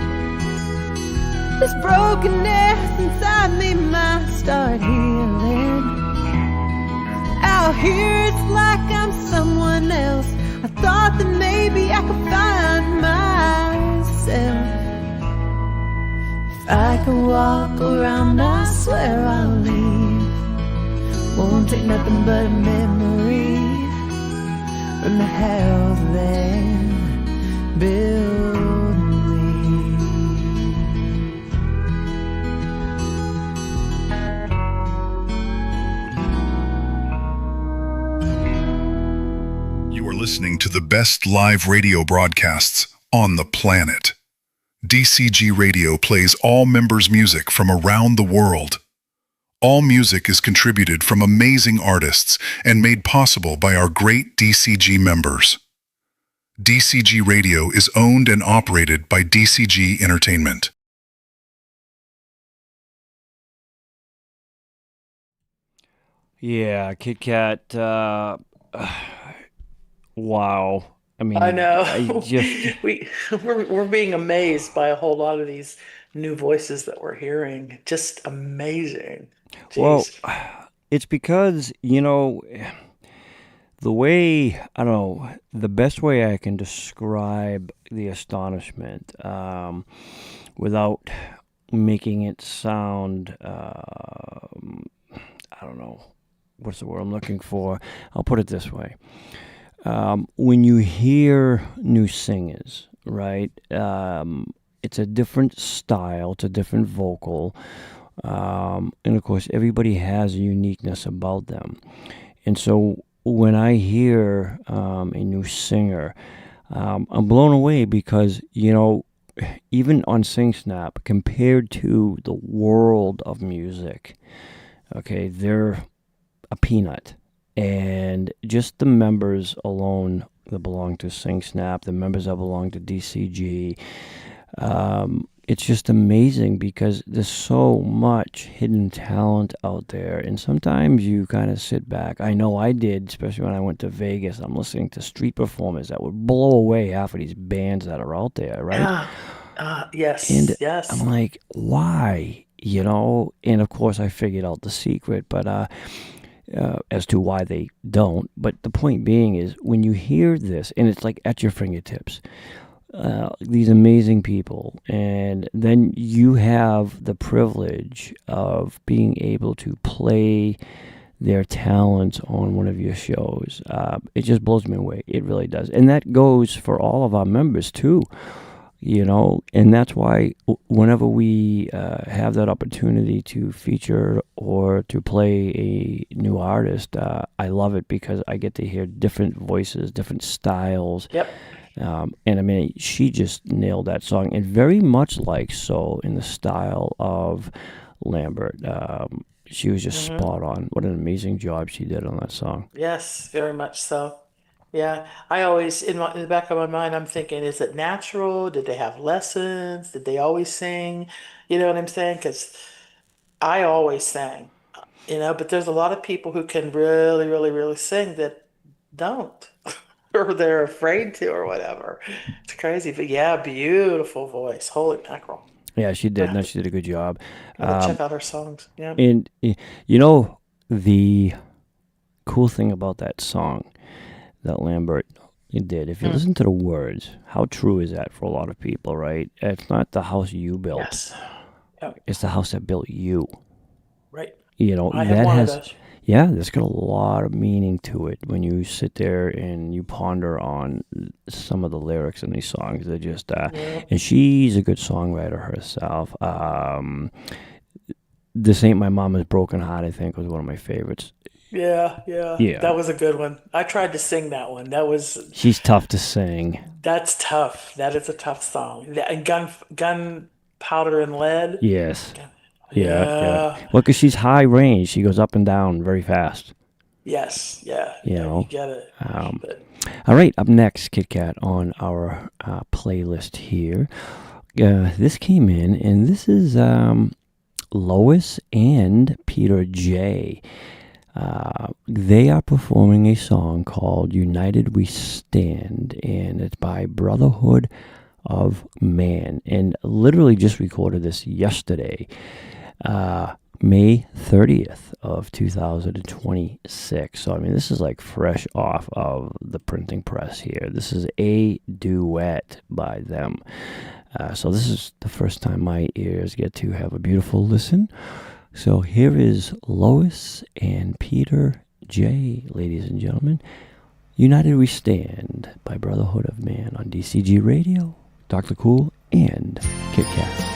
this brokenness inside me might start healing. Out here it's like I'm someone else. I thought that maybe I could find myself. If I could walk around, I swear I'll leave. Won't take nothing but a memory from the house that built me. You are listening to the best live radio broadcasts on the planet. DCG Radio plays all members' music from around the world. All music is contributed from amazing artists and made possible by our great DCG members. DCG Radio is owned and operated by DCG-Entertainment. Yeah, Kitt-Katt, wow. I mean, I know. I just, we're being amazed by a whole lot of these new voices that we're hearing. Just amazing. Jeez. well, it's because, the way, I don't know, the best way I can describe the astonishment without making it sound, I don't know, what's the word I'm looking for? I'll put it this way. When you hear new singers, right, it's a different style, it's a different vocal, and of course everybody has a uniqueness about them. And so when I hear a new singer, I'm blown away because, even on SingSnap, compared to the world of music, okay, they're a peanut. And just the members alone that belong to SingSnap, the members that belong to DCG, it's just amazing because there's so much hidden talent out there. And sometimes you kind of sit back. I know I did, especially when I went to Vegas. I'm listening to street performers that would blow away half of these bands that are out there, right? Yes, And yes. I'm like, why? And of course I figured out the secret, but as to why they don't. But the point being is when you hear this, and it's like at your fingertips, these amazing people, and then you have the privilege of being able to play their talents on one of your shows. It just blows me away. It really does. And that goes for all of our members too. And that's why whenever we have that opportunity to feature or to play a new artist, I love it because I get to hear different voices, different styles. Yep. And I mean, she just nailed that song, and very much like so in the style of Lambert. She was just spot on. What an amazing job she did on that song. Yes, very much so. Yeah, I always, in the back of my mind, I'm thinking, is it natural? Did they have lessons? Did they always sing? You know what I'm saying? Because I always sang, but there's a lot of people who can really, really, really sing that don't, or they're afraid to, or whatever. It's crazy. But yeah, beautiful voice. Holy mackerel. Yeah, she did. No, she did a good job. Gotta check out her songs. Yeah. And, the cool thing about that song that Lambert did, if you listen to the words, how true is that for a lot of people, right? It's not the house you built. Yes. Yep. It's the house that built you. Right. that I have one of those. Yeah, there's got a lot of meaning to it when you sit there and you ponder on some of the lyrics in these songs. They're just, and she's a good songwriter herself. This Ain't My Mama's Broken Heart, I think, was one of my favorites. Yeah. Yeah. That was a good one. I tried to sing that one. She's tough to sing. That's tough. That is a tough song. And Gunpowder and Lead. Yes. Yeah. Well, because she's high range. She goes up and down very fast. Yes. Yeah. You get it. All right. Up next, Kitt-Katt, on our playlist here. This came in, and this is Lois and Peter J. They are performing a song called United We Stand, and it's by Brotherhood of Man, and literally just recorded this yesterday, May 30th of 2026. So I mean, this is like fresh off of the printing press here. This is a duet by them. So this is the first time my ears get to have a beautiful listen. So here is Lois and Peter J, ladies and gentlemen. United We Stand by Brotherhood of Man on DCG Radio, Dr. Cool, and Kitt-Katt.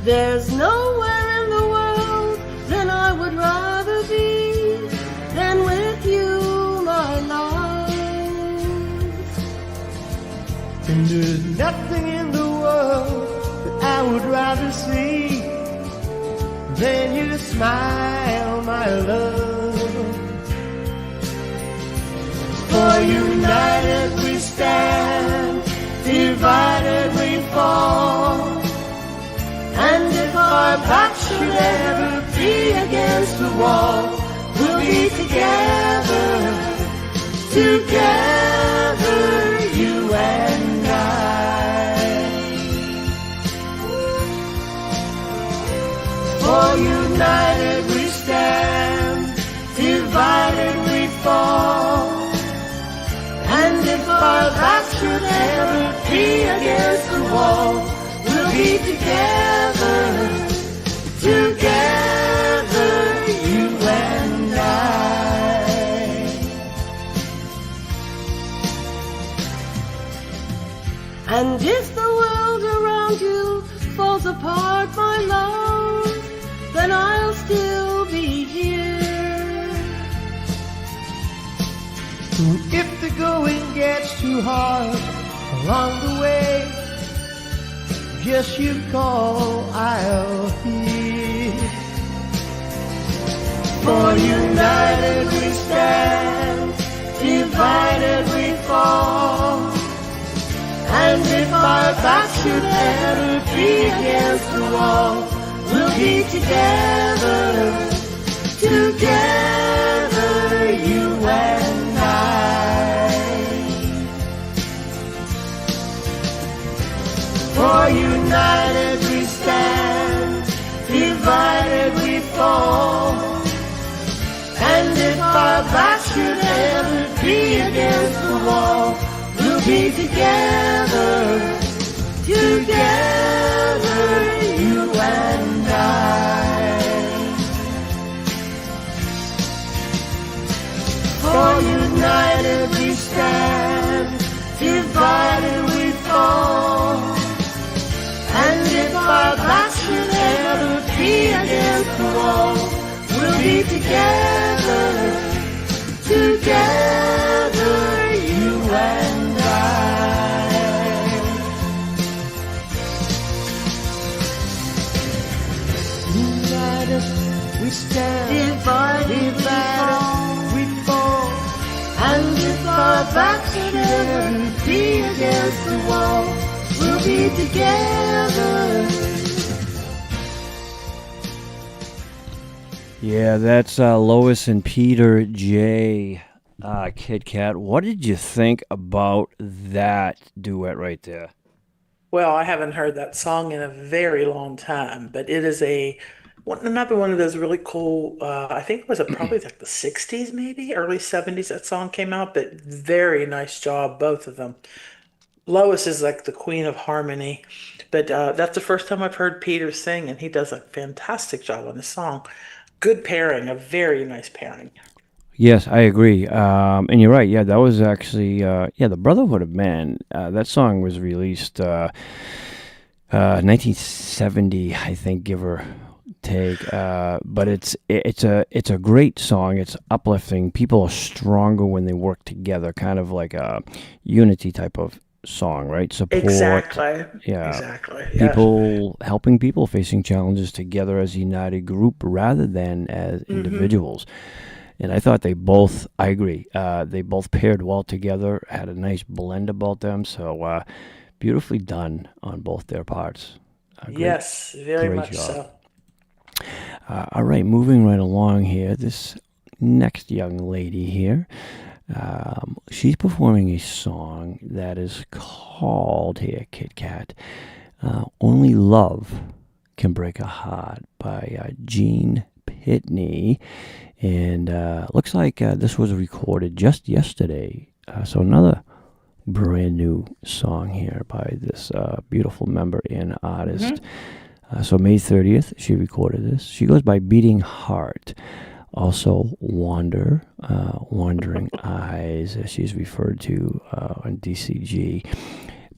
There's nowhere in the world that I I would rather be than with you, my love. And there's nothing in the world that I would rather see than your smile, my love. For united we stand, divided we fall. And if our backs should ever be against the wall, we'll be together, together, you and I. For united we stand, divided we fall. And if our backs should ever be against the wall, we'll be together, together, you and I. And if the world around you falls apart, my love, then I'll still be here. If the going gets too hard along the way, just you call, I'll hear. For united we stand, divided we fall. And if our backs should ever be against the wall, we'll be together, together, you and I. For united we stand, divided we fall. And if our backs should ever be against the wall, we'll be together, together, you and I. For united we stand, divided we fall. And if our backs should ever be against the wall, we'll be together, together, you and I. United we stand, divided we fall. And if our backs should ever be against the wall, we'll be together. Yeah, that's Lois and Peter J. Kitt-Katt. What did you think about that duet right there? Well, I haven't heard that song in a very long time, but it is another one of those really cool, I think it was probably like the 60s maybe, early 70s that song came out, but very nice job, both of them. Lois is like the queen of harmony, but that's the first time I've heard Peter sing, and he does a fantastic job on the song. Good pairing, a very nice pairing. Yes, I agree. And you're right. Yeah, that was actually, the Brotherhood of Man. That song was released 1970, I think, give or take. But it's a great song. It's uplifting. People are stronger when they work together, kind of like a unity type of song, right? Support. Exactly. Yeah. Exactly. People helping people facing challenges together as a united group rather than as individuals. And I thought I agree. They both paired well together, had a nice blend about them. So beautifully done on both their parts. Yes, very much job. so. All right, moving right along here. This next young lady here, she's performing a song that is called here, Kitt-Katt, Only Love Can Break a Heart by Gene Pitney. And looks like this was recorded just yesterday. So another brand new song here by this beautiful member and artist. So May 30th, she recorded this. She goes by Beating Heart. Also Wandering Eyes, as she's referred to on DCG.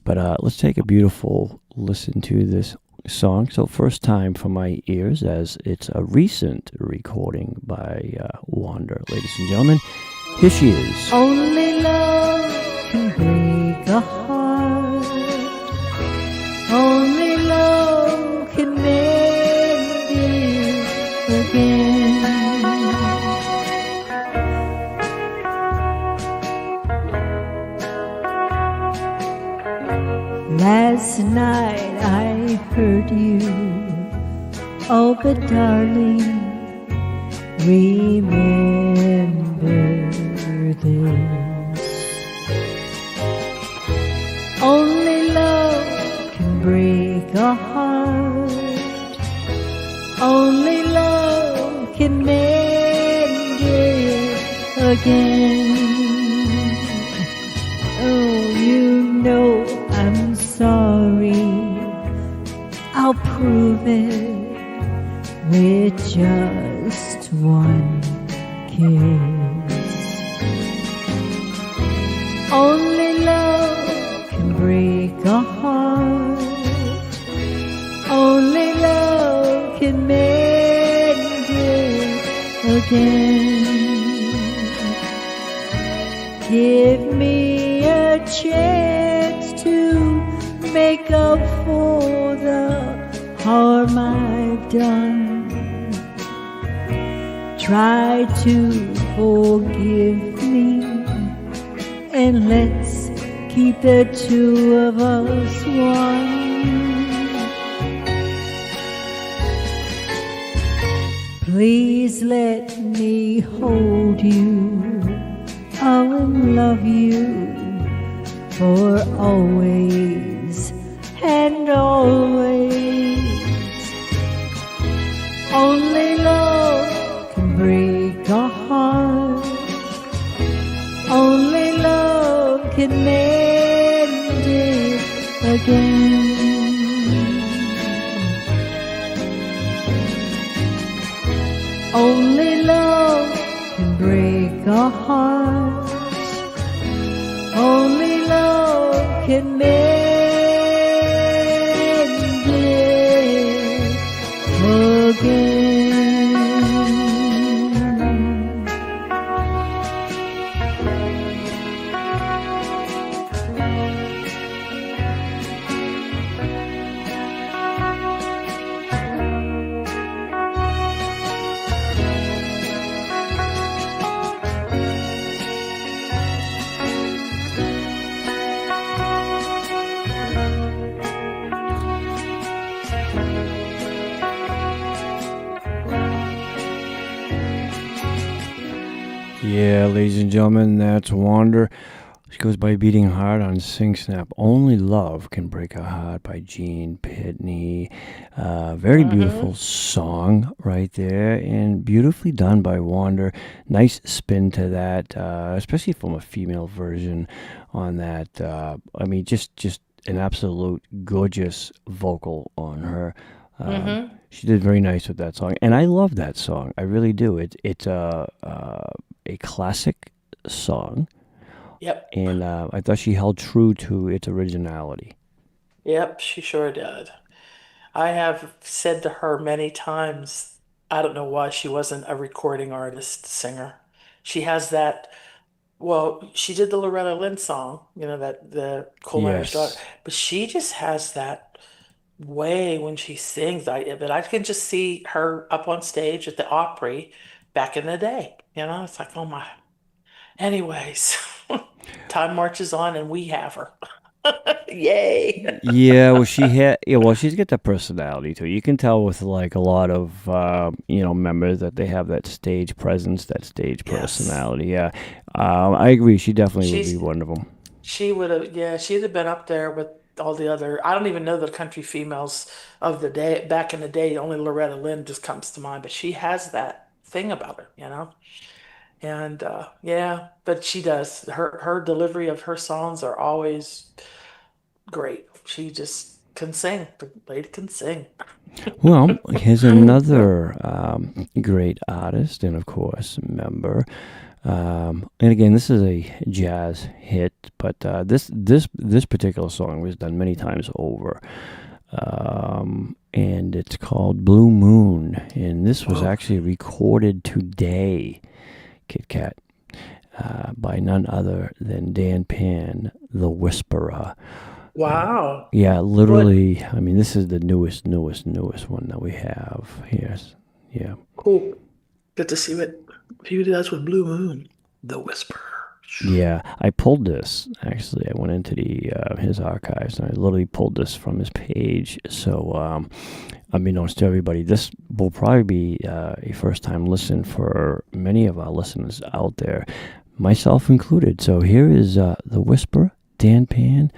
But let's take a beautiful listen to this song. So first time for my ears, as it's a recent recording by Wanda, ladies and gentlemen. Here she is. Only love can break a heart. Only love can mend it again. Last night I heard you, oh but darling, remember this. Only love can break a heart. Only love can mend it again. Oh, you know I'm sorry. I'll prove it with just one kiss. Only love can break a heart. Only love can mend it again. Give me a chance to make up for the harm I've done. Try to forgive me, and let's keep the two of us one. Please let me hold you, oh, and love you for always and always. Only love can break a heart. Only love can mend it again. Only love can break a heart. Only love can mend it again. Yeah, ladies and gentlemen, that's Wander. She goes by Beating Heart on Sing Snap. Only Love Can Break a Heart by Gene Pitney. Very beautiful song right there, and beautifully done by Wander. Nice spin to that, especially from a female version on that. I mean, just an absolute gorgeous vocal on her. She did very nice with that song, and I love that song. I really do. It's a classic song. Yep. And I thought she held true to its originality. Yep, she sure did. I have said to her many times, I don't know why she wasn't a recording artist, singer. She has that, well, she did the Loretta Lynn song, you know, that the Coal Miner's Daughter, but she just has that way when she sings. But I can just see her up on stage at the Opry back in the day. You know, it's like, oh my. Anyways, time marches on and we have her. Yay. Yeah, well, she's got that personality too. You can tell with like a lot of members that they have that stage presence, that stage personality. Yeah, I agree. She definitely would be one of them. She would have, yeah, she'd have been up there with all the other. I don't even know the country females of the day back in the day. Only Loretta Lynn just comes to mind, but she has that thing about her, you know. And yeah, but she does. Her delivery of her songs are always great. She just can sing. The lady can sing. Well, here's another great artist and, of course, member. And again, this is a jazz hit, but this particular song was done many times over. and it's called Blue Moon. And this was actually recorded today, Kitt-Katt, by none other than Dan Pan, the Whisperer. Wow. Yeah, literally. I mean, this is the newest one that we have. Yes. Yeah. Cool. Good to see what he does with Blue Moon, the Whisperer. Yeah, I pulled this. Actually, I went into his archives and I literally pulled this from his page. So, unbeknownst to everybody, this will probably be a first-time listen for many of our listeners out there, myself included. So here is the Whisperer, Dan Pan,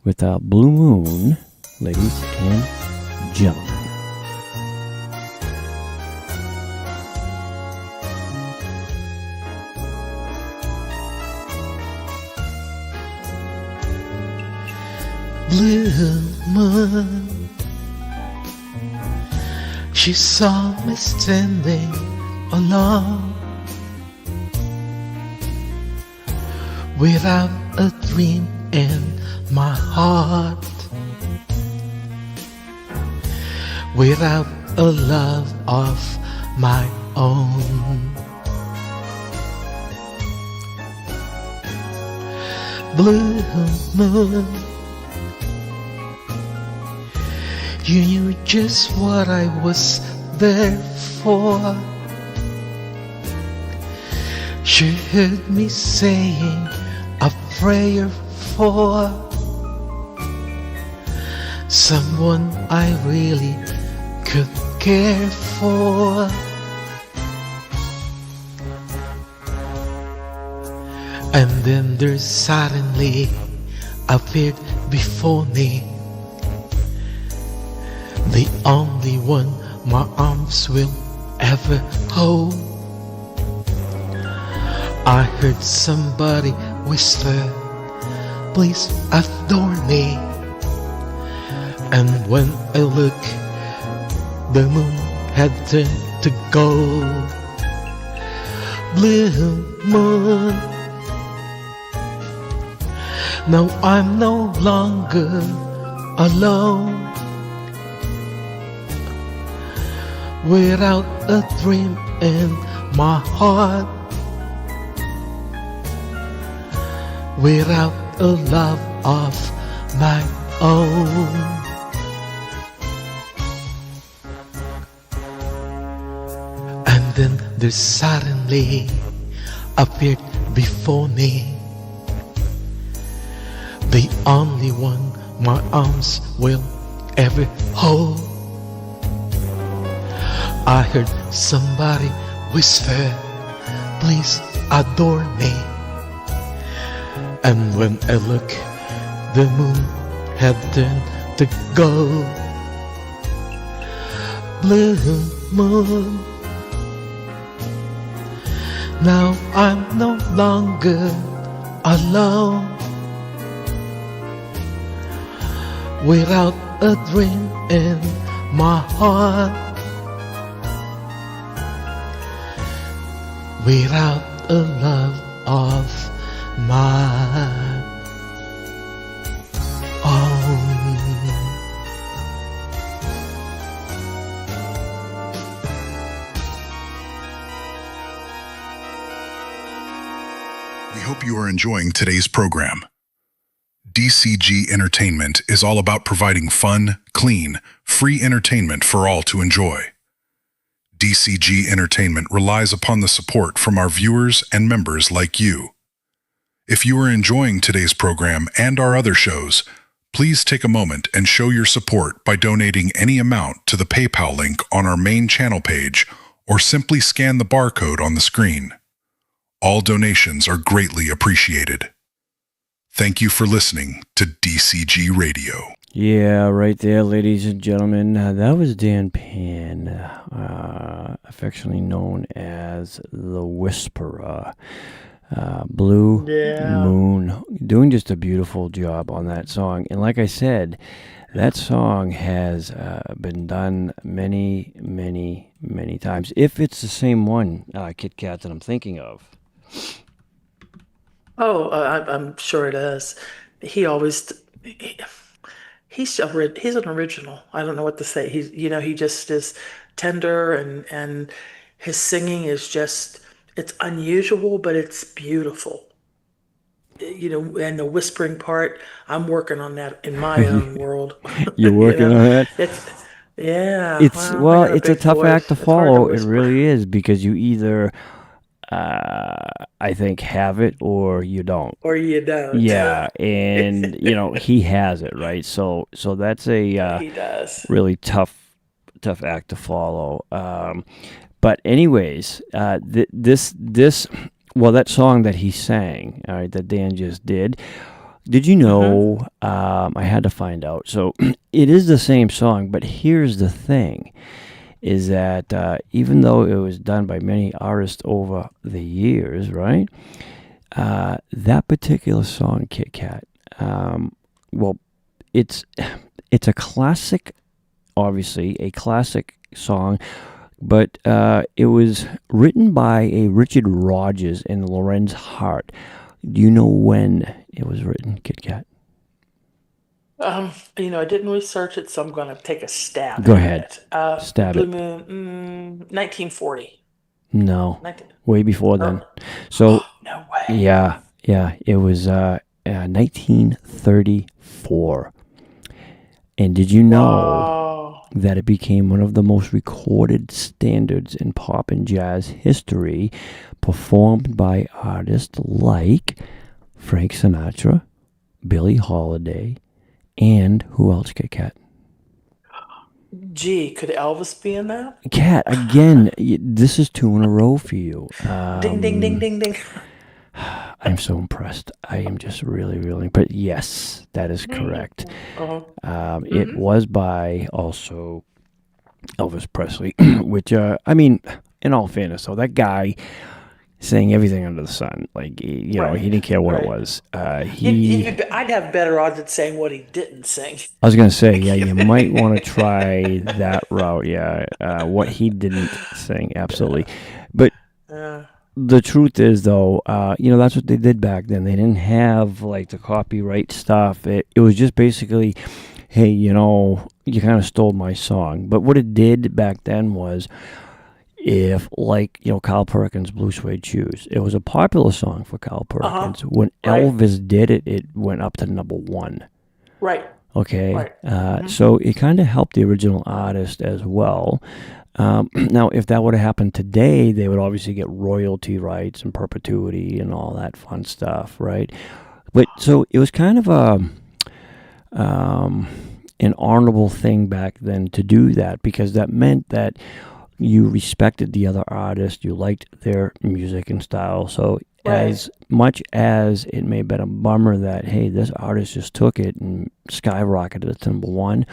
with Blue Moon, ladies and gentlemen. Blue moon, she saw me standing alone, without a dream in my heart, without a love of my own. Blue moon, you knew just what I was there for. She heard me saying a prayer for someone I really could care for. And then there suddenly appeared before me the only one my arms will ever hold. I heard somebody whisper, please adore me. And when I look, the moon had turned to gold. Blue moon, now I'm no longer alone, without a dream in my heart, without a love of my own. And then there suddenly appeared before me the only one my arms will ever hold. I heard somebody whisper, please adore me. And when I look, the moon had turned to gold. Blue moon, now I'm no longer alone, without a dream in my heart, without a love of my own. We hope you are enjoying today's program. DCG Entertainment is all about providing fun, clean, free entertainment for all to enjoy. DCG Entertainment relies upon the support from our viewers and members like you. If you are enjoying today's program and our other shows, please take a moment and show your support by donating any amount to the PayPal link on our main channel page or simply scan the barcode on the screen. All donations are greatly appreciated. Thank you for listening to DCG Radio. Yeah, right there, ladies and gentlemen. That was Dan Pan, affectionately known as the Whisperer. Blue Moon, doing just a beautiful job on that song. And like I said, that song has been done many, many, many times. If it's the same one, Kitt-Katt, that I'm thinking of. Oh, I'm sure it is. He always he's an original. I don't know what to say. He just is tender, and his singing is just, it's unusual, but it's beautiful. And the whispering part, I'm working on that in my own world. You're working on that? It's a tough act to follow. It really is, because you either, I think, have it or you don't. Or you don't. Yeah, and he has it, right? So that's a he does. Really tough act to follow. But anyways, that song that he sang, all right, that Dan just did you know, I had to find out. So it is the same song, but here's the thing, is that even though it was done by many artists over the years, right, that particular song, Kitt-Katt, it's a classic, obviously, a classic song, but it was written by a Richard Rodgers and Lorenz Hart. Do you know when it was written, Kitt-Katt? I didn't research it, so I'm going to take a stab. Go ahead. Stab Blue Moon, 1940. No, way before then. So no way. Yeah, it was 1934. And did you know that it became one of the most recorded standards in pop and jazz history, performed by artists like Frank Sinatra, Billie Holiday, and who else, Kitt-Katt? Gee, could Elvis be in that? Kat, again, this is 2 in a row for you. Ding, ding, ding, ding, ding. I'm so impressed. I am just really, really. But yes, that is correct. It was by also Elvis Presley, which, in all fairness, though, that guy sang everything under the sun. Like, he didn't care what it was. I'd have better odds at saying what he didn't sing. I was going to say, you might want to try that route. Yeah, what he didn't sing, absolutely. But the truth is, though, that's what they did back then. They didn't have, like, the copyright stuff. It was just basically, hey, you kind of stole my song. But what it did back then was, if, like, Carl Perkins' Blue Suede Shoes, it was a popular song for Carl Perkins. When Elvis did it, it went up to number 1. Right. Okay. Right. So it kind of helped the original artist as well. Now, if that would have happened today, they would obviously get royalty rights and perpetuity and all that fun stuff, right? But so it was kind of an honorable thing back then to do that, because that meant that you respected the other artist, you liked their music and style. So as much as it may have been a bummer that, hey, this artist just took it and skyrocketed it to number 1,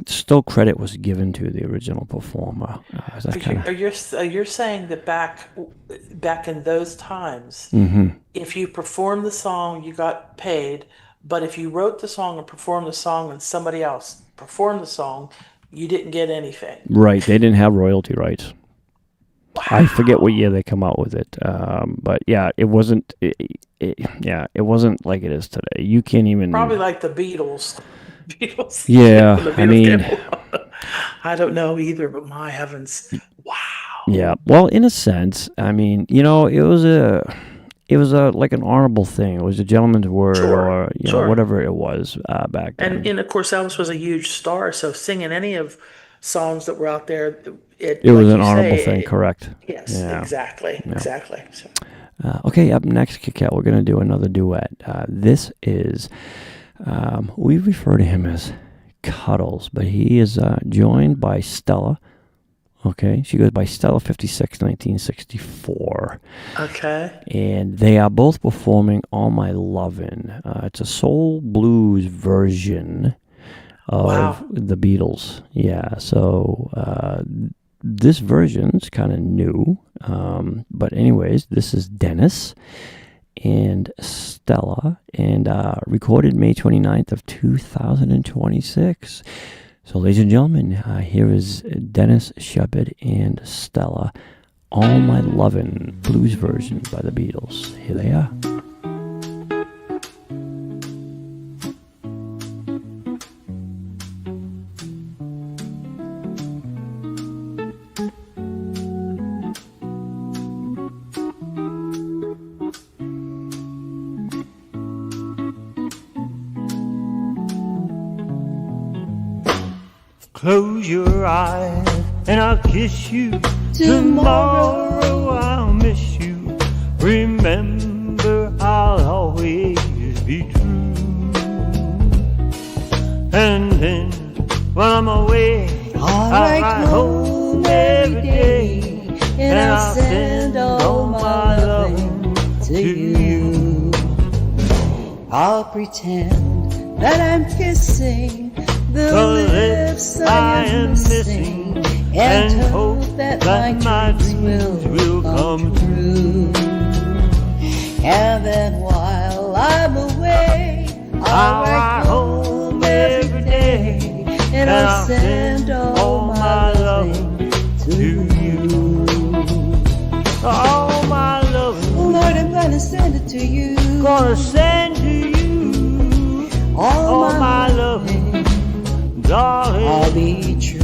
still credit was given to the original performer. You're saying that back in those times, if you performed the song, you got paid, but if you wrote the song and performed the song and somebody else performed the song, you didn't get anything. Right, they didn't have royalty rights. Wow. I forget what year they come out with it, but yeah, it wasn't. It wasn't like it is today. You can't even probably like the Beatles. Yeah, I don't know either, but my heavens, wow. Yeah, well, in a sense, it was a like an honorable thing. It was a gentleman's word, or whatever it was back then. And of course, Elvis was a huge star, so singing any of songs that were out there, it was an honorable thing. Correct. Yes, exactly. So. Okay, up next, Kitt-Katt, we're going to do another duet. This is, we refer to him as Cuddles, but he is joined by Stella. Okay, she goes by Stella 56, 1964. Okay. And they are both performing All My Lovin'. It's a soul blues version of the Beatles. Yeah, so this version's kind of new. But anyways, this is Dennis and Stella, and recorded May 29th of 2026. So, ladies and gentlemen, here is Dennis Shepard and Stella, All My Lovin' blues version by the Beatles. Here they are. Close your eyes and I'll kiss you. Tomorrow I'll miss you. Remember, I'll always be true. And then when I'm away, I'll write home every day, and I'll send all my loving to you. I'll pretend that I'm kissing the lips I am missing, and hope that my dreams will come true. And then while I'm away, I'll write home every day, and I'll send all my loving to you. All my loving, Lord, I'm gonna send it to you. Gonna send to you. All my loving, darling. I'll be true.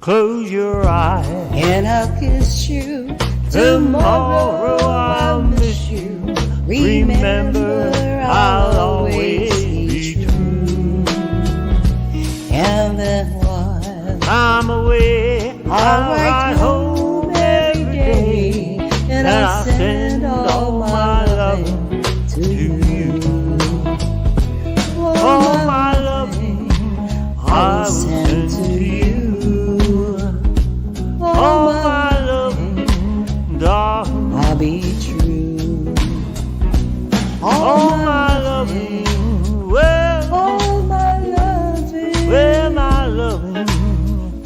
Close your eyes and I'll kiss you. Tomorrow I'll miss you. Remember, I'll always be true. And then while I'm away, I'll write home every day, and I'll send all my loving to you. All my loving I will send to you. All my loving, darling, I'll be true. all my loving, well, all my loving, well, my loving,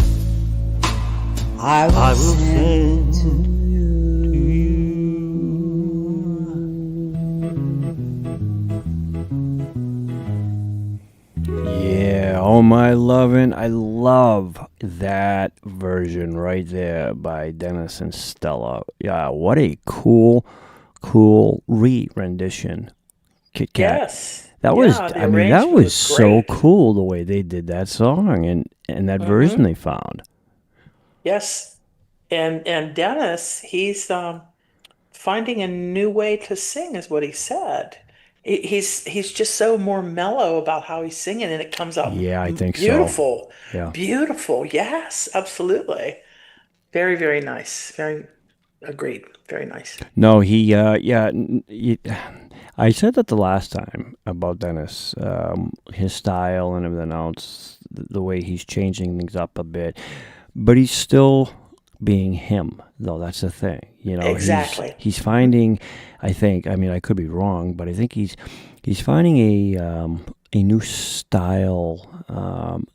I will send to you. Yeah, oh my lovin', I love that version right there by Dennis and Stella. Yeah, what a cool re-rendition. Kitt-Katt. Yes. That Yeah, was, the I mean, that arrangement was was so great. cool the way they did that song and that version they found. Yes. And Dennis, he's finding a new way to sing, is what he said. He's just so more mellow about how he's singing, and it comes out Yeah, I think so. beautiful. Yeah. Beautiful. Yes, absolutely. Very, very nice. Very agreed. Very nice. No, I said that the last time about Dennis, his style and everything else, the way he's changing things up a bit, but he's still being him, though. That's the thing, you know. Exactly. He's finding, I think. I mean, I could be wrong, but I think he's finding a new style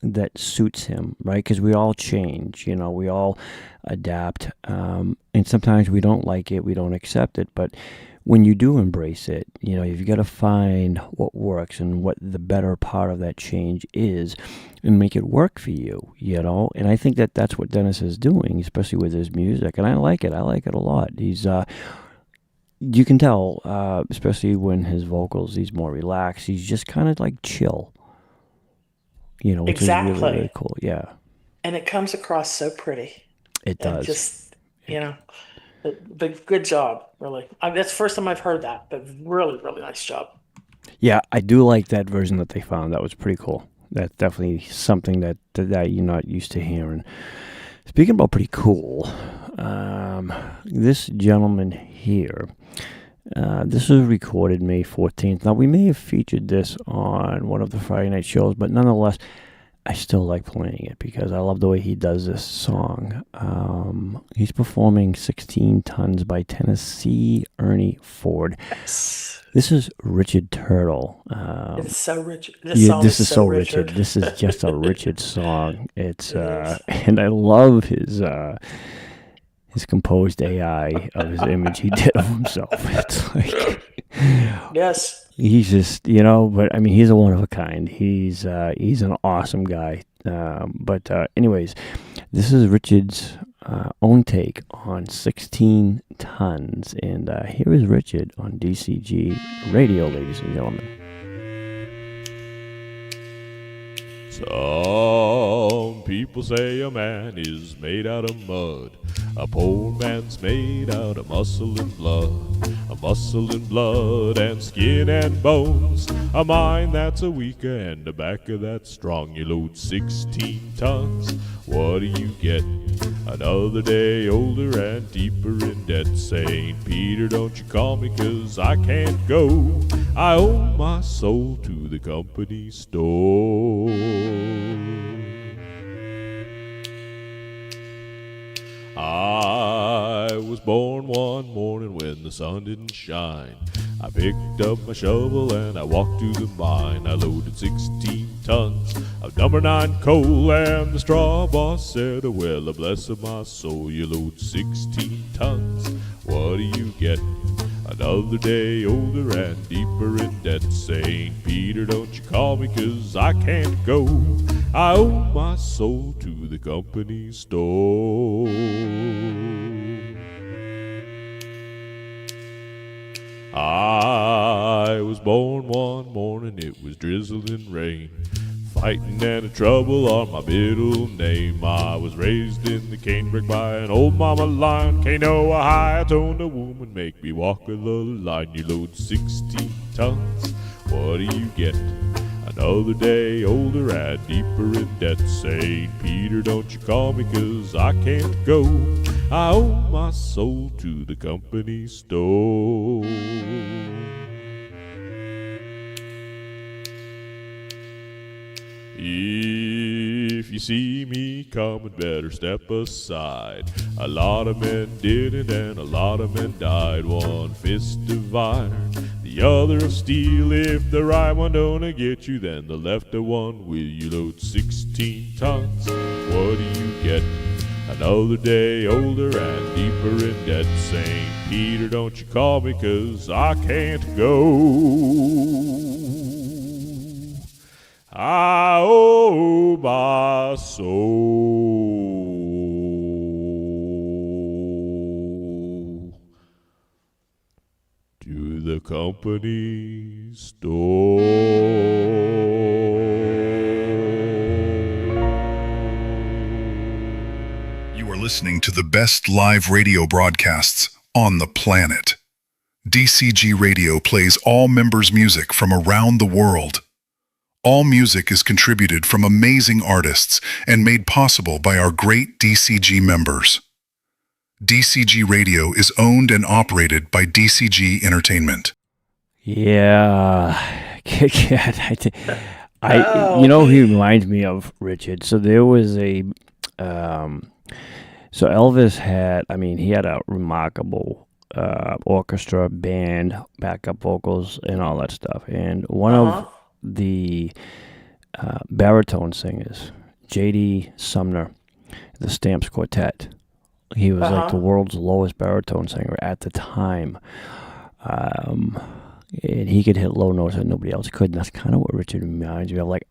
that suits him, right? Because we all change, you know. We all adapt, and sometimes we don't like it, we don't accept it, but when you do embrace it, you know, you've got to find what works and what the better part of that change is and make it work for you, you know? And I think that that's what Dennis is doing, especially with his music. And I like it. I like it a lot. He's, you can tell, especially when his vocals, he's more relaxed. He's just kind of like chill, you know, which is really, really cool. Yeah. And it comes across so pretty. It does. And just, you know, but good job, really. That's the first time I've heard that, but really, really nice job. Yeah, I do like that version that they found. That was pretty cool. That's definitely something that you're not used to hearing. Speaking about pretty cool, this gentleman here, this was recorded May 14th. Now, we may have featured this on one of the Friday night shows, but nonetheless, I still like playing it because I love the way he does this song. He's performing 16 Tons by Tennessee Ernie Ford. Yes. This is Richard Turtle. It's so Richard. This is so Richard. This is just a Richard song. It's and I love his composed AI of his image he did of himself. It's like, yes. He's just, but I mean, he's a one of a kind. He's an awesome guy. But anyways, this is Richard's own take on 16 Tons. And here is Richard on DCG Radio, ladies and gentlemen. Some people say a man is made out of mud. A poor man's made out of muscle and blood. A muscle and blood and skin and bones. A mind that's a weaker and a backer that's strong. You load 16 tons, what do you get? Another day older and deeper in debt. St. Peter, don't you call me 'cause I can't go. I owe my soul to the company store. I was born one morning when the sun didn't shine. I picked up my shovel and I walked to the mine. I loaded 16 tons of number 9 coal, and the straw boss said, well, bless my soul, you load 16 tons, what do you get? Another day older and deeper in debt. St. Peter, don't you call me 'cause I can't go. I owe my soul to the company store. I was born one morning, it was drizzling rain. Fighting and a trouble are my middle name. I was raised in the canebrake by an old mama lion. Can't know a high-toned woman make me walk a little line. You load 16 tons, what do you get? Another day older and deeper in debt. St. Peter, don't you call me 'cause I can't go. I owe my soul to the company store. If you see me coming, better step aside. A lot of men didn't and a lot of men died. One fist of iron, the other of steel. If the right one don't get you, then the left one will. You load 16 tons, what do you get? Another day older and deeper in debt. St. Peter, don't you call me 'cause I can't go. I owe my soul to the company store. You are listening to the best live radio broadcasts on the planet. DCG Radio plays all members' music from around the world. All music is contributed from amazing artists and made possible by our great DCG members. DCG Radio is owned and operated by DCG-Entertainment. Yeah, Kitt-Katt. He reminds me of Richard. So there was so Elvis had, he had a remarkable orchestra, band, backup vocals, and all that stuff. And one of the baritone singers, J.D. Sumner, the Stamps Quartet. He was like the world's lowest baritone singer at the time. And he could hit low notes that nobody else could. And that's kind of what Richard reminds me of. Like,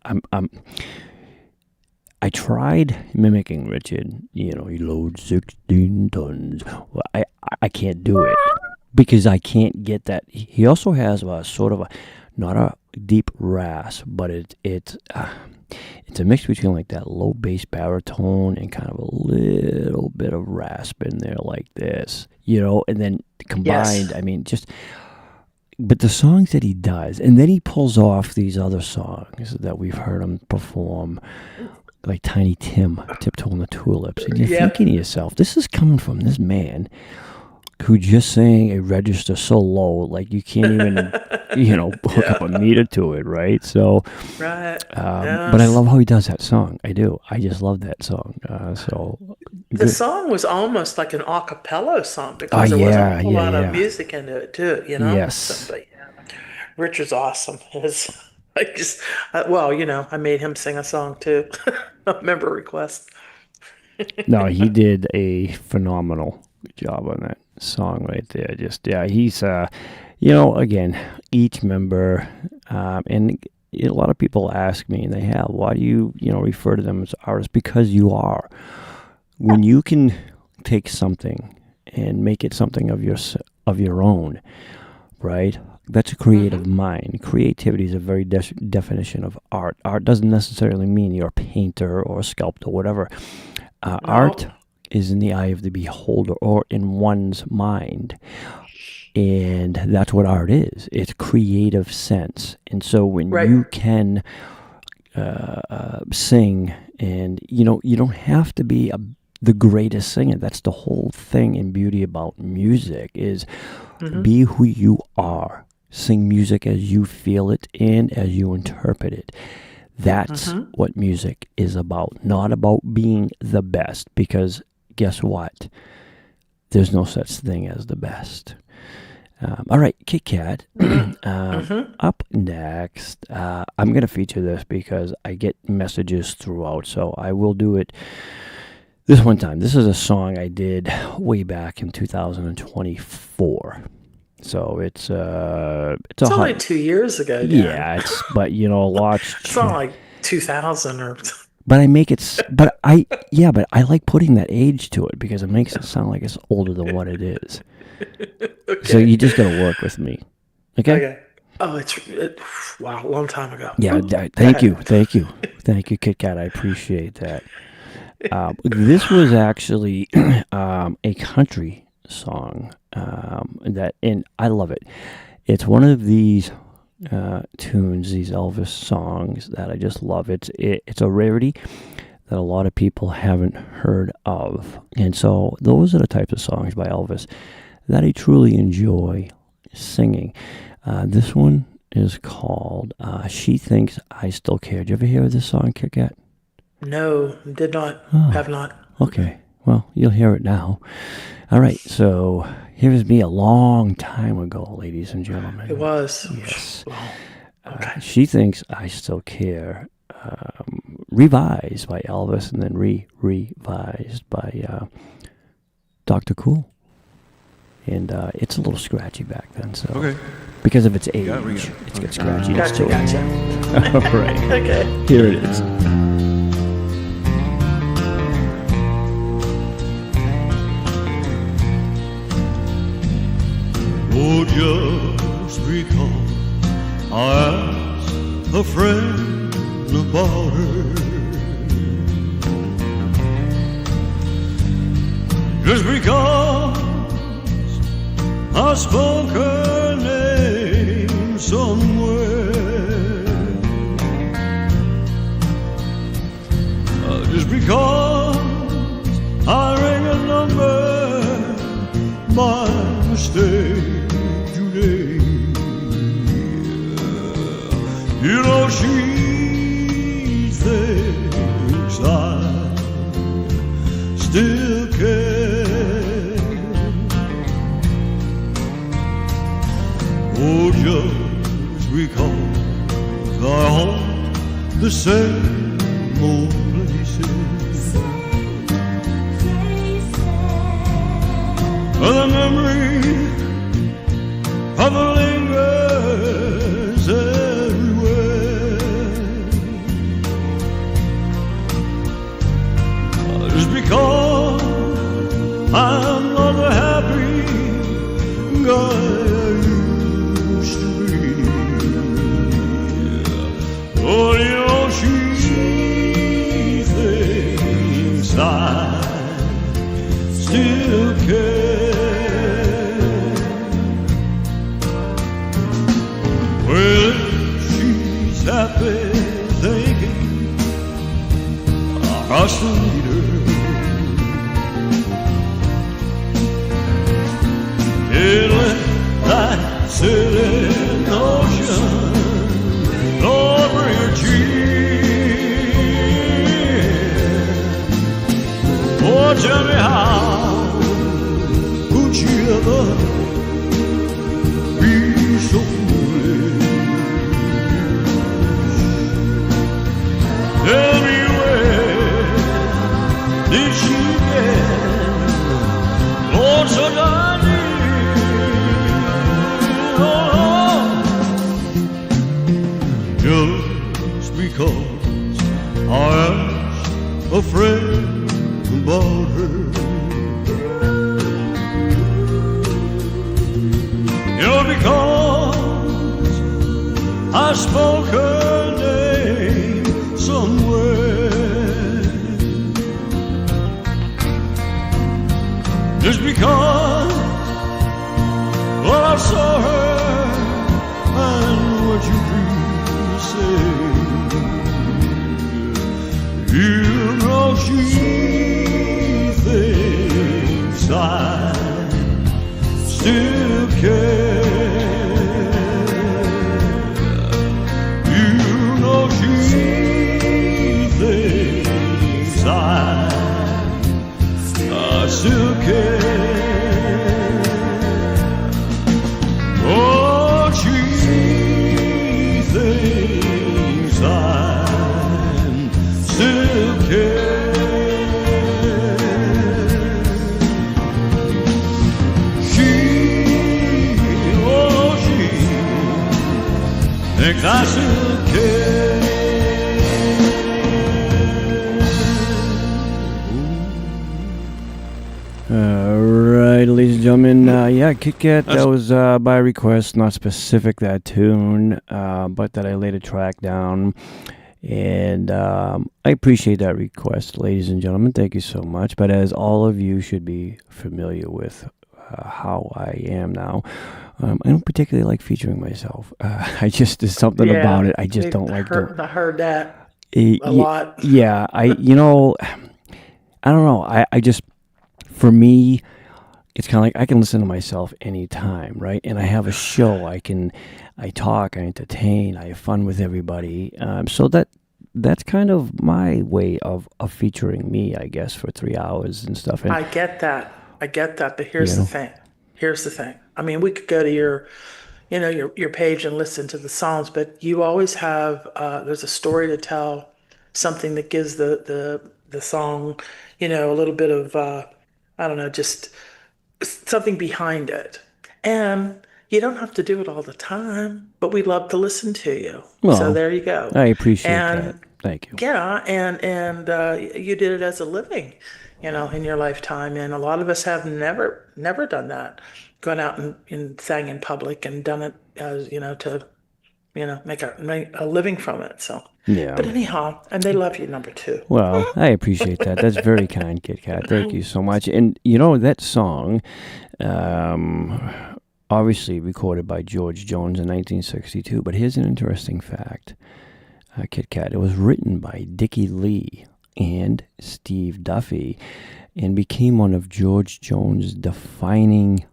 I tried mimicking Richard. He loads 16 tons. Well, I can't do it because I can't get that. He also has a sort of not a deep rasp, but it's a mix between like that low bass baritone and kind of a little bit of rasp in there like this, and then combined, but the songs that he does, and then he pulls off these other songs that we've heard him perform, like Tiny Tim, Tiptoe on the Tulips, and you're thinking to yourself, this is coming from this man who just sang a register so low, like you can't even hook up a meter to it, right? So, Right. But I love how he does that song. I do. I just love that song. The song was almost like an a cappella song because there wasn't a whole lot of music into it too, Yes. So, but, Richard's awesome. I made him sing a song too. A member request. No, he did a phenomenal job on that song right there. He's, again, each member, and a lot of people ask me, and they have, why do you, refer to them as artists? Because you are. When you can take something and make it something of your own, right? That's a creative mind. Creativity is a very definition of art. Art doesn't necessarily mean you're a painter or a sculptor, whatever. Art is in the eye of the beholder or in one's mind. And that's what art is. It's creative sense. And so when you can sing, and, you don't have to be the greatest singer. That's the whole thing and beauty about music is be who you are. Sing music as you feel it and as you interpret it. That's what music is about, not about being the best, because guess what? There's no such thing as the best. All right, Kitt-Katt. Up next, I'm going to feature this because I get messages throughout, so I will do it this one time. This is a song I did way back in 2024. So it's only 2 years ago. Dan. Yeah, but a lot's. It's not like 2000 or. But I make it. But I like putting that age to it because it makes it sound like it's older than what it is. Okay. So you just gotta work with me, okay? Oh, wow, a long time ago. Yeah, thank you, Kitt-Katt. I appreciate that. This was actually a country song. And I love it. It's one of these tunes, these Elvis songs that I just love. It's a rarity that a lot of people haven't heard of, and so those are the types of songs by Elvis that I truly enjoy singing. This one is called "She Thinks I Still Care." Did you ever hear this song, Kitt-Katt? No, did not. Have not. Okay, well, you'll hear it now. All right, so here's me a long time ago, ladies and gentlemen. It was. Yes. Okay. She Thinks I Still Care, revised by Elvis and then revised by Dr. Cool. And it's a little scratchy back then, so because of its age, it's got scratchy. Gotcha. All right. Okay. Here it is. Oh, just because I asked a friend about her, just because I spoke her name somewhere, just because I rang a number by mistake. She thinks I still care. Oh, just because I haunt the same old places, the memory of the lingers everywhere. Just because I'm not the happy guy I used to be. Oh, she thinks I still care. Well, she's happy thinking I still need her. It let that silly notion I asked a friend about her. You know, because I spoke her name somewhere, just because, well, I saw her and what you please say. You know she thinks I still care. You know she thinks I still care. Oh, she thinks I still care. She thinks I still care. All right, ladies and gentlemen, yeah, Kitt-Katt, that was by request, not specific, that tune, but that I laid a track down, and I appreciate that request, ladies and gentlemen, thank you so much, but as all of you should be familiar with how I am now, I don't particularly like featuring myself. I just, there's something about it, I just don't like to. I heard that a lot. Yeah, I don't know, I just, for me, it's kind of like I can listen to myself anytime, right? And I have a show. I talk, I entertain, I have fun with everybody. So that's kind of my way of featuring me, I guess, for 3 hours and stuff. And I get that. But here's the thing. I mean, we could go to your page and listen to the songs, but you always have there's a story to tell, something that gives the song, a little bit of I don't know, just something behind it. And you don't have to do it all the time, but we love to listen to you. Well, so there you go. I appreciate that. Thank you. Yeah, and you did it as a living, in your lifetime. And a lot of us have never done that, gone out and sang in public and done it as, to, make a living from it. So. Yeah. But anyhow, and they love you, number 2. Well, I appreciate that. That's very kind, Kitt-Katt. Thank you so much. And that song, obviously recorded by George Jones in 1962. But here's an interesting fact, Kitt-Katt. It was written by Dickie Lee and Steve Duffy, and became one of George Jones' defining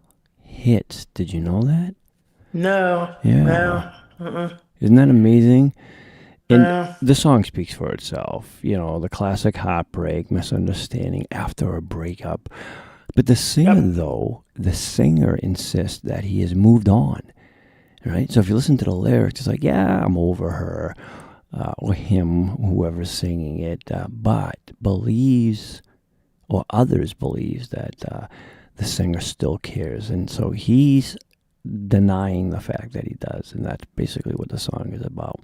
hits. Did you know that? No. Yeah. No. Mm-mm. Isn't that amazing? And the song speaks for itself, the classic heartbreak, misunderstanding after a breakup. But the singer insists that he has moved on, right? So if you listen to the lyrics, it's like, yeah, I'm over her, or him, whoever's singing it, but others believes that the singer still cares. And so he's denying the fact that he does, and that's basically what the song is about.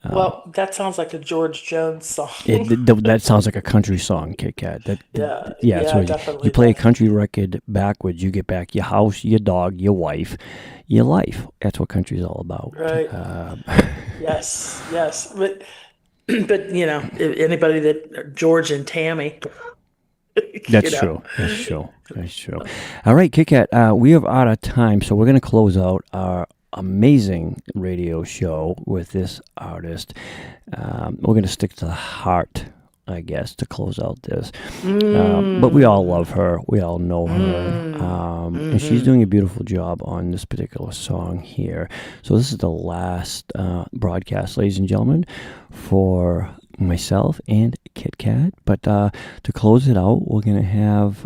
Well, that sounds like a George Jones song. That sounds like a country song, Kitt-Katt. Definitely. You play a country record backwards, you get back your house, your dog, your wife, your life. That's what country's all about. Right. Yes. But anybody that George and Tammy. That's true. All right, Kitt-Katt, we are out of time, so we're going to close out our amazing radio show with this artist. We're going to stick to the heart, I guess, to close out this. But we all love her. We all know her. And she's doing a beautiful job on this particular song here. So this is the last broadcast, ladies and gentlemen, for myself and Kitt-Katt. But to close it out, we're going to have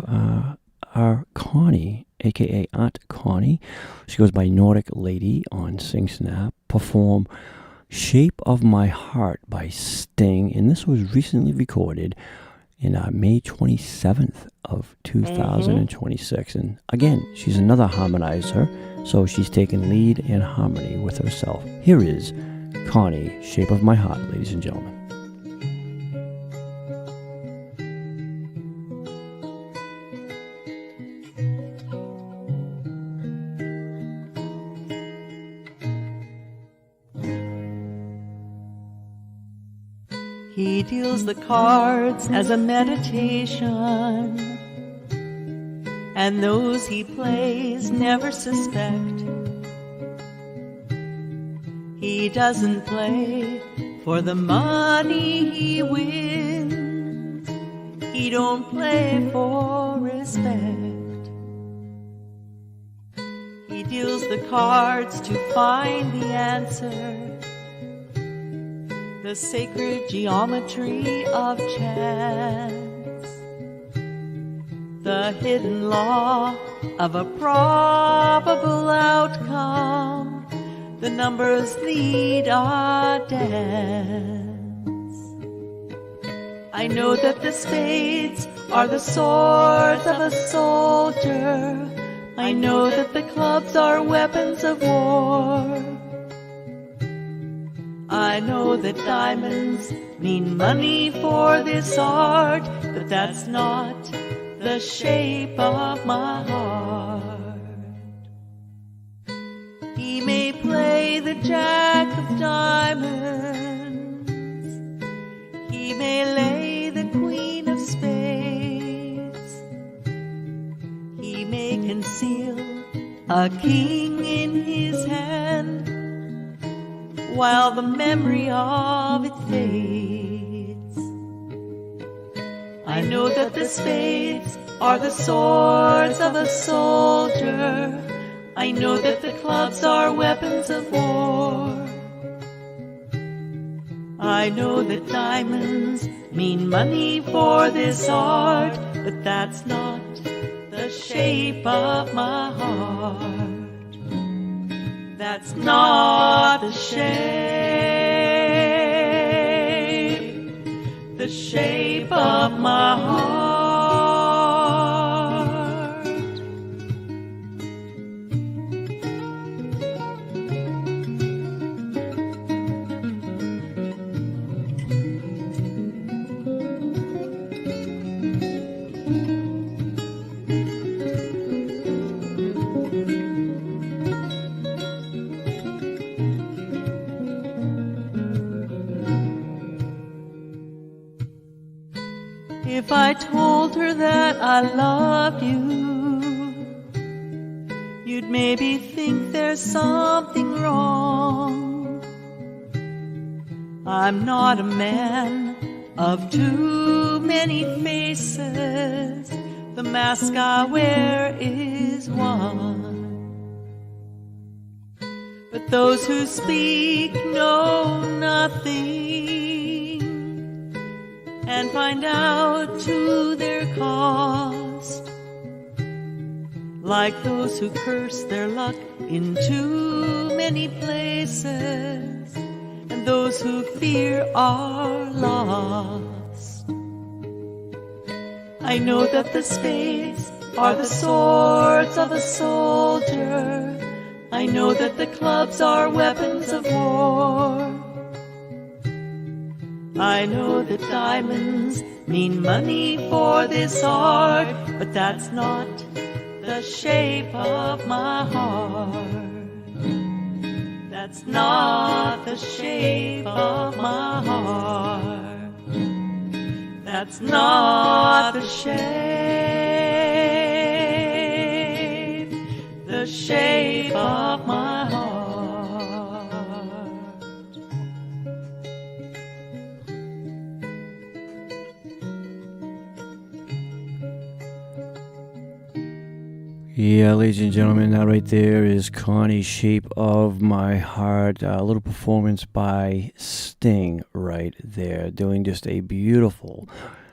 our Connie, a.k.a. Aunt Connie. She goes by Nordic Lady on Sing Snap, perform Shape of My Heart by Sting. And this was recently recorded in May 27th of 2026. And again, she's another harmonizer, so she's taken lead in harmony with herself. Here is Connie, Shape of My Heart, ladies and gentlemen. He deals the cards as a meditation, and those he plays never suspect. He doesn't play for the money he wins. He don't play for respect. He deals the cards to find the answer, the sacred geometry of chance, the hidden law of a probable outcome. The numbers lead our dance. I know that the spades are the swords of a soldier. I know that the clubs are weapons of war. I know that diamonds mean money for this art, but that's not the shape of my heart. He may play the jack of diamonds, he may lay the queen of spades, he may conceal a king in his hand, while the memory of it fades. I know that the spades are the swords of a soldier. I know that the clubs are weapons of war. I know that diamonds mean money for this art, but that's not the shape of my heart. That's not the shape of my heart. If I told her that I loved you, you'd maybe think there's something wrong. I'm not a man of too many faces. The mask I wear is one. But those who speak know nothing and find out to their cost, like those who curse their luck in too many places, and those who fear are lost. I know that the spades are the swords of a soldier. I know that the clubs are weapons of war. I know that diamonds mean money for this art, but that's not the shape of my heart. That's not the shape of my heart. That's not the shape of my heart. Yeah, ladies and gentlemen, that right there is Connie's Shape of My Heart. A little performance by Sting right there, doing just a beautiful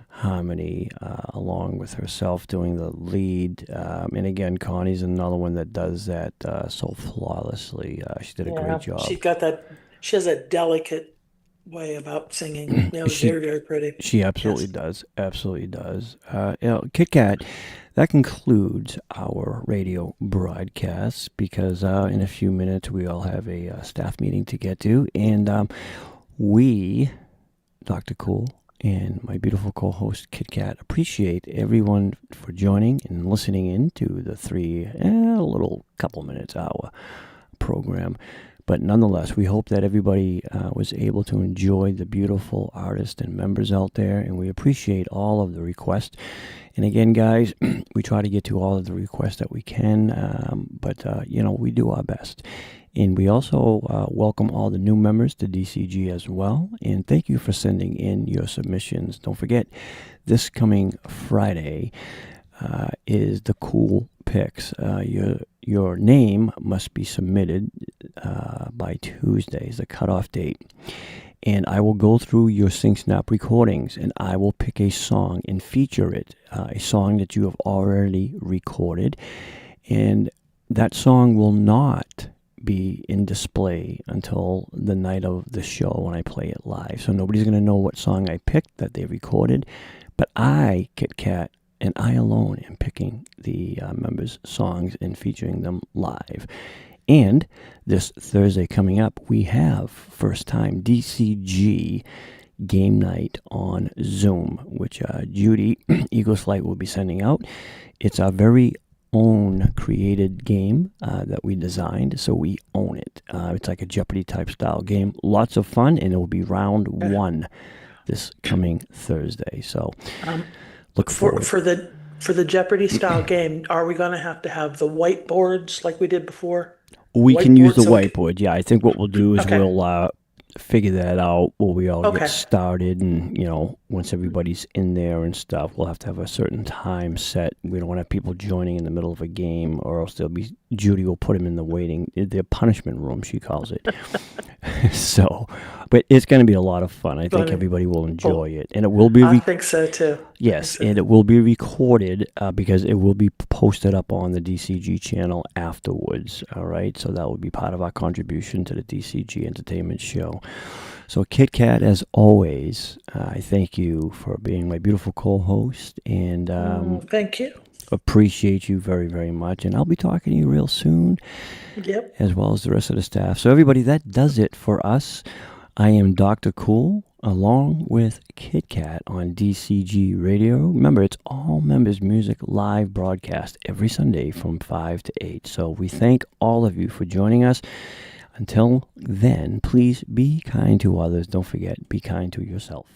harmony along with herself doing the lead. And again, Connie's another one that does that so flawlessly. She did a great job. She has a delicate way about singing. It was very, very pretty. She absolutely does. Absolutely does. Kitt-Katt, that concludes our radio broadcast because in a few minutes we all have a staff meeting to get to. And we, Dr. Cool, and my beautiful co-host Kitt-Katt, appreciate everyone for joining and listening in to the a little couple minutes hour program. But nonetheless, we hope that everybody was able to enjoy the beautiful artists and members out there, and we appreciate all of the requests. And again, guys, we try to get to all of the requests that we can, but we do our best. And we also welcome all the new members to DCG as well. And thank you for sending in your submissions. Don't forget, this coming Friday is the Cool Picks. Your name must be submitted by Tuesday, is the cutoff date. And I will go through your Sing Snap recordings, and I will pick a song and feature it, a song that you have already recorded. And that song will not be in display until the night of the show when I play it live. So nobody's going to know what song I picked that they recorded. But I, Kitt-Katt, and I alone am picking the members' songs and featuring them live. And this Thursday coming up, we have first time DCG game night on Zoom, which Judy, Eagles Flight, will be sending out. It's our very own created game that we designed, so we own it. It's like a Jeopardy type style game. Lots of fun, and it will be round 1 this coming Thursday. So look forward. For the Jeopardy style game, are we going to have the whiteboards like we did before? We can use the whiteboard. Yeah, I think what we'll do is we'll figure that out while we all get started, and once everybody's in there and stuff, we'll have to have a certain time set. We don't want to have people joining in the middle of a game, or else Judy will put them in the punishment room, she calls it. So, but it's going to be a lot of fun. I think everybody will enjoy it, and it will be. I think so too. Yes, and it will be recorded because it will be posted up on the DCG channel afterwards. All right, so that will be part of our contribution to the DCG Entertainment show. So, Kitt-Katt, as always, I thank you for being my beautiful co-host, and thank you. Appreciate you very, very much, and I'll be talking to you real soon. Yep. As well as the rest of the staff. So, everybody, that does it for us. I am Dr. Cool, along with Kitt-Katt on DCG Radio. Remember, it's all members music live broadcast every Sunday from 5 to 8. So we thank all of you for joining us. Until then, please be kind to others. Don't forget, be kind to yourself.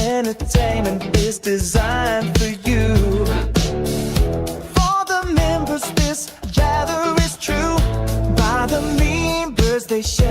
Entertainment is designed for you. For the members, this gather is true. By the members, they share.